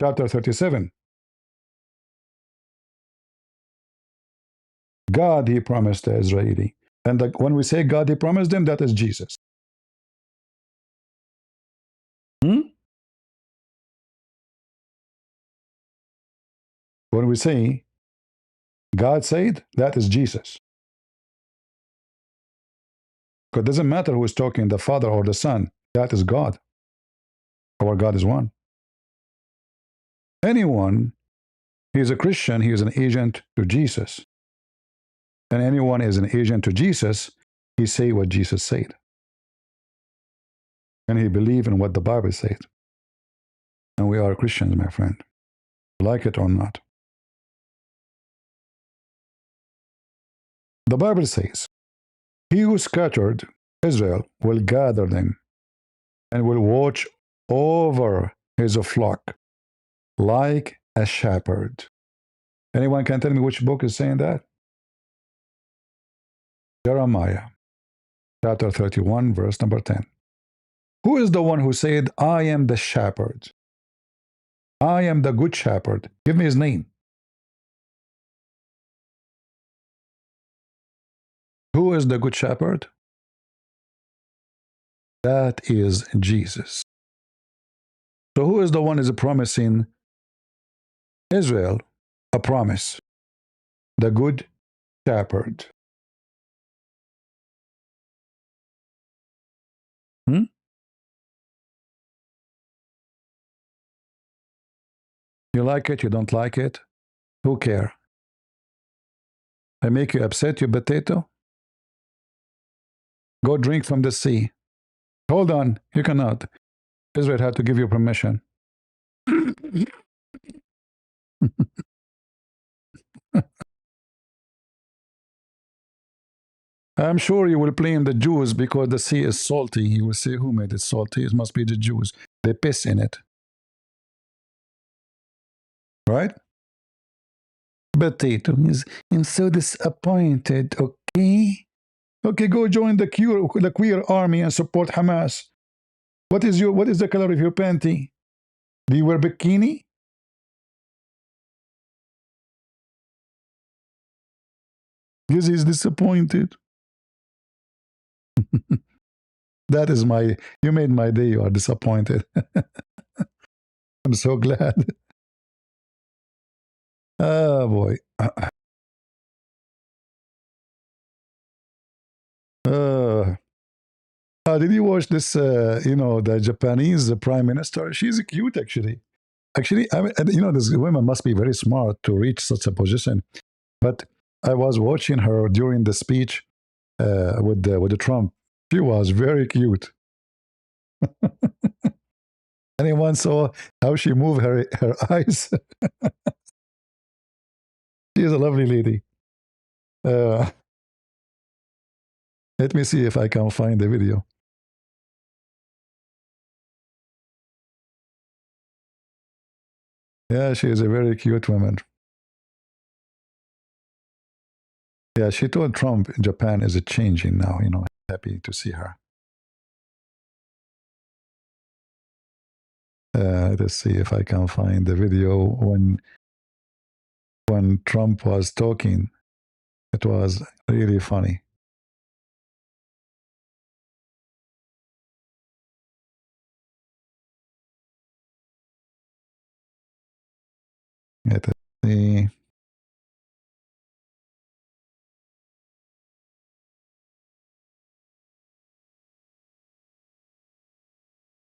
chapter 37, God, he promised the Israeli. And when we say God, he promised them, that is Jesus. When we say God said, that is Jesus. Because it doesn't matter who is talking, the Father or the Son, that is God. Our God is one. Anyone He is a Christian. He is an agent to Jesus. And anyone is an agent to Jesus, he say what Jesus said. And he believe in what the Bible says. And we are Christians, my friend. Like it or not. The Bible says, he who scattered Israel will gather them and will watch over his flock like a shepherd. Anyone can tell me which book is saying that? Jeremiah, chapter 31, verse number 10. Who is the one who said, I am the shepherd? I am the good shepherd. Give me his name. Who is the good shepherd? That is Jesus. So who is the one who is promising Israel a promise? The good shepherd. Hmm? You like it, you don't like it? Who cares? I make you upset, you potato? Go drink from the sea. Hold on, you cannot. Israel had to give you permission. I'm sure you will blame the Jews because the sea is salty. You will say, who made it salty? It must be the Jews. They piss in it. Right? Potato is, I'm so disappointed, okay? Okay, go join the queer army and support Hamas. What is the color of your panty? Do you wear bikini? Because he's disappointed. That is you made my day. You are disappointed. I'm so glad. Oh boy. Did you watch this? The Japanese prime minister. She's cute, actually. Actually, I mean, this women must be very smart to reach such a position. But I was watching her during the speech with the Trump. She was very cute. Anyone saw how she moved her eyes? She is a lovely lady. Let me see if I can find the video. Yeah, she is a very cute woman. Yeah, she told Trump Japan is changing now. Happy to see her. Let's see if I can find the video when Trump was talking. It was really funny. Let's see.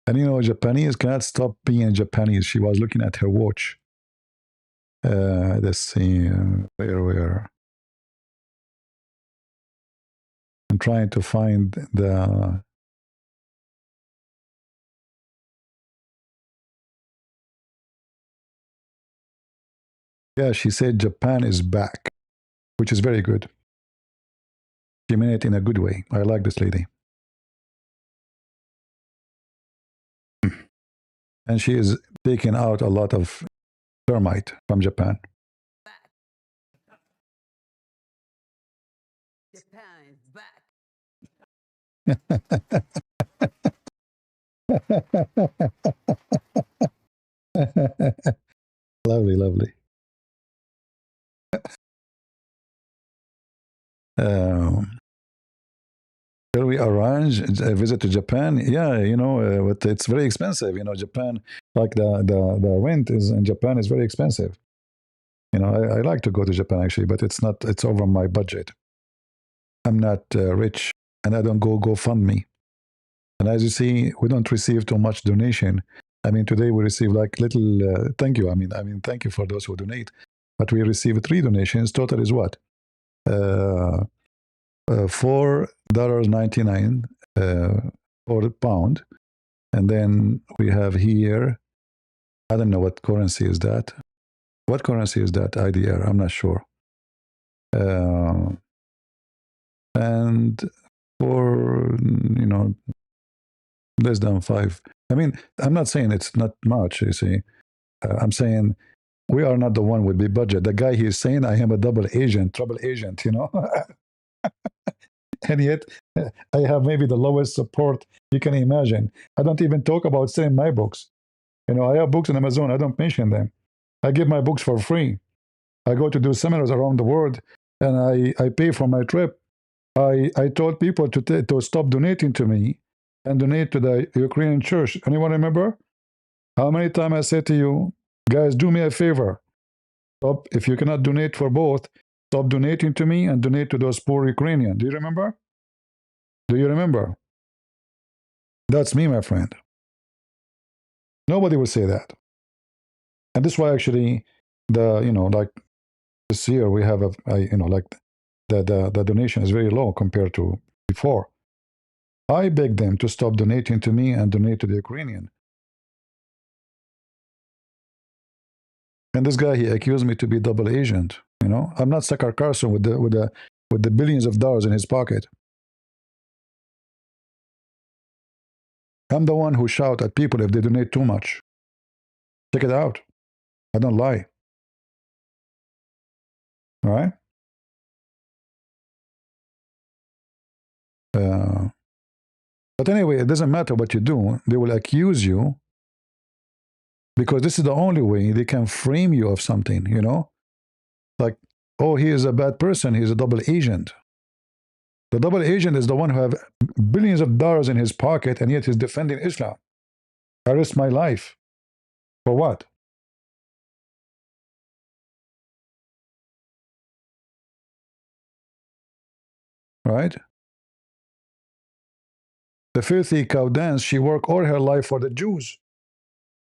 And Japanese cannot stop being Japanese. She was looking at her watch. Let's see where. I'm trying to find the. Yeah, she said Japan is back, which is very good. She meant it in a good way. I like this lady. And she is taking out a lot of termite from Japan. Japan is back. Lovely, lovely. Shall we arrange a visit to Japan? Yeah, but it's very expensive. Japan, like the rent is in Japan is very expensive. I like to go to Japan actually, but it's over my budget. I'm not rich, and I don't go GoFundMe. And as you see, we don't receive too much donation. I mean, today we receive like little thank you. I mean, thank you for those who donate. but we received 3 donations. Total is what? $4.99 for a pound. And then we have here, I don't know what currency is that. What currency is that, IDR? I'm not sure. And for, you know, less than 5. I mean, I'm not saying it's not much, you see. I'm saying we are not the one with the budget. The guy, he's saying I am a double agent, trouble agent, you know. And yet I have maybe the lowest support you can imagine. I don't even talk about selling my books. You know, I have books on Amazon. I don't mention them. I give my books for free. I go to do seminars around the world, and I pay for my trip. I told people to stop donating to me and donate to the Ukrainian church. Anyone remember? How many times I said to you, guys, do me a favor. Stop. If you cannot donate for both, stop donating to me and donate to those poor Ukrainians. Do you remember? Do you remember? That's me, my friend. Nobody will say that. And this is why actually like this year we have the donation is very low compared to before. I beg them to stop donating to me and donate to the Ukrainian. And this guy, he accused me to be double agent. You know, I'm not Sakar Carson with the billions of dollars in his pocket. I'm the one who shout at people if they donate too much. Check it out. I don't lie. All right? But anyway, it doesn't matter what you do. They will accuse you because this is the only way they can frame you of something, you know? Like, oh, he is a bad person. He's a double agent. The double agent is the one who have billions of dollars in his pocket and yet he's defending Islam. I risk my life. For what? Right? The filthy cow dance, she worked all her life for the Jews.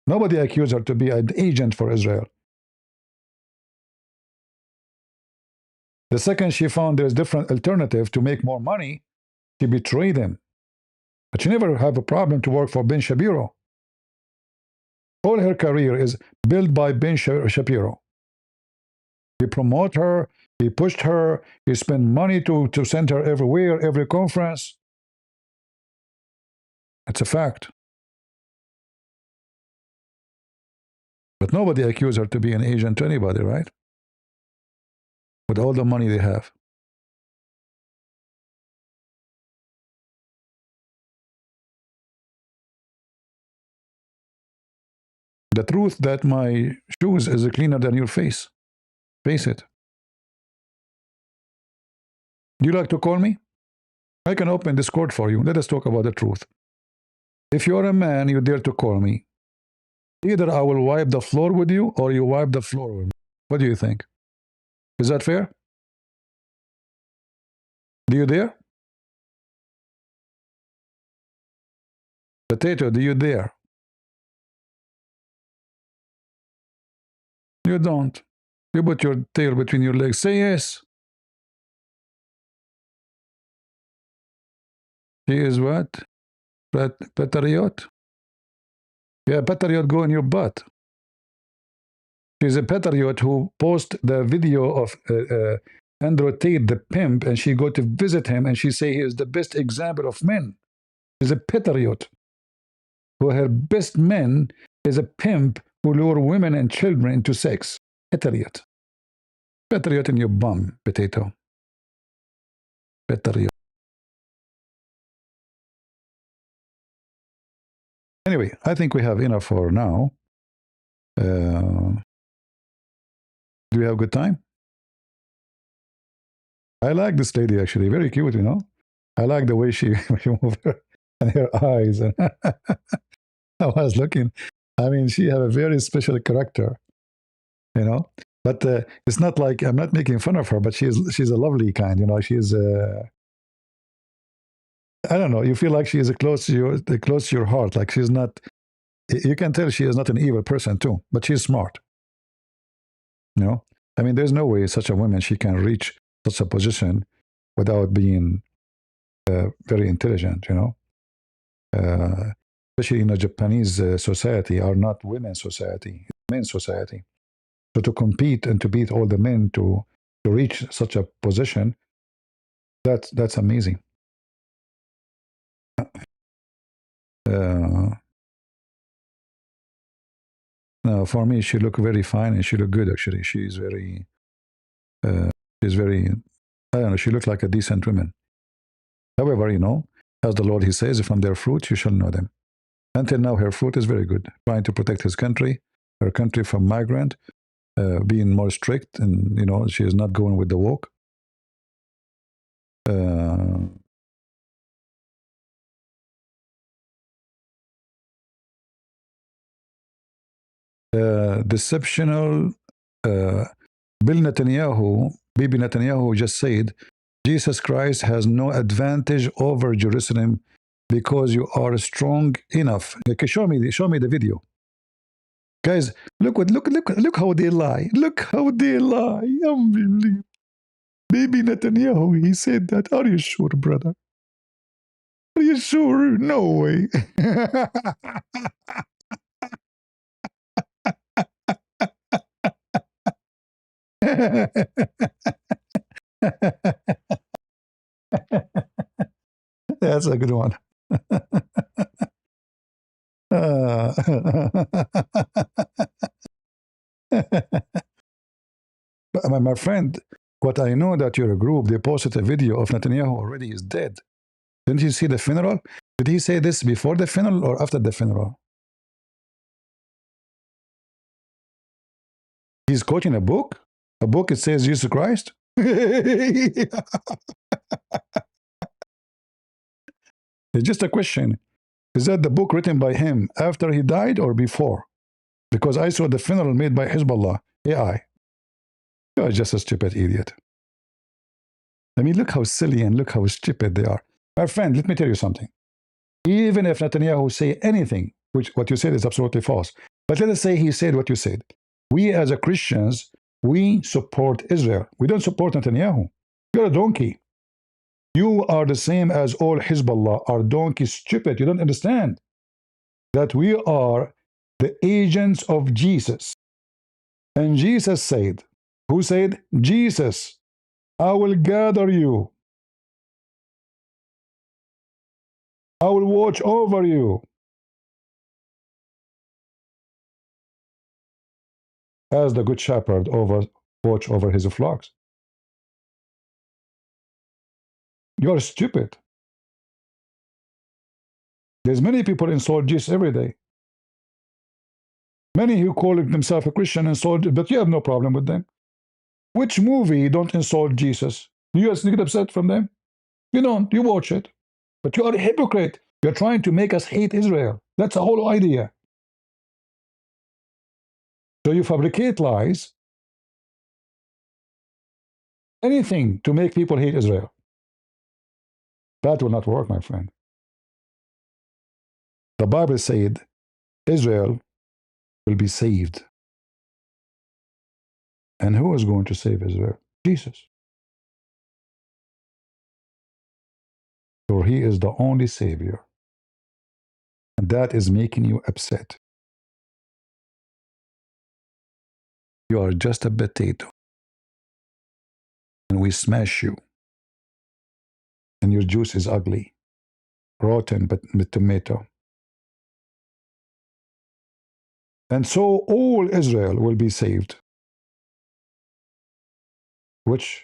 Nobody accused her to be an agent for Israel. The second she found there's different alternative to make more money, she betrayed them. But she never had a problem to work for Ben Shapiro. All her career is built by Ben Shapiro. He promoted her, he pushed her, he spent money to send her everywhere, every conference. It's a fact. But nobody accused her to be an agent to anybody, right? With all the money they have. The truth that my shoes is cleaner than your face. Face it. Do you like to call me? I can open Discord for you. Let us talk about the truth. If you're a man, you dare to call me. Either I will wipe the floor with you or you wipe the floor with me. What do you think? Is that fair? Do you dare? Potato, do you dare? You don't. You put your tail between your legs. Say yes. He is what? Patriot? Yeah, patriot go in your butt. She's a patriot who post the video of Andrew Tate, the pimp, and she go to visit him, and she say he is the best example of men. She's a patriot who her best man is a pimp who lure women and children into sex. Patriot. Patriot in your bum, potato. Patriot. Anyway, I think we have enough for now. Do we have a good time? I like this lady, actually. Very cute, you know. I like the way she moves her and her eyes. And I was looking. I mean, she has a very special character, you know. But it's not like I'm not making fun of her, but she's a lovely kind, you know. She's I don't know. You feel like she is close to your heart. Like she's not. You can tell she is not an evil person too, but she's smart. You know, I mean, there's no way such a woman, she can reach such a position without being very intelligent, you know. Especially in a Japanese society, are not women's society, it's men's society. So to compete and to beat all the men to reach such a position, that's amazing. No, for me, she looked very fine and she looked good. Actually, she's very, I don't know. She looked like a decent woman. However, you know, as the Lord He says, from their fruit you shall know them. Until now, her fruit is very good, trying to protect His country, her country from migrant, being more strict, and you know, she is not going with the woke. Deceptional. Bill Netanyahu, Bibi Netanyahu just said, Jesus Christ has no advantage over Jerusalem because you are strong enough. Okay, show me the video. Guys, look how they lie. Look how they lie. Unbelievable. Bibi Netanyahu, he said that. Are you sure, brother? Are you sure? No way. That's a good one. My friend, what I know that you're a group, they posted a video of Netanyahu already is dead. Didn't you see the funeral? Did he say this before the funeral or after the funeral? He's quoting a book? A book it says Jesus Christ? It's just a question. Is that the book written by him after he died or before? Because I saw the funeral made by Hezbollah, AI. You're just a stupid idiot. I mean, look how silly and look how stupid they are. My friend, let me tell you something. Even if Netanyahu say anything, which what you said is absolutely false, but let us say he said what you said. We as a Christians, we support Israel. We don't support Netanyahu. You're a donkey. You are the same as all Hezbollah are donkey stupid. You don't understand that we are the agents of Jesus. And Jesus said, who said? Jesus, I will gather you. I will watch over you. As the good shepherd watch over his flocks. You're stupid. There's many people insult Jesus every day. Many who call themselves a Christian insult, but you have no problem with them. Which movie don't insult Jesus? Do you get upset from them? You don't. You watch it. But you are a hypocrite. You're trying to make us hate Israel. That's the whole idea. So you fabricate lies, anything to make people hate Israel. That will not work, my friend. The Bible said Israel will be saved. And who is going to save Israel? Jesus. For he is the only Savior. And that is making you upset. You are just a potato. And we smash you. And your juice is ugly. Rotten, but with tomato. And so all Israel will be saved. Which?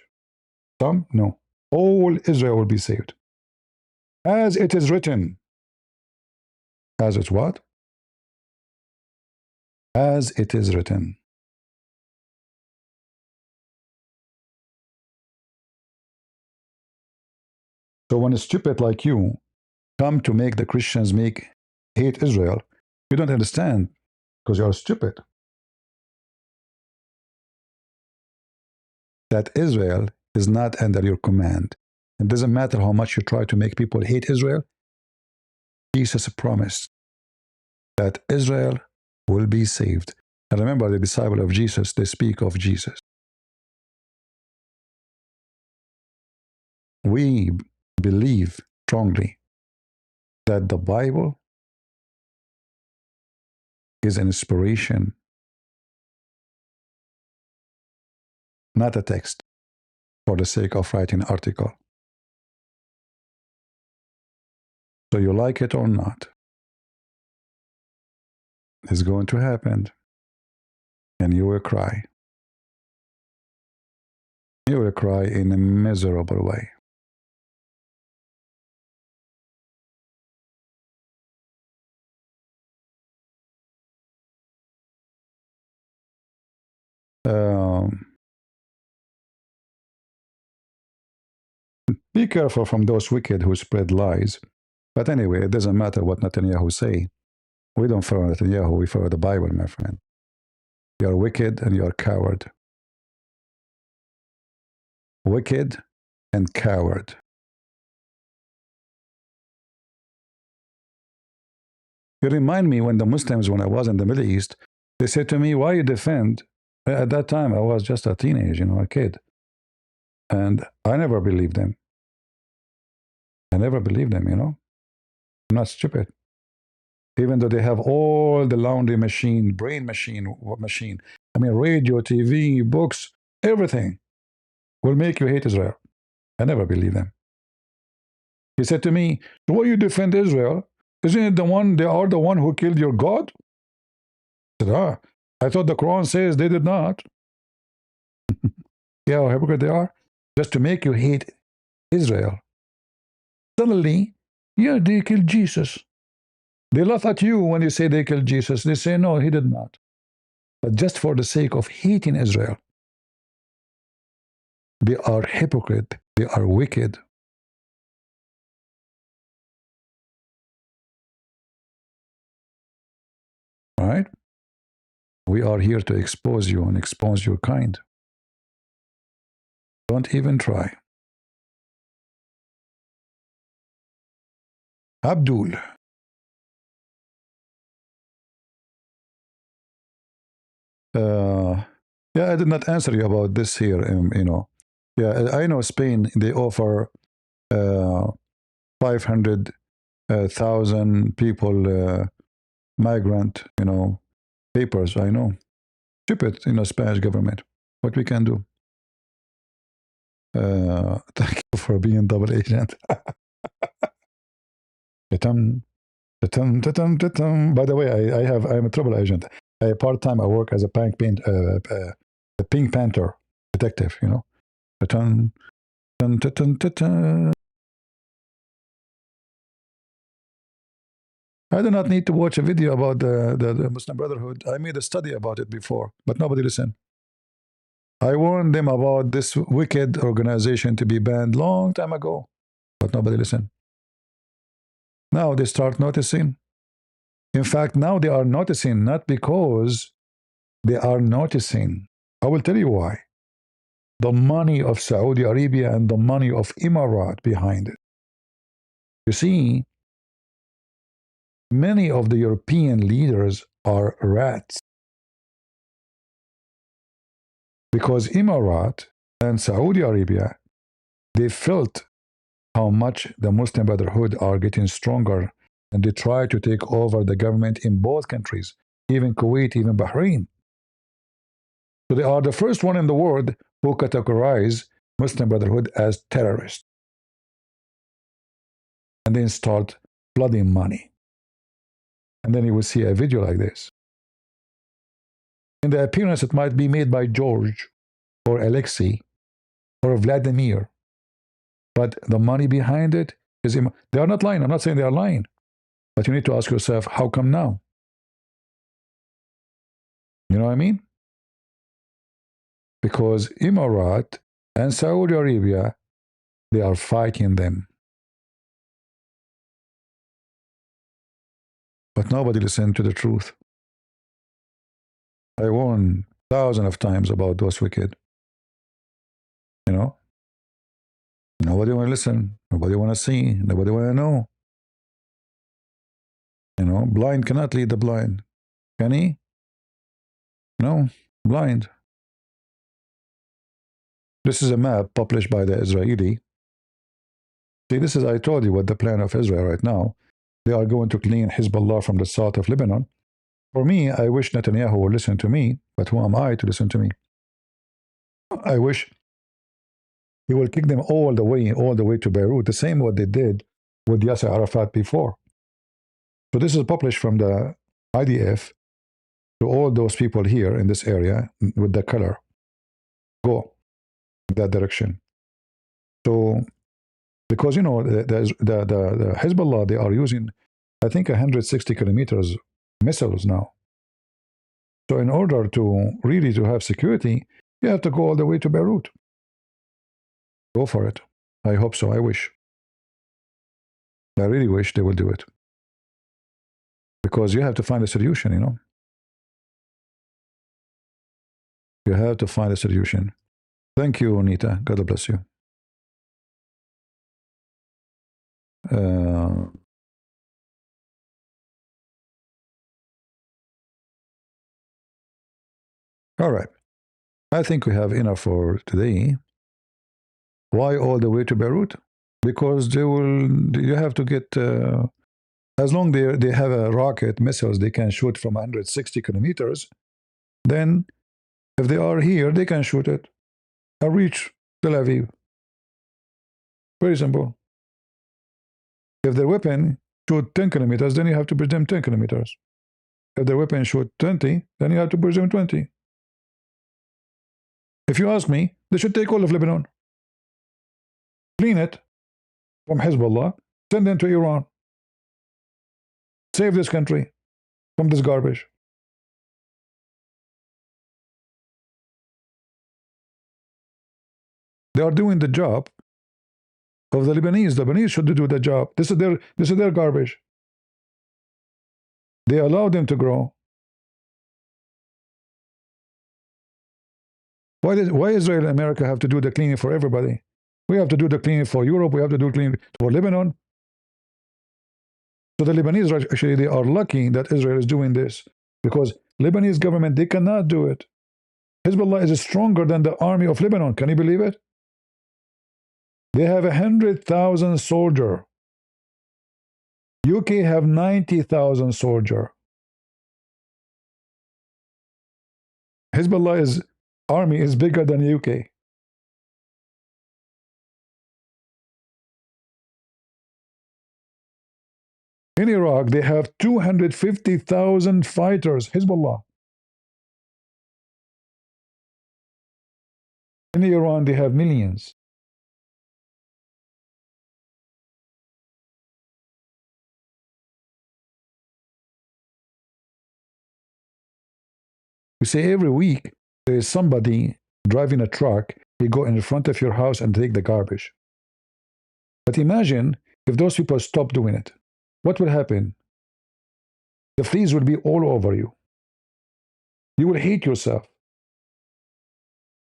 Some? No. All Israel will be saved. As it is written. As it's what? As it is written. So when a stupid like you come to make the Christians hate Israel, you don't understand because you're stupid. That Israel is not under your command. It doesn't matter how much you try to make people hate Israel. Jesus promised that Israel will be saved. And remember, the disciple of Jesus, they speak of Jesus. We believe strongly that the Bible is an inspiration, not a text for the sake of writing an article. So you like it or not, it's going to happen, and you will cry. You will cry in a miserable way. Be careful from those wicked who spread lies. But anyway, it doesn't matter what Netanyahu say. We don't follow Netanyahu, we follow the Bible, my friend. You are wicked and you are coward. Wicked and coward. You remind me when the Muslims, when I was in the Middle East, they said to me, why you defend? At that time, I was just a teenage, a kid. And I never believed them. I never believed them, I'm not stupid. Even though they have all the laundry machine, brain machine, radio, TV, books, everything will make you hate Israel. I never believed them. He said to me, why you defend Israel? Isn't it they are the one who killed your God? I said, I thought the Quran says they did not. Yeah, how hypocrite they are. Just to make you hate Israel. Suddenly, yeah, they killed Jesus. They laugh at you when you say they killed Jesus. They say, no, he did not. But just for the sake of hating Israel. They are hypocrite. They are wicked. Right? We are here to expose you and expose your kind. Don't even try. Abdul. Yeah, I did not answer you about this here, Yeah, I know Spain, they offer 500,000 people migrant, papers, I know. Stupid, Spanish government. What we can do. Thank you for being double agent. By the way, I'm a triple agent. Part-time, I work as a Pink Panther detective, I do not need to watch a video about the Muslim Brotherhood. I made a study about it before, but nobody listened. I warned them about this wicked organization to be banned long time ago, but nobody listened. Now they start noticing. In fact, now they are noticing not because they are noticing. I will tell you why. The money of Saudi Arabia and the money of Emirat behind it. You see, many of the European leaders are rats. Because Emirat and Saudi Arabia, they felt how much the Muslim Brotherhood are getting stronger, and they try to take over the government in both countries, even Kuwait, even Bahrain. So they are the first one in the world who categorize Muslim Brotherhood as terrorists. And then start flooding money. And then you will see a video like this. In the appearance, it might be made by George or Alexei or Vladimir. But the money behind it is, they are not lying. I'm not saying they are lying. But you need to ask yourself, how come now? You know what I mean? Because Emirat and Saudi Arabia, they are fighting them. But nobody listened to the truth. I warned thousands of times about those wicked. Nobody want to listen. Nobody want to see. Nobody want to know. Blind cannot lead the blind. Can he? No, blind. This is a map published by the Israeli. See, this is, I told you what the plan of Israel right now. They are going to clean Hezbollah from the south of Lebanon. For me, I wish Netanyahu would listen to me, but who am I to listen to me? I wish he will kick them all the way to Beirut, the same what they did with Yasser Arafat before. So this is published from the IDF to all those people here in this area with the color. Go in that direction. So, because you know the Hezbollah, they are using, I think, 160 kilometers missiles now. So in order to really to have security, you have to go all the way to Beirut. Go for it. I hope so. I wish. I really wish they will do it. Because you have to find a solution, you know. You have to find a solution. Thank you, Anita. God bless you. All right. I think we have enough for today. Why all the way to Beirut? Because you have to get, as long as they have a rocket, missiles, they can shoot from 160 kilometers, then if they are here, they can shoot it and reach Tel Aviv. Very simple. If their weapon shoot 10 kilometers, then you have to push them 10 kilometers. If their weapon shoot 20, then you have to push them 20. If you ask me, they should take all of Lebanon. Clean it from Hezbollah, send them to Iran. Save this country from this garbage. They are doing the job of the Lebanese. The Lebanese should do the job. This is their garbage. They allow them to grow. Why Israel and America have to do the cleaning for everybody? We have to do the cleaning for Europe. We have to do cleaning for Lebanon. So the Lebanese, actually, they are lucky that Israel is doing this, because Lebanese government, they cannot do it. Hezbollah is stronger than the army of Lebanon. Can you believe it? They have 100,000 soldiers. UK have 90,000 soldiers. Hezbollah's army is bigger than UK. In Iraq, they have 250,000 fighters, Hezbollah. In Iran, they have millions. We say every week there is somebody driving a truck, he go in front of your house and take the garbage. But imagine if those people stop doing it. What will happen? The fleas will be all over you. You will hate yourself.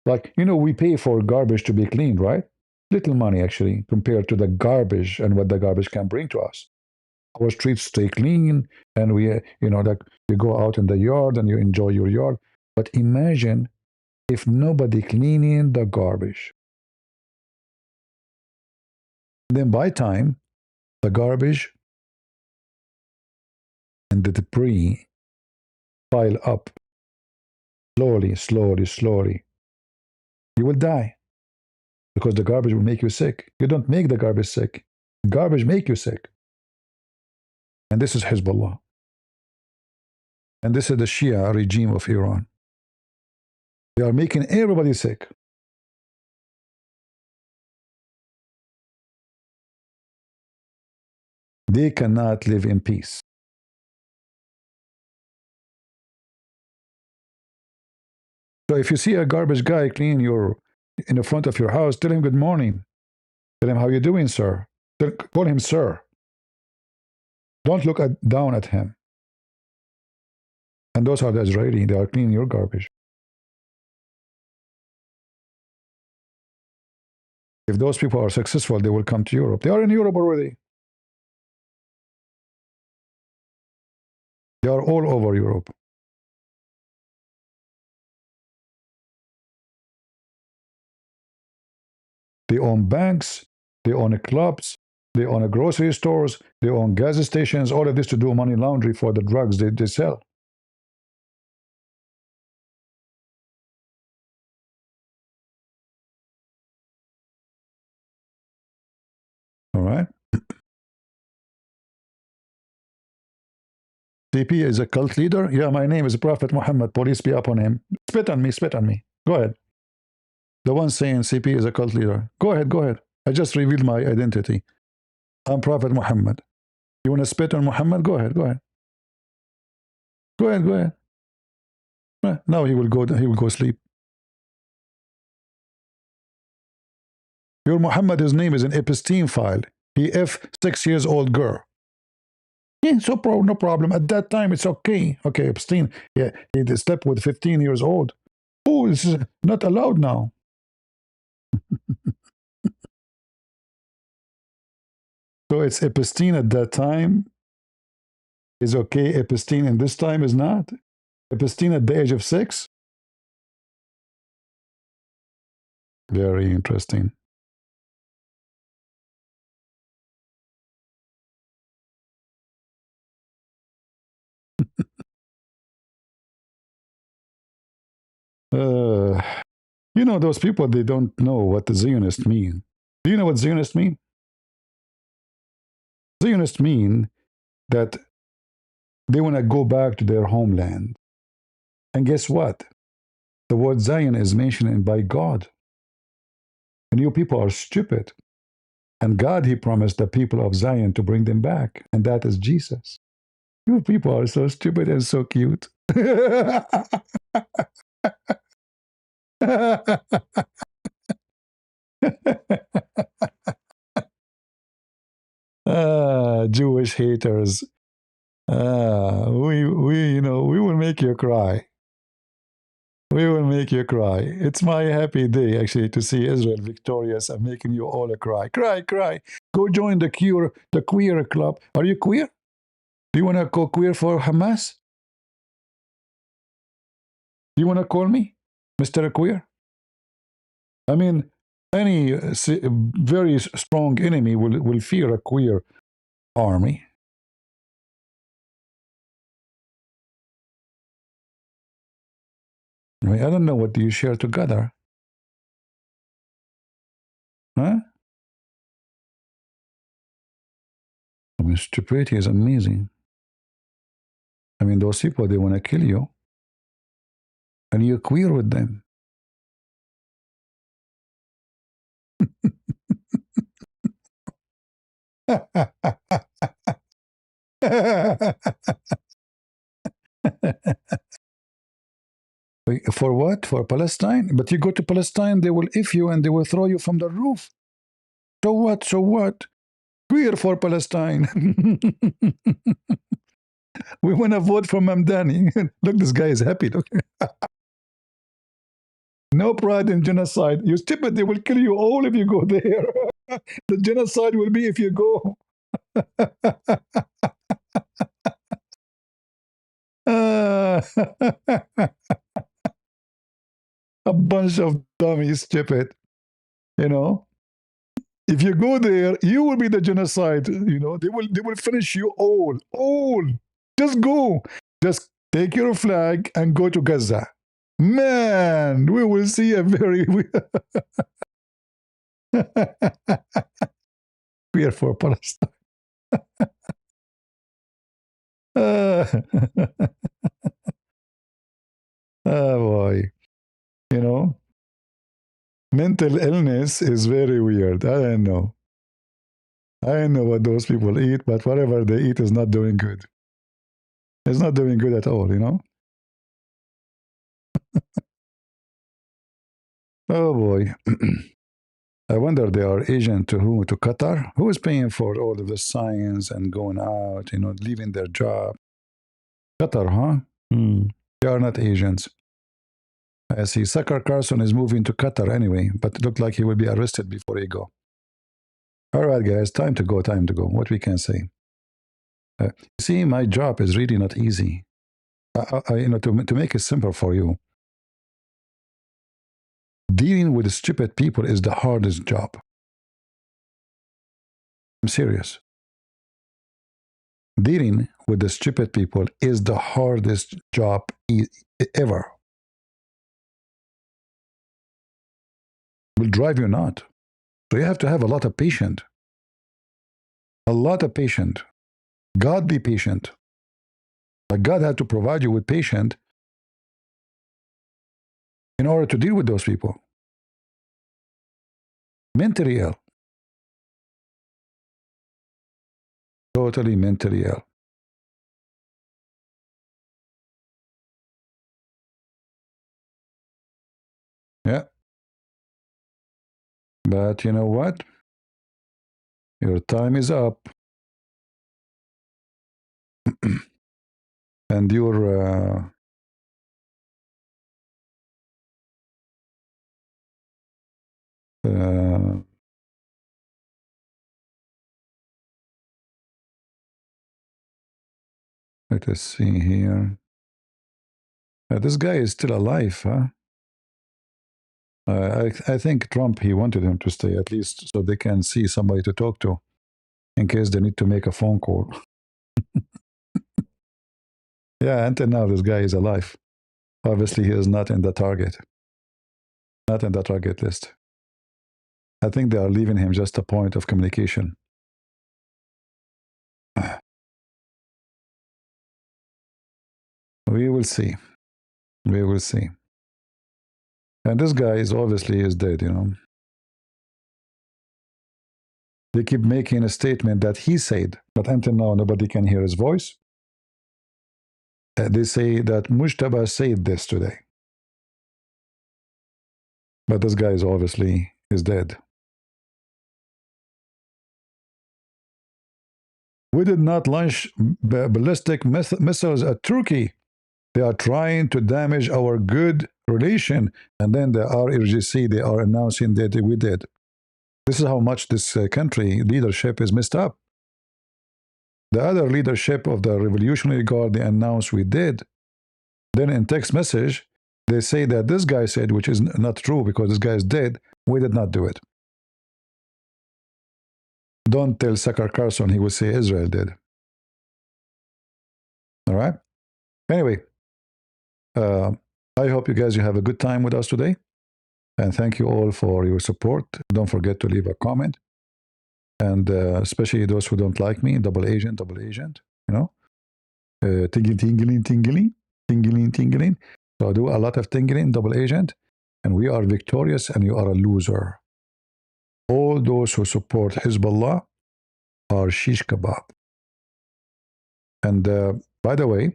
Like, you know, we pay for garbage to be cleaned, right? Little money, actually, compared to the garbage and what the garbage can bring to us. Our streets stay clean, and we, you know, like you go out in the yard and you enjoy your yard. But imagine if nobody cleaning the garbage. Then by time, the garbage and the debris pile up slowly, slowly, slowly. You will die because the garbage will make you sick. You don't make the garbage sick. Garbage make you sick. And this is Hezbollah. And this is the Shia regime of Iran. They are making everybody sick. They cannot live in peace. So if you see a garbage guy cleaning in the front of your house, tell him good morning. Tell him, how you doing, sir? Call him sir. Don't look down at him. And those are the Israeli. They are cleaning your garbage. If those people are successful, they will come to Europe. They are in Europe already. They are all over Europe. They own banks, they own clubs, They own grocery stores. They own gas stations. All of this to do money laundry for the drugs they sell. All right. CP is a cult leader. Yeah, my name is Prophet Muhammad. Police be upon him. Spit on me. Spit on me. Go ahead. The one saying CP is a cult leader. Go ahead. Go ahead. I just revealed my identity. I'm Prophet Muhammad. You want to spit on Muhammad? Go ahead. Go ahead. Go ahead. Go ahead. Now he will go. He will go sleep. Your Muhammad, his name is an episteme file. He F 6 years old girl. Yeah, so no problem. At that time, it's okay. Okay, episteme. Yeah, he slept with 15 years old. Oh, this is not allowed now. So it's episteme at that time is okay. Episteme in this time is not. Episteme at the age of 6. Very interesting. You know, those people, they don't know what the Zionist mean. Do you know what Zionist mean? Zionists mean that they want to go back to their homeland. And guess what? The word Zion is mentioned by God. And you people are stupid. And God, he promised the people of Zion to bring them back. And that is Jesus. You people are so stupid and so cute. Jewish haters. We will make you cry. We will make you cry. It's my happy day, actually, to see Israel victorious and making you all cry. Cry, cry. Go join the queer club. Are you queer? Do you want to go queer for Hamas? Do you want to call me Mr. Queer? I mean, any very strong enemy will fear a queer army. I don't know what do you share together. Huh? I mean, stupidity is amazing. I mean, those people, they want to kill you. And you're queer with them. For what? For Palestine? But you go to Palestine, they will if you and they will throw you from the roof. So what? So what? Queer for Palestine. We want to vote for Mamdani. Look, this guy is happy. Look. No pride in genocide. You stupid, they will kill you all if you go there. The genocide will be if you go. A bunch of dummies, stupid. You know, if you go there, you will be the genocide. You know, they will finish you all. Just go. Just take your flag and go to Gaza. Man, we will see a very queer for Palestine. Oh boy. You know, mental illness is very weird. I don't know. I don't know what those people eat, but whatever they eat is not doing good. It's not doing good at all, you know? Oh boy. I wonder they are agent to who? To Qatar? Who is paying for all of the science and going out, you know, leaving their job? Qatar, huh? They are not agents. I see. Tucker Carlson is moving to Qatar anyway, but it looked like he will be arrested before he go. All right, guys, time to go, time to go. What we can say. See, my job is really not easy. You know, to make it simple for you, dealing with stupid people is the hardest job. I'm serious. Dealing with the stupid people is the hardest job ever. It will drive you nuts. So you have to have a lot of patience. A lot of patience. Godly patient. But God had to provide you with patience in order to deal with those people. Mentally ill. Totally mentally ill. Yeah. But you know what? Your time is up. And your let us see here. This guy is still alive, huh? I think Trump, he wanted him to stay at least so they can see somebody to talk to in case they need to make a phone call. Yeah, until now, this guy is alive. Obviously, he is not in the target, not in the target list. I think they are leaving him just a point of communication. We will see. We will see. And this guy is obviously is dead, you know. They keep making a statement that he said, but until now, nobody can hear his voice. They say that Mujtaba said this today. But this guy is obviously is dead. We did not launch ballistic missiles at Turkey. They are trying to damage our good relation. And then the RRGC, they are announcing that we did. This is how much this country leadership is messed up. The other leadership of the Revolutionary Guard, they announced we did. Then in text message, they say that this guy said, which is not true because this guy is dead, we did not do it. Don't tell Tucker Carlson, he will say Israel did. All right? Anyway, I hope you guys you have a good time with us today. And thank you all for your support. Don't forget to leave a comment. And especially those who don't like me, double agent, you know. Tingling, tingling, tingling, tingling, tingling. So I do a lot of tingling, double agent. And we are victorious and you are a loser. All those who support Hezbollah are shish kebab. And by the way,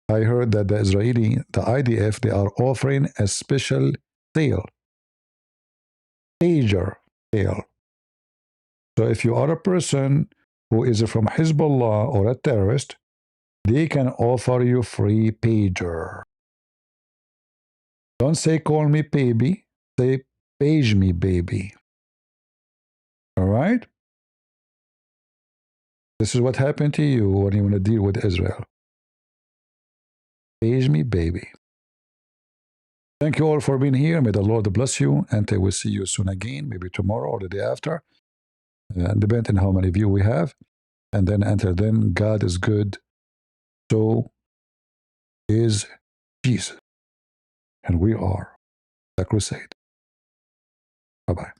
I heard that the Israeli, the IDF, they are offering a special sale. Pager sale. So if you are a person who is from Hezbollah or a terrorist, they can offer you free pager. Don't say call me baby, say page me baby. All right? This is what happened to you when you want to deal with Israel. Page me baby. Thank you all for being here. May the Lord bless you, and I will see you soon again, maybe tomorrow or the day after. Depending on how many views we have. And then until then, God is good. So is Jesus. And we are the crusade. Bye-bye.